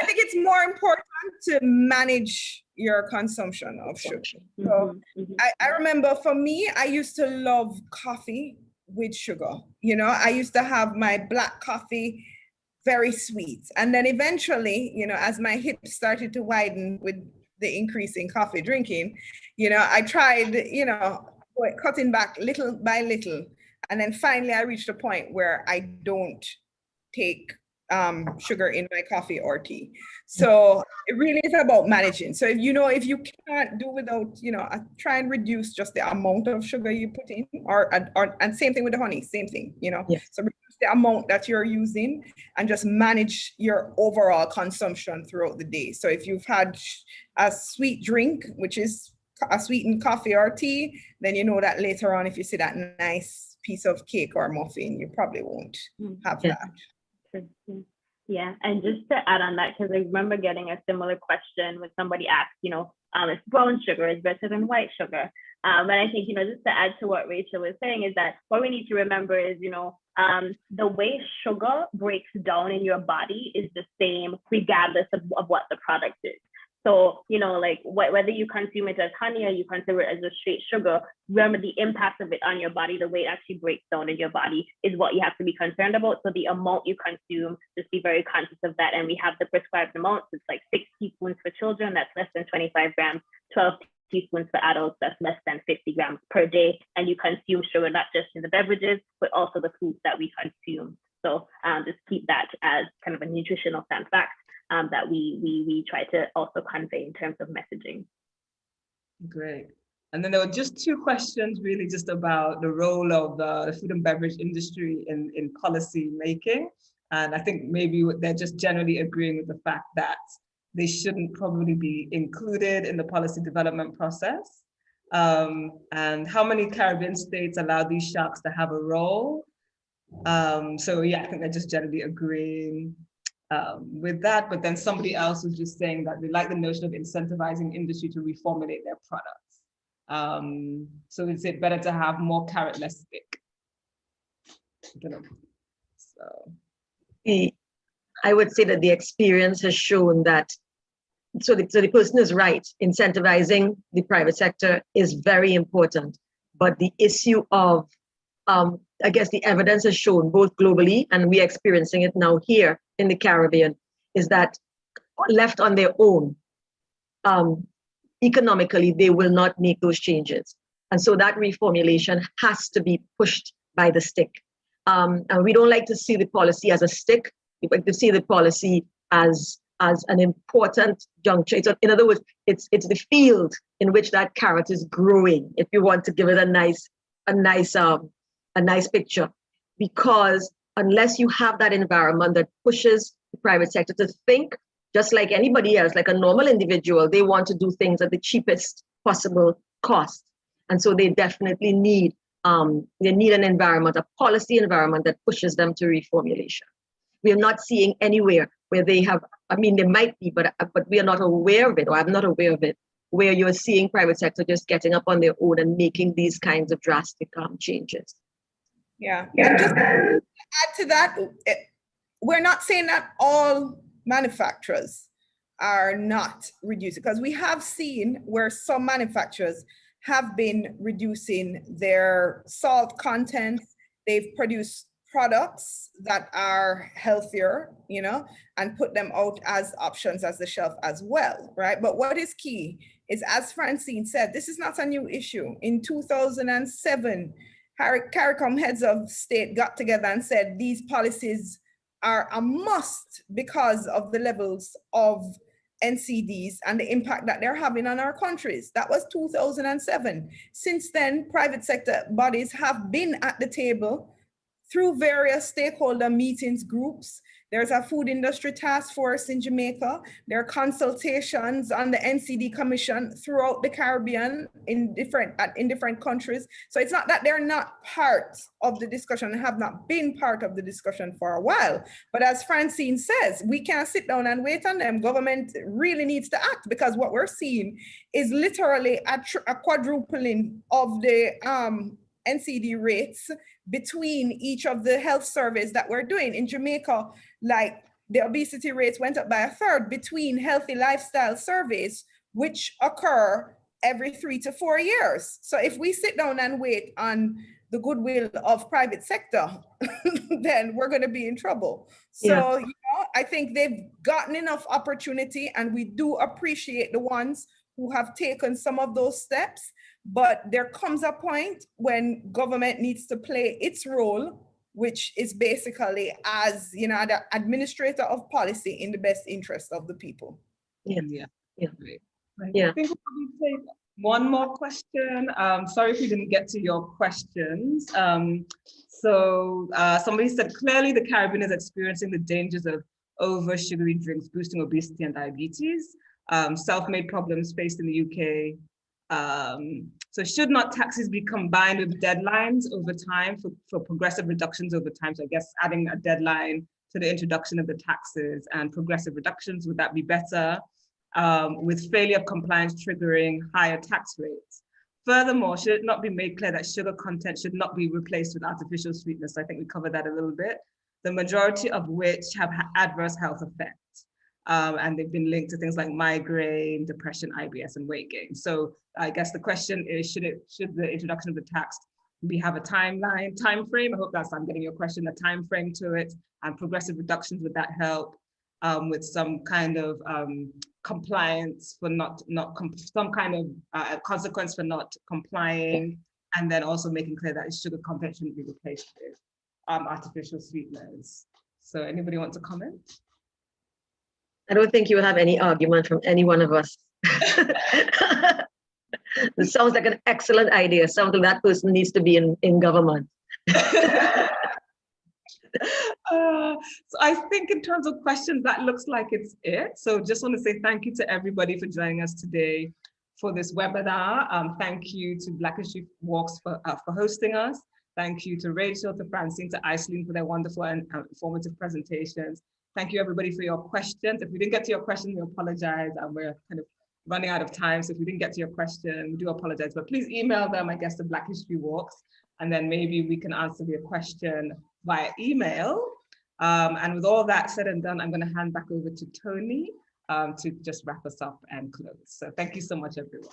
I think it's more important to manage your consumption of sugar. So I remember for me, I used to love coffee with sugar. You know, I used to have my black coffee very sweet. And then eventually, you know, as my hips started to widen with the increase in coffee drinking, you know, I tried, you know, cutting back little by little. And then finally I reached a point where I don't take sugar in my coffee or tea. So it really is about managing. So if you know, if you can't do without, you know, try and reduce just the amount of sugar you put in, and same thing with the honey, same thing, you know. Yes. So reduce the amount that you're using and just manage your overall consumption throughout the day. So if you've had a sweet drink, which is a sweetened coffee or tea, then you know that later on, if you see that nice piece of cake or muffin, you probably won't have that. Yeah, and just to add on that, because I remember getting a similar question when somebody asked, you know, if brown sugar is better than white sugar. And I think, you know, just to add to what Rachel was saying is that what we need to remember is, you know, the way sugar breaks down in your body is the same regardless of what the product is. So, you know, like whether you consume it as honey or you consume it as a straight sugar, remember the impact of it on your body, the way it actually breaks down in your body is what you have to be concerned about. So the amount you consume, just be very conscious of that. And we have the prescribed amounts. It's like 6 teaspoons for children, that's less than 25 grams, 12 teaspoons for adults, that's less than 50 grams per day. And you consume sugar, not just in the beverages, but also the foods that we consume. So just keep that as kind of a nutritional fact. That we try to also convey in terms of messaging. Great. And then there were just 2 questions really just about the role of the food and beverage industry in policy making. And I think maybe they're just generally agreeing with the fact that they shouldn't probably be included in the policy development process. And how many Caribbean states allow these sharks to have a role? So yeah, I think they're just generally agreeing with that, but then somebody else was just saying that they like the notion of incentivizing industry to reformulate their products. So is it better to have more carrot, less stick? So I would say that the experience has shown that, so the person is right, incentivizing the private sector is very important, but the issue of, I guess the evidence has shown both globally, and we're experiencing it now here in the Caribbean, is that left on their own, economically, they will not make those changes. And so that reformulation has to be pushed by the stick. And we don't like to see the policy as a stick. We like to see the policy as an important juncture. In other words, it's the field in which that carrot is growing, if you want to give it a nice picture, because unless you have that environment that pushes the private sector to think just like anybody else, like a normal individual. They want to do things at the cheapest possible cost. And so they definitely need an environment, a policy environment that pushes them to reformulation. We are not seeing anywhere where they have, I mean, there might be, but we are not aware of it, or I'm not aware of it, where you're seeing private sector just getting up on their own and making these kinds of drastic changes. Yeah. And just to add to that, we're not saying that all manufacturers are not reducing, because we have seen where some manufacturers have been reducing their salt content. They've produced products that are healthier, you know, and put them out as options as the shelf as well, right? But what is key is, as Francine said, this is not a new issue. In 2007, CARICOM heads of state got together and said these policies are a must because of the levels of NCDs and the impact that they're having on our countries. That was 2007. Since then, private sector bodies have been at the table through various stakeholder meetings, groups. There's a food industry task force in Jamaica. There are consultations on the NCD Commission throughout the Caribbean in different countries. So it's not that they're not part of the discussion and have not been part of the discussion for a while. But as Francine says, we can't sit down and wait on them. Government really needs to act, because what we're seeing is literally a quadrupling of the NCD rates between each of the health surveys that we're doing. In Jamaica, like the obesity rates went up by a third between healthy lifestyle surveys, which occur every 3 to 4 years. So if we sit down and wait on the goodwill of private sector, then we're going to be in trouble. So, you know, I think they've gotten enough opportunity, and we do appreciate the ones who have taken some of those steps. But there comes a point when government needs to play its role, which is basically as, you know, the administrator of policy in the best interest of the people. I think we'll probably take one more question. Sorry if we didn't get to your questions. Somebody said, clearly the Caribbean is experiencing the dangers of over sugary drinks boosting obesity and diabetes. Self-made problems faced in the UK. So should not taxes be combined with deadlines over time for progressive reductions over time? So I guess adding a deadline to the introduction of the taxes and progressive reductions, would that be better? With failure of compliance triggering higher tax rates. Furthermore, should it not be made clear that sugar content should not be replaced with artificial sweetness? I think we covered that a little bit, the majority of which have adverse health effects. And they've been linked to things like migraine, depression, IBS, and weight gain. So I guess the question is, should the introduction of the tax have a time frame? I hope I'm getting your question, a time frame to it, and progressive reductions, would that help with some kind of compliance for some kind of consequence for not complying, and then also making clear that sugar content shouldn't be replaced with artificial sweeteners. So anybody want to comment? I don't think you will have any argument from any one of us. This sounds like an excellent idea. Sounds like that person needs to be in government. So I think in terms of questions, that looks like it's it. So just want to say thank you to everybody for joining us today for this webinar. Thank you to Black History Walks for hosting us. Thank you to Rachel, to Francine, to Isalean for their wonderful and informative presentations. Thank you everybody for your questions. If we didn't get to your question, we apologize, and we're kind of running out of time. So if we didn't get to your question, we do apologize, but please email them, I guess, to Black History Walks, and then maybe we can answer your question via email. And with all that said and done, I'm going to hand back over to Tony to just wrap us up and close. So thank you so much, everyone.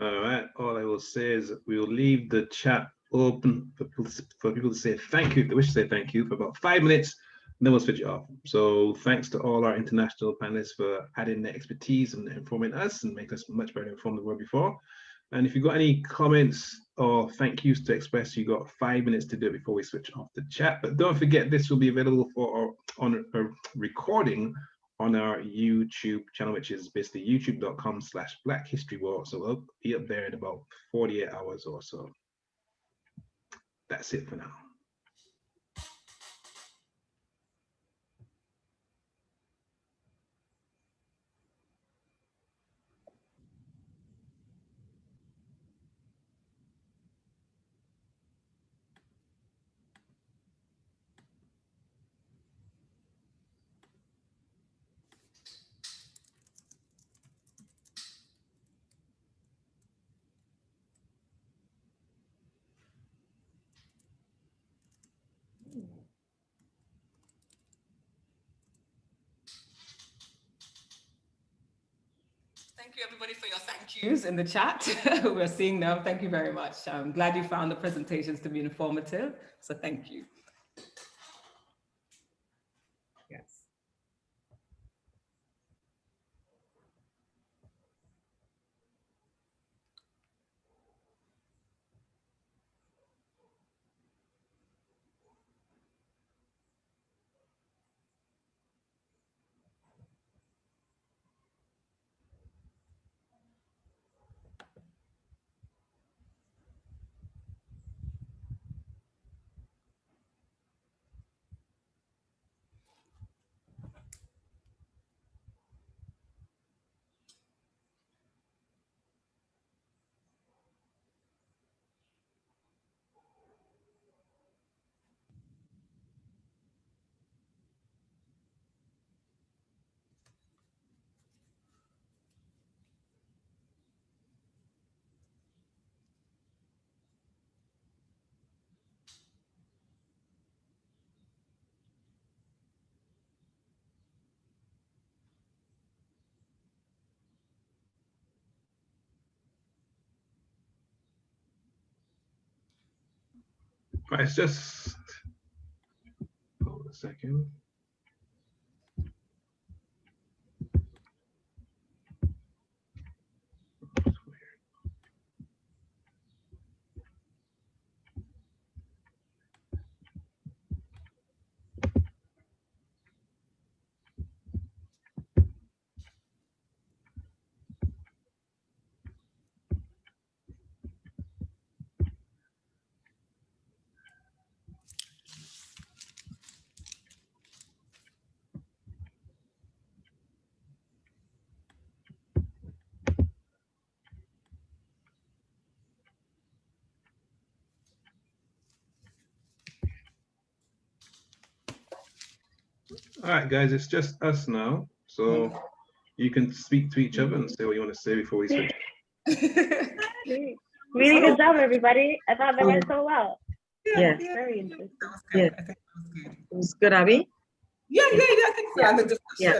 All right. All I will say is we will leave the chat open for people to say thank you, if they wish to say thank you, for about 5 minutes, and then we'll switch it off. So thanks to all our international panelists for adding their expertise and informing us and make us much better informed than we were before. And if you've got any comments or thank yous to express, you got 5 minutes to do it before we switch off the chat. But don't forget, this will be available on a recording on our YouTube channel, which is basically youtube.com/Black History Walk. So it'll be up there in about 48 hours or so. That's it for now. you everybody for your thank yous in the chat. We're seeing them. Thank you very much. I'm glad you found the presentations to be informative. So thank you. Yes. Right, it's just hold a second. All right, guys, it's just us now. So you can speak to each other and say what you want to say before we switch. Really good job, everybody. I thought that went so well. Yeah. Very interesting. Yeah. It was good, Abby? Yeah, I think so. Yeah.